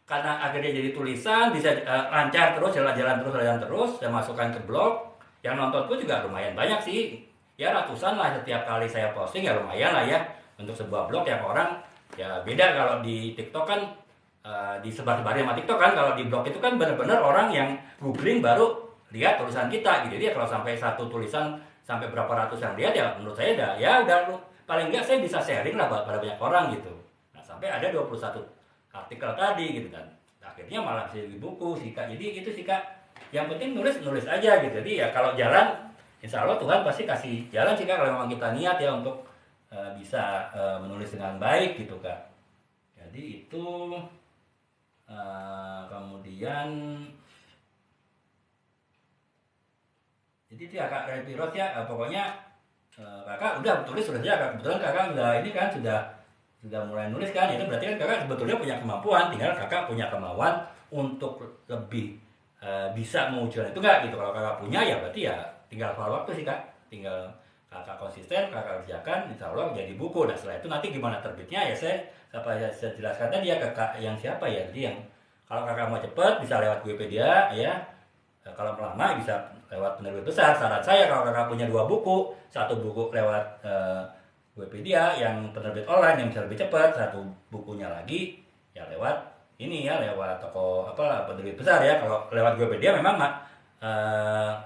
karena akhirnya jadi tulisan, bisa lancar terus, jalan terus, saya masukkan ke blog. Yang nonton pun juga lumayan banyak sih, ya ratusan lah setiap kali saya posting, ya lumayan lah ya untuk sebuah blog yang orang ya beda. Kalau di TikTok kan disebar-sebarin sama TikTok kan, kalau di blog itu kan benar-benar orang yang googling baru lihat tulisan kita gitu. Jadi ya kalau sampai 1 tulisan sampai berapa ratus yang lihat, ya menurut saya udah paling enggak saya bisa sharing lah pada banyak orang gitu. Nah, sampai ada 21 artikel tadi gitu kan, akhirnya malah jadi buku sih Kak. Jadi itu sih Kak, yang penting nulis aja gitu. Jadi ya kalau jalan, insya Allah Tuhan pasti kasih jalan sih Kak, kalau memang kita niat ya untuk bisa menulis dengan baik gitu Kak. Jadi itu kemudian Jadi itu ya Kak Repi Rose ya, pokoknya Kakak udah tulis sudah ya Kak. Kebetulan Kakak udah ini kan sudah mulai nulis kan, itu berarti kan Kakak sebetulnya punya kemampuan, tinggal Kakak punya kemauan untuk lebih bisa mewujudkan itu enggak gitu. Kalau Kakak punya ya berarti ya tinggal soal waktu sih Kak. Tinggal Kakak konsisten, Kakak kerjakan, insya Allah jadi buku. Nah setelah itu nanti gimana terbitnya ya saya jelaskan tadi ya Kakak yang siapa ya. Jadi yang kalau Kakak mau cepet bisa lewat Wikipedia ya. Kalau lama bisa lewat penerbit besar. Saran saya kalau Kakak punya 2 buku, satu buku lewat Wikipedia yang penerbit online yang bisa lebih cepat, satu bukunya lagi ya lewat ini ya, lewat toko penerbit besar ya. Kalau lewat Wikipedia memang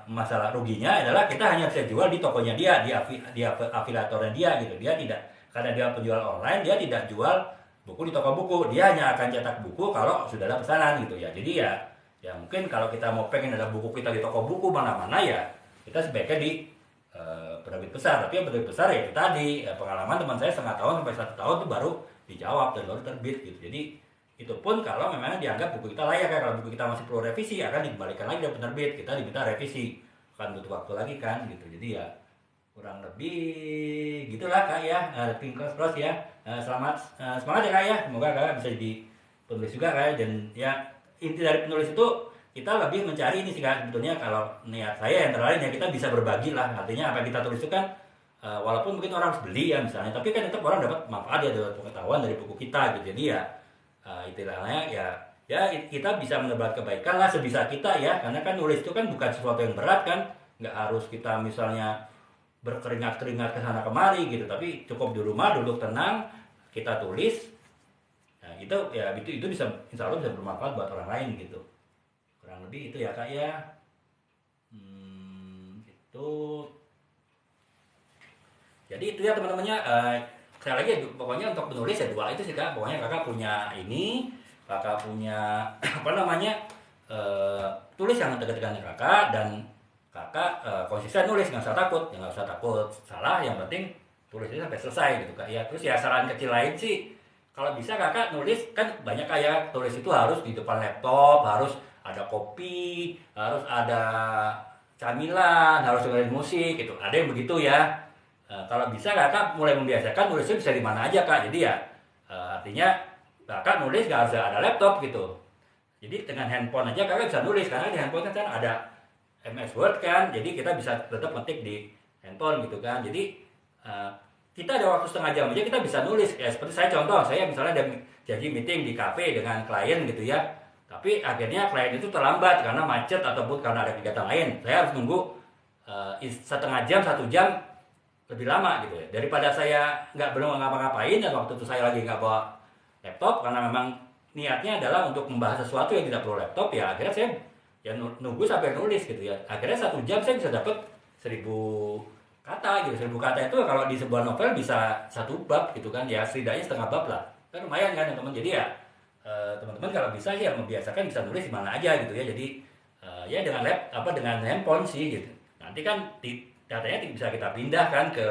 masalah ruginya adalah kita hanya bisa jual di tokonya dia, di afiliatornya dia gitu. Dia tidak, karena dia penjual online, dia tidak jual buku di toko buku. Dia hanya akan cetak buku kalau sudah ada pesanan gitu ya. Jadi ya mungkin kalau kita mau pengen ada buku kita di toko buku mana-mana ya kita sebaiknya di penerbit besar. Tapi yang penerbit besar ya itu tadi pengalaman teman saya setengah tahun sampai 1 tahun itu baru dijawab dan baru terbit gitu. Jadi itu pun kalau memang dianggap buku kita layak ya. Kalau buku kita masih perlu revisi akan dikembalikan lagi dari penerbit, kita diminta revisi, akan butuh waktu lagi kan gitu. Jadi ya kurang lebih gitulah Kak ya. Fingers crossed ya. Semangat ya Kak ya, semoga Kak bisa jadi penulis juga Kak ya. Dan ya inti dari penulis itu kita lebih mencari ini sih Kak, sebetulnya kalau niat saya yang terlain ya kita bisa berbagi lah. Artinya apa yang kita tulis itu kan walaupun mungkin orang harus beli ya misalnya, tapi kan tetap orang dapat manfaat ya, dapat pengetahuan dari buku kita gitu. Jadi ya istilahnya ya kita bisa menebar kebaikan lah sebisa kita ya, karena kan nulis itu kan bukan sesuatu yang berat kan, nggak harus kita misalnya berkeringat-keringat ke sana kemari gitu, tapi cukup di rumah duduk tenang kita tulis. Nah, itu bisa insya Allah bisa bermanfaat buat orang lain gitu. Kurang lebih itu ya Kak ya. Itu. Jadi itu ya teman-temannya. Sekali lagi pokoknya untuk penulis ya 2 itu sih Kak. Pokoknya Kakak punya ini, Kakak punya tulis yang dekat-dekatnya Kakak, dan Kakak konsisten nulis, nggak usah takut, nggak usah takut salah, yang penting tulis itu sampai selesai gitu Kak ya. Terus ya saran kecil lain sih, kalau bisa Kakak nulis kan banyak kayak tulis itu harus di depan laptop, harus ada kopi, harus ada camilan, harus dengerin musik gitu. Ada yang begitu ya. Kalau bisa Kakak mulai membiasakan nulisnya bisa di mana aja Kak. Jadi ya artinya Kakak nulis nggak harus ada laptop gitu. Jadi dengan handphone aja Kakak bisa nulis, karena di handphone kan ada MS Word kan. Jadi kita bisa tetap ketik di handphone gitu kan. Jadi kita ada waktu setengah jam aja kita bisa nulis. Ya seperti saya contoh, saya misalnya ada janji meeting di kafe dengan klien gitu ya. Tapi akhirnya klien itu terlambat karena macet ataupun karena ada kegiatan lain. Saya harus nunggu setengah jam, 1 jam lebih lama gitu ya. Daripada saya belum ngapa-ngapain dan waktu itu saya lagi nggak bawa laptop karena memang niatnya adalah untuk membahas sesuatu yang tidak perlu laptop, ya akhirnya saya ya nunggu sampai nulis gitu ya. Akhirnya 1 jam saya bisa dapat 1000 kata gitu. 1000 kata itu kalau di sebuah novel bisa 1 bab gitu kan ya, setidaknya setengah bab lah. Kan lumayan kan teman-teman. Jadi ya teman-teman kalau bisa ya membiasakan bisa nulis di mana aja gitu ya. Jadi ya dengan handphone sih gitu. Nanti kan datanya bisa kita pindahkan ke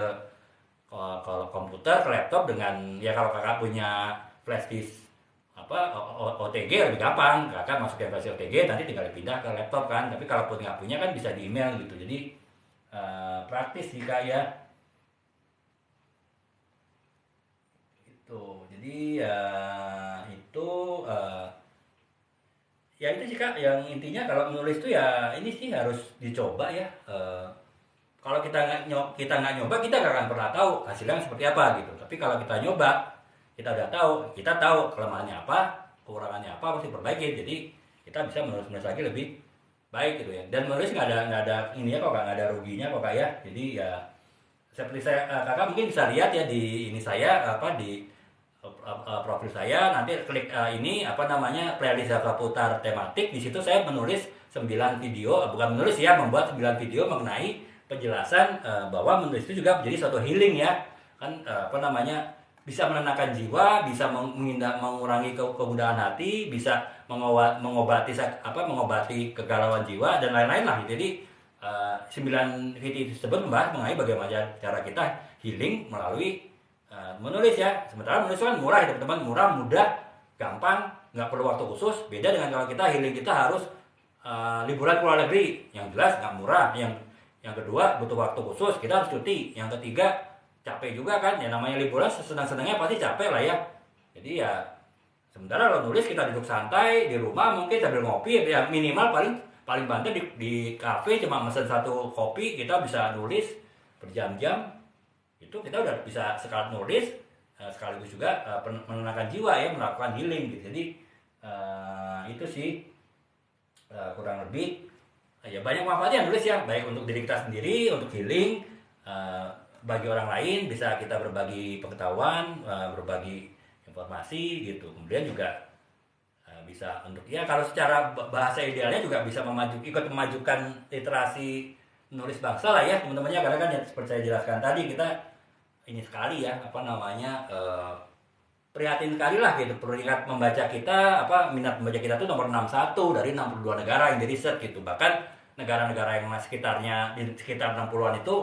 komputer, ke laptop dengan ya kalau Kakak punya flash disk OTG lebih gampang. Kakak masukin versi OTG nanti tinggal dipindah ke laptop kan. Tapi kalaupun nggak punya kan bisa di email gitu. Jadi praktis jika ya itu. Jadi itu sih Kak, yang intinya kalau menulis itu ya ini sih harus dicoba ya. Kalau kita nggak nyoba kita nggak akan pernah tahu hasilnya seperti apa gitu. Tapi kalau kita nyoba, kita udah tahu, kita tahu kelemahannya apa, kekurangannya apa, harus diperbaiki. Jadi kita bisa menulis lagi lebih baik gitu ya. Dan menulis nggak ada ininya kok, nggak ada ruginya kok Kak ya. Jadi ya seperti Kakak mungkin bisa lihat ya di ini saya di profil saya, nanti klik playlist Zaka Putar tematik. Di situ saya menulis 9 video, bukan menulis ya, membuat 9 video mengenai penjelasan bahwa menulis itu juga menjadi suatu healing ya kan, bisa menenangkan jiwa, bisa mengurangi kegundahan hati, bisa mengobati kegalauan jiwa dan lain-lain lah. Jadi 9 video tersebut membahas mengenai bagaimana cara kita healing melalui menulis ya. Sementara menulis kan murah ya teman-teman, murah, mudah, gampang, nggak perlu waktu khusus. Beda dengan kalau kita healing, kita harus liburan ke luar negeri, yang jelas nggak murah, yang Yang kedua butuh waktu khusus, kita harus cuti. Yang ketiga capek juga kan, ya namanya liburan senang-senangnya pasti capek lah ya. Jadi ya sementara kalau nulis kita duduk santai di rumah mungkin sambil ngopi, ya minimal paling paling banter di kafe cuma mesen satu kopi kita bisa nulis berjam-jam. Itu kita udah bisa sekali nulis sekaligus juga menenangkan jiwa ya, melakukan healing gitu. Jadi itu sih kurang lebih ya banyak manfaatnya nulis ya, baik untuk diri kita sendiri untuk healing, bagi orang lain bisa kita berbagi pengetahuan, berbagi informasi gitu. Kemudian juga bisa untuk ya kalau secara bahasa idealnya juga bisa ikut memajukan literasi menulis bangsa lah ya teman-temannya, karena kan ya seperti saya jelaskan tadi kita ini sekali ya apa namanya prihatin sekali lah gitu, peringkat membaca kita minat membaca kita tuh nomor 61 dari 62 negara yang di riset gitu. Bahkan negara-negara yang sekitarnya di sekitar 60-an itu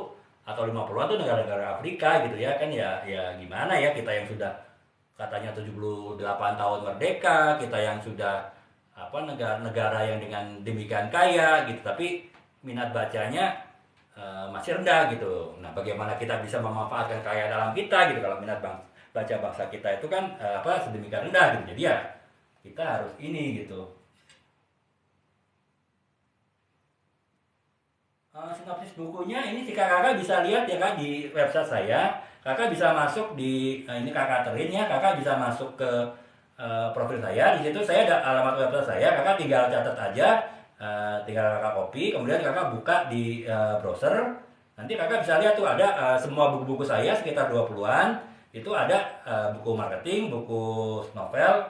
atau 50-an tuh negara-negara Afrika gitu ya kan, ya gimana ya, kita yang sudah katanya 78 tahun merdeka, kita yang sudah negara-negara yang dengan demikian kaya gitu, tapi minat bacanya masih rendah gitu. Nah, bagaimana kita bisa memanfaatkan kaya dalam kita gitu kalau minat baca bangsa kita itu kan sedemikian rendah gitu. Jadi ya kita harus ini gitu. Sinopsis bukunya ini si kakak bisa lihat ya kak di website saya. Kakak bisa masuk di ini kakak terin ya, kakak bisa masuk ke profil saya. Di situ saya ada alamat website saya. Kakak tinggal catat aja, tinggal kakak copy, kemudian kakak buka di browser. Nanti kakak bisa lihat tuh ada semua buku-buku saya sekitar 20-an. Itu ada buku marketing, buku novel,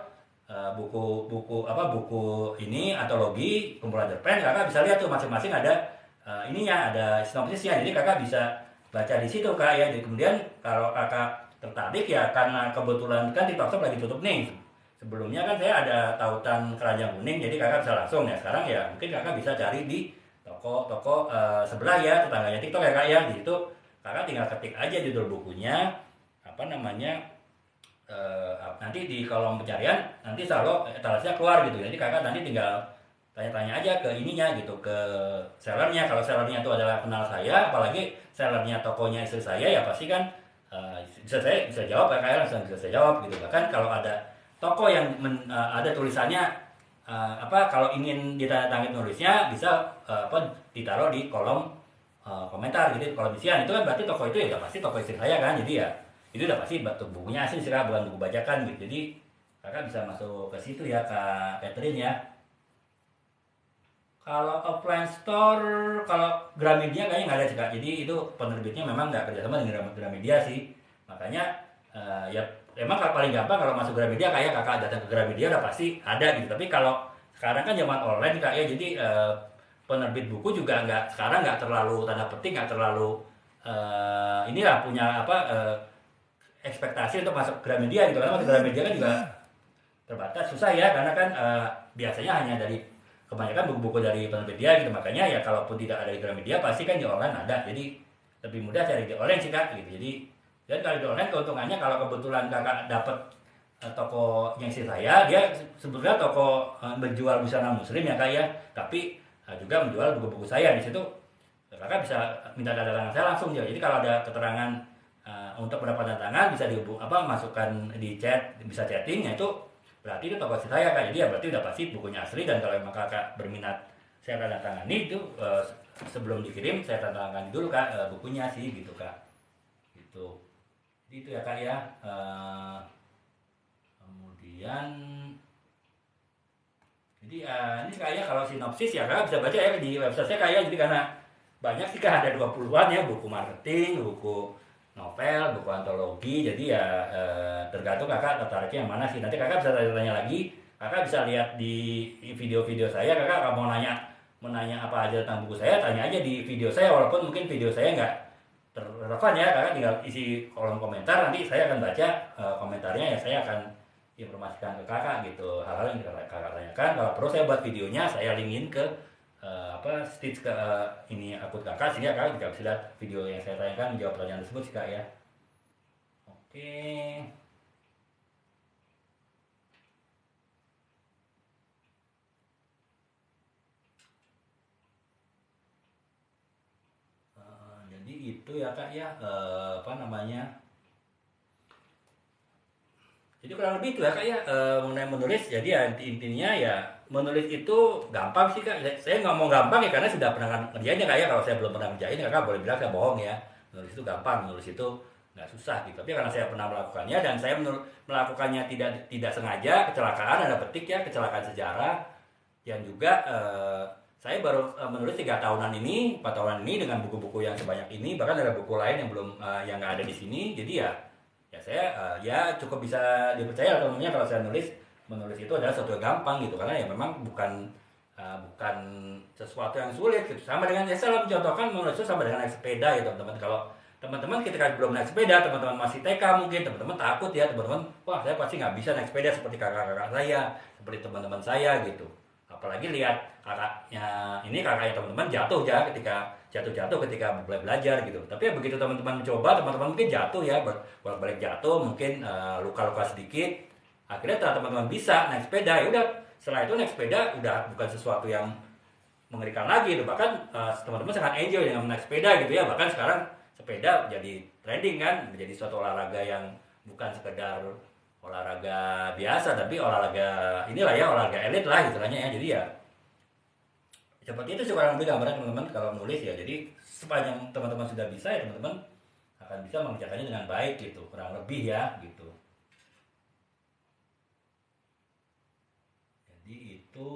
buku ini antologi, kumpulan cerpen. Kakak bisa lihat tuh masing-masing ada ininya, ada sinopsisnya. Jadi kakak bisa baca di situ kak ya. Jadi kemudian kalau kakak tertarik ya, karena kebetulan kan di Tokstop lagi tutup nih. Sebelumnya kan saya ada tautan keranjang kuning, jadi kakak bisa langsung ya. Sekarang ya mungkin kakak bisa cari di toko-toko sebelah ya, tetangganya TikTok ya kak ya. Di situ kakak tinggal ketik aja judul bukunya, nanti di kolom pencarian nanti selalu etalasenya keluar gitu. Jadi kakak nanti tinggal tanya-tanya aja ke ininya gitu, ke sellernya. Kalau sellernya itu adalah kenal saya, apalagi sellernya tokonya istri saya, ya pasti kan bisa jawab kayak bisa saya jawab gitu. Bahkan kalau ada toko yang ada tulisannya kalau ingin ditandatangani nulisnya bisa ditaruh di kolom komentar gitu, kolom isian. Itu kan berarti toko itu ya udah pasti toko istri saya kan. Jadi ya itu udah pasti bukunya asli sih, bukan buku bajakan gitu. Jadi kakak bisa masuk ke situ ya Kak Catherine ya. Kalau offline store, kalau Gramedia kayaknya nggak ada sih kak. Jadi itu penerbitnya memang nggak kerjasama dengan Gramedia sih. Makanya ya emang paling gampang kalau masuk Gramedia kayak kakak datang ke Gramedia udah pasti ada gitu. Tapi kalau sekarang kan zaman online kak ya, jadi penerbit buku juga sekarang nggak terlalu tanda petik, nggak terlalu inilah punya ekspektasi untuk masuk Gramedia gitu. Karena masuk Gramedia kan juga terbatas, susah ya, karena kan biasanya hanya dari kebanyakan buku-buku dari penerbit dia gitu. Makanya ya kalaupun tidak ada di Gramedia pasti kan di online ada, jadi lebih mudah cari di online sih kak gitu. Jadi dan kalau di online keuntungannya kalau kebetulan kakak dapat toko yang istri saya, dia sebetulnya toko menjual busana muslim ya kak ya, tapi juga menjual buku-buku saya. Di situ kakak bisa minta tanda tangan saya langsung ya. Jadi kalau ada keterangan untuk mendapat tanda tangan bisa masukkan di chat, bisa chatting ya, itu berarti itu toko saya kak. Jadi ya berarti udah pasti bukunya asli. Dan kalau memang kakak berminat saya tanda tangani itu sebelum dikirim saya tanda tangani dulu kak bukunya sih gitu kak gitu. Jadi itu ya kak ya. Kemudian jadi ini kayaknya kalau sinopsis ya kakak bisa baca ya di website saya kak ya. Jadi karena banyak sih kak, ada 20-an ya buku marketing, buku novel, buku antologi. Jadi ya tergantung kakak tertariknya yang mana sih. Nanti kakak bisa tanya lagi, kakak bisa lihat di video-video saya. Kakak mau nanya apa aja tentang buku saya, tanya aja di video saya. Walaupun mungkin video saya nggak relevan ya, kakak tinggal isi kolom komentar, nanti saya akan baca komentarnya ya. Saya akan informasikan ke kakak gitu hal-hal yang kakak tanyakan. Kalau perlu saya buat videonya, saya linkin ke stitch ke ini akun kakak, sehingga kakak juga bisa lihat video yang saya tanyakan menjawab pertanyaan tersebut sih kak ya. Oke. itu ya Kak ya, apa namanya, jadi kurang lebih itu ya Kak ya, mengenai menulis. Jadi ya intinya ya menulis itu gampang sih Kak. Saya nggak mau gampang ya karena sudah pernah ngerjainnya Kak ya. Kalau saya belum pernah ngerjain Kakak boleh bilang saya bohong ya. Menulis itu gampang, menulis itu nggak susah gitu. Tapi karena saya pernah melakukannya dan saya melakukannya tidak sengaja, kecelakaan ada petik ya, kecelakaan sejarah. Dan juga saya baru menulis 3 tahunan ini, 4 tahunan ini dengan buku-buku yang sebanyak ini. Bahkan ada buku lain yang belum yang nggak ada di sini. Jadi ya saya ya cukup bisa dipercaya teman-temannya kalau saya menulis itu adalah sesuatu yang gampang gitu, karena ya memang bukan sesuatu yang sulit gitu. Sama dengan ya saya mencontohkan menulis itu sama dengan naik sepeda ya teman-teman. Kalau teman-teman ketika belum naik sepeda, teman-teman masih TK mungkin, teman-teman takut ya teman-teman, wah saya pasti nggak bisa naik sepeda seperti kakak-kakak saya, seperti teman-teman saya gitu. Apalagi lihat kakaknya teman-teman jatuh ya jatuh ketika belajar gitu. Tapi ya begitu teman-teman mencoba, teman-teman mungkin jatuh ya, bolak-balik jatuh, mungkin luka-luka sedikit. Akhirnya setelah teman-teman bisa naik sepeda, ya udah setelah itu naik sepeda udah bukan sesuatu yang mengerikan lagi itu. Bahkan teman-teman sangat enjoy dengan naik sepeda gitu ya. Bahkan sekarang sepeda jadi trending kan, menjadi suatu olahraga yang bukan sekedar olahraga biasa, tapi olahraga inilah ya, olahraga elit lah istilahnya ya. Jadi ya seperti itu sih kurang lebih gambaran teman-teman kalau menulis ya. Jadi sepanjang teman-teman sudah bisa ya teman-teman akan bisa mengerjakannya dengan baik gitu, kurang lebih ya gitu. Jadi itu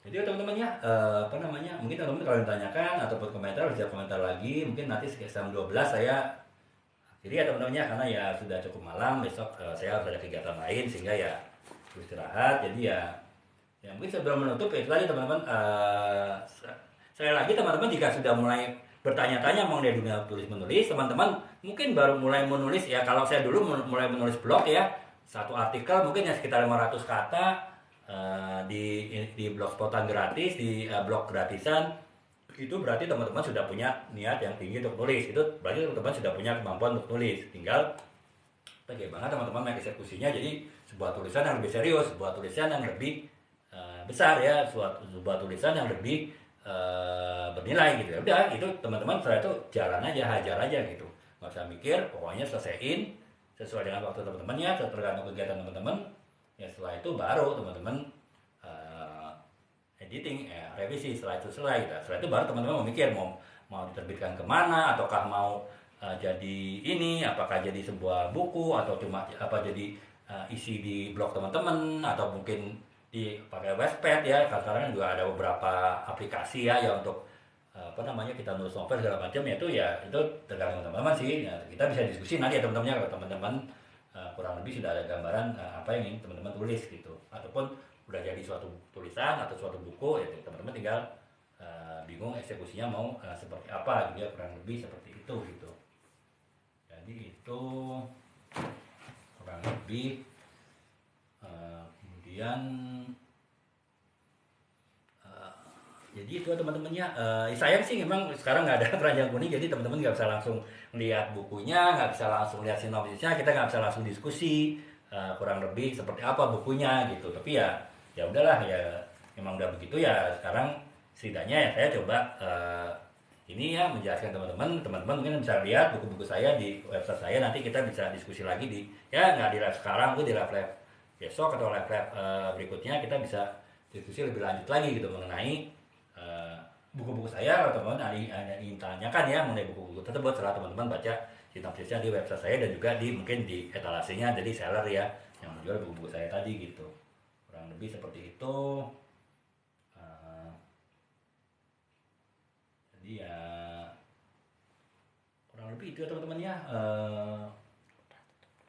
jadi teman-teman ya, apa namanya, mungkin teman-teman kalau ditanyakan ataupun komentar bisa komentar lagi, mungkin nanti sekitar jam 12 saya akhiri ya teman-temannya, karena ya sudah cukup malam, besok saya harus ada kegiatan lain sehingga ya istirahat. Jadi ya mungkin sebelum menutup itu tadi teman-teman, sekali lagi teman-teman jika sudah mulai bertanya-tanya mengenai dunia tulis menulis, teman-teman mungkin baru mulai menulis ya. Kalau saya dulu mulai menulis blog ya, satu artikel mungkin ya sekitar 500 kata di blogspotan gratis, di blog gratisan. Itu berarti teman-teman sudah punya niat yang tinggi untuk nulis. Itu berarti teman-teman sudah punya kemampuan untuk nulis. Tinggal bagaimana teman-teman mengeksekusinya jadi sebuah tulisan yang lebih serius, sebuah tulisan yang lebih besar ya, sebuah tulisan yang lebih bernilai gitu ya. Udah itu teman-teman setelah itu jalan aja, hajar aja gitu, nggak usah mikir, pokoknya selesaiin sesuai dengan waktu teman-teman ya, tergantung kegiatan teman-teman ya. Setelah itu baru teman-teman editing, revisi. Setelah itu setelah itu baru teman-teman memikir mau diterbitkan kemana, ataukah mau jadi ini, apakah jadi sebuah buku atau cuma apa jadi isi di blog teman-teman, atau mungkin pakai Wattpad ya. Sekarang juga ada beberapa aplikasi ya yang untuk apa namanya kita nulis novel segala macam ya. Itu tergantung teman-teman sih. Nah, kita bisa diskusi nanti ya teman-temannya, kalau teman-teman kurang lebih sudah ada gambaran apa yang ingin teman-teman tulis gitu, ataupun udah jadi suatu tulisan atau suatu buku ya, teman-teman tinggal bingung eksekusinya mau seperti apa gitu ya, kurang lebih seperti itu gitu. Jadi itu kurang lebih kemudian jadi itu teman-temannya. Sayang sih memang sekarang nggak ada keranjang kuning, jadi teman-teman nggak bisa langsung lihat bukunya, nggak bisa langsung lihat sinopsisnya, kita nggak bisa langsung diskusi kurang lebih seperti apa bukunya gitu. Tapi ya udahlah ya, memang udah begitu ya. Sekarang setidaknya ya saya coba ini ya menjelaskan teman-teman mungkin bisa lihat buku-buku saya di website saya. Nanti kita bisa diskusi lagi ya nggak di live sekarang, di live besok atau live berikutnya kita bisa diskusi lebih lanjut lagi gitu mengenai buku-buku saya. Kalau teman-teman ada ingin tanyakan ya mengenai buku-buku tersebut, setelah teman-teman baca sinopsisnya di website saya dan juga mungkin di etalasenya jadi seller ya yang menjual buku-buku saya tadi gitu. Kurang lebih seperti itu. Jadi ya kurang lebih itu ya teman-teman ya.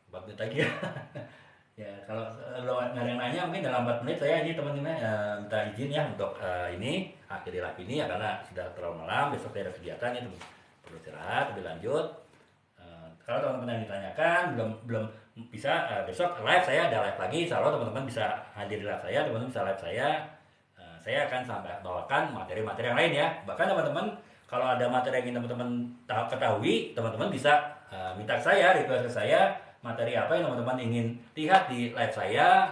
4 menit lagi ya. Ya kalau nggak ada yang nanya, mungkin dalam 4 menit saya ini teman-teman minta izin ya untuk ini akhiri live ini ya, karena sudah terlalu malam, besok saya ada kegiatan ya, perlu istirahat lebih lanjut. Kalau teman-teman yang ditanyakan belum bisa, besok live saya ada live lagi, insya Allah teman-teman bisa hadir di live saya, teman-teman bisa live saya akan sampai bawakan materi-materi yang lain ya. Bahkan teman-teman kalau ada materi yang ingin teman-teman ketahui, teman-teman bisa minta saya, request ke saya materi apa yang teman-teman ingin lihat di live saya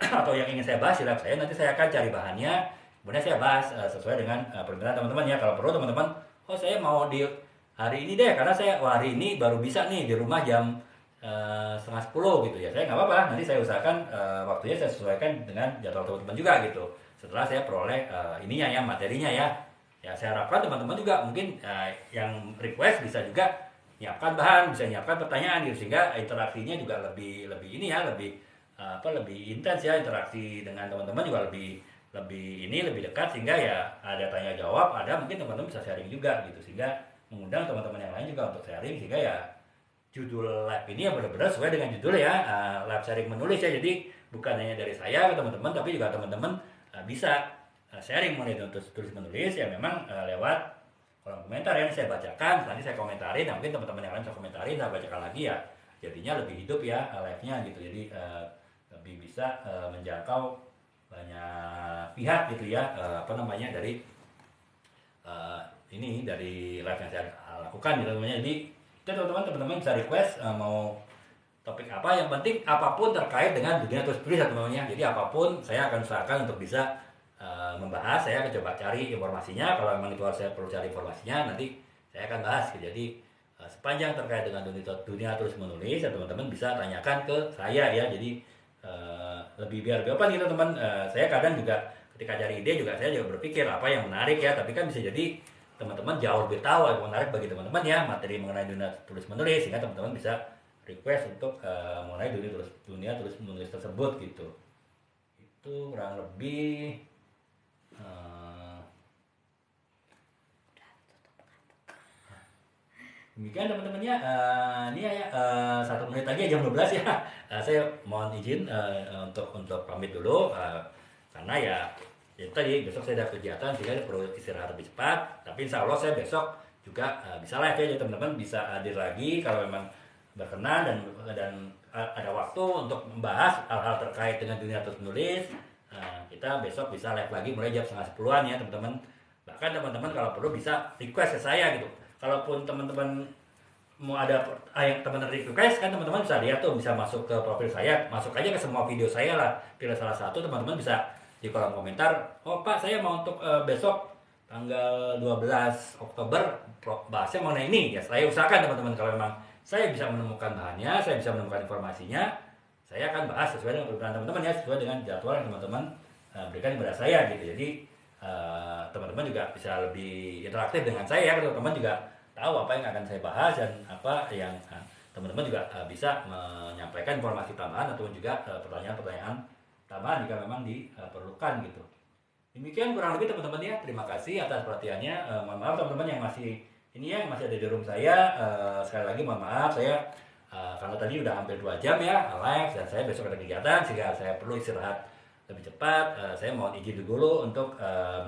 atau yang ingin saya bahas di live saya. Nanti saya akan cari bahannya, Kemudian saya bahas sesuai dengan permintaan teman-teman ya. Kalau perlu teman-teman, oh saya mau di hari ini deh, karena saya hari ini baru bisa nih di rumah jam 9:30 gitu ya. Saya nggak apa-apa, nanti saya usahakan waktunya saya sesuaikan dengan jadwal teman-teman juga gitu. Setelah saya peroleh ininya ya, materinya ya. Ya saya harapkan teman-teman juga mungkin yang request bisa juga nyiapkan bahan, bisa nyiapkan pertanyaan gitu, sehingga interaksinya juga lebih lebih ini ya, lebih lebih intens ya, interaksi dengan teman-teman juga lebih lebih ini lebih dekat, sehingga ya ada tanya jawab, ada mungkin teman-teman bisa sharing juga gitu, sehingga mengundang teman-teman yang lain juga untuk sharing, sehingga ya judul lab ini ya benar-benar sesuai dengan judul ya, lab sharing menulis ya. Jadi bukan hanya dari saya ke teman-teman, tapi juga teman-teman bisa sharing mengenai tulis menulis ya, memang lewat kolom komentar ya. Saya bacakan, nanti saya komentarin, nah, mungkin teman-teman yang lain bisa komentarin, saya bacakan lagi ya, jadinya lebih hidup ya live-nya gitu. Jadi lebih bisa menjangkau banyak pihak gitu ya, apa namanya, dari ini dari live yang saya lakukan gitu namanya. Jadi itu teman-teman bisa request mau topik apa, yang penting apapun terkait dengan dunia tulis teman-teman. Jadi apapun saya akan usahakan untuk bisa membahas. Saya akan coba cari informasinya, kalau memang itu saya perlu cari informasinya nanti saya akan bahas gitu. Jadi sepanjang terkait dengan dunia tulis menulis ya, teman-teman bisa tanyakan ke saya ya. Jadi lebih biar gampang gitu teman. Saya kadang juga ketika cari ide juga saya juga berpikir apa yang menarik ya, tapi kan bisa jadi teman-teman jauh lebih tahu yang menarik bagi teman-teman ya, materi mengenai dunia tulis menulis, sehingga teman-teman bisa request untuk mengenai dunia tulis menulis tersebut gitu. Itu kurang lebih demikian teman-temannya. Ini ya 1 menit lagi jam 12 ya. Saya mohon izin untuk pamit dulu, karena ya itu tadi besok saya ada kegiatan sehingga perlu istirahat lebih cepat. Tapi insya Allah saya besok juga bisa live ya, jadi teman-teman bisa hadir lagi kalau memang berkenan dan ada waktu untuk membahas hal-hal terkait dengan dunia tulis menulis. Kita besok bisa live lagi mulai jam 9:30-an ya teman-teman. Bahkan teman-teman kalau perlu bisa request ke saya gitu. Kalaupun teman-teman mau ada yang teman-teman request kan, teman-teman bisa lihat tuh, bisa masuk ke profil saya, masuk aja ke semua video saya lah, pilih salah satu, teman-teman bisa di kolom komentar, oh Pak saya mau untuk besok tanggal 12 Oktober bahasnya mengenai ini ya. Saya usahakan teman-teman, kalau memang saya bisa menemukan bahannya, saya bisa menemukan informasinya, saya akan bahas sesuai dengan permintaan teman-teman ya, sesuai dengan jadwal yang teman-teman berikan kepada saya gitu. Jadi teman-teman juga bisa lebih interaktif dengan saya, teman-teman juga tahu apa yang akan saya bahas dan apa yang teman-teman juga bisa menyampaikan informasi tambahan ataupun juga pertanyaan-pertanyaan tambahan jika memang diperlukan gitu. Demikian kurang lebih teman-teman ya. Terima kasih atas perhatiannya. Mohon maaf teman-teman yang masih ini ya, yang masih ada di room saya. Sekali lagi mohon maaf, saya karena tadi udah hampir 2 jam ya live dan saya besok ada kegiatan sehingga saya perlu istirahat lebih cepat. Saya mohon izin dulu untuk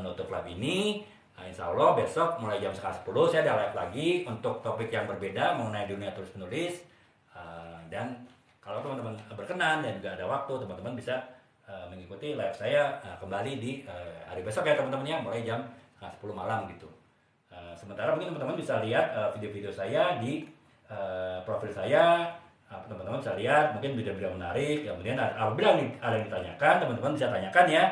menutup live ini. Insya Allah besok mulai jam 9:30 saya ada live lagi untuk topik yang berbeda mengenai dunia tulis menulis. Dan kalau teman-teman berkenan dan juga ada waktu, teman-teman bisa mengikuti live saya kembali di hari besok ya teman-teman ya, mulai jam 10 malam gitu. Sementara mungkin teman-teman bisa lihat video-video saya di profil saya. Teman-teman bisa lihat mungkin video-video menarik. Kemudian apabila ada yang ditanyakan, teman-teman bisa tanyakan ya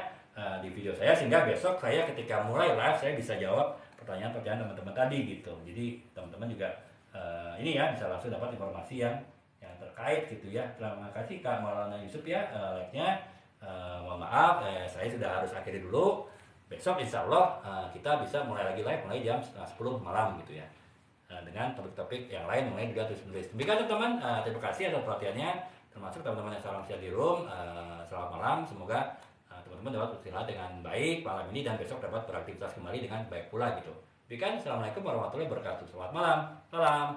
di video saya, sehingga besok saya ketika mulai live saya bisa jawab pertanyaan-pertanyaan teman-teman tadi gitu. Jadi teman-teman juga ini ya bisa langsung dapat informasi yang terkait gitu ya. Terima kasih Kak Maulana Yusuf ya like-nya. Mohon maaf saya sudah harus akhiri dulu. Besok insya Allah kita bisa mulai lagi live mulai jam 10 malam gitu ya, dengan topik-topik yang lain mengenai juga tulis menulis. Demikian teman-teman, terima kasih atas perhatiannya, termasuk teman-teman yang salam share di room. Selamat malam, semoga teman-teman dapat beristirahat dengan baik malam ini dan besok dapat beraktivitas kembali dengan baik pula gitu. Demikian, assalamualaikum warahmatullahi wabarakatuh. Selamat malam, salam.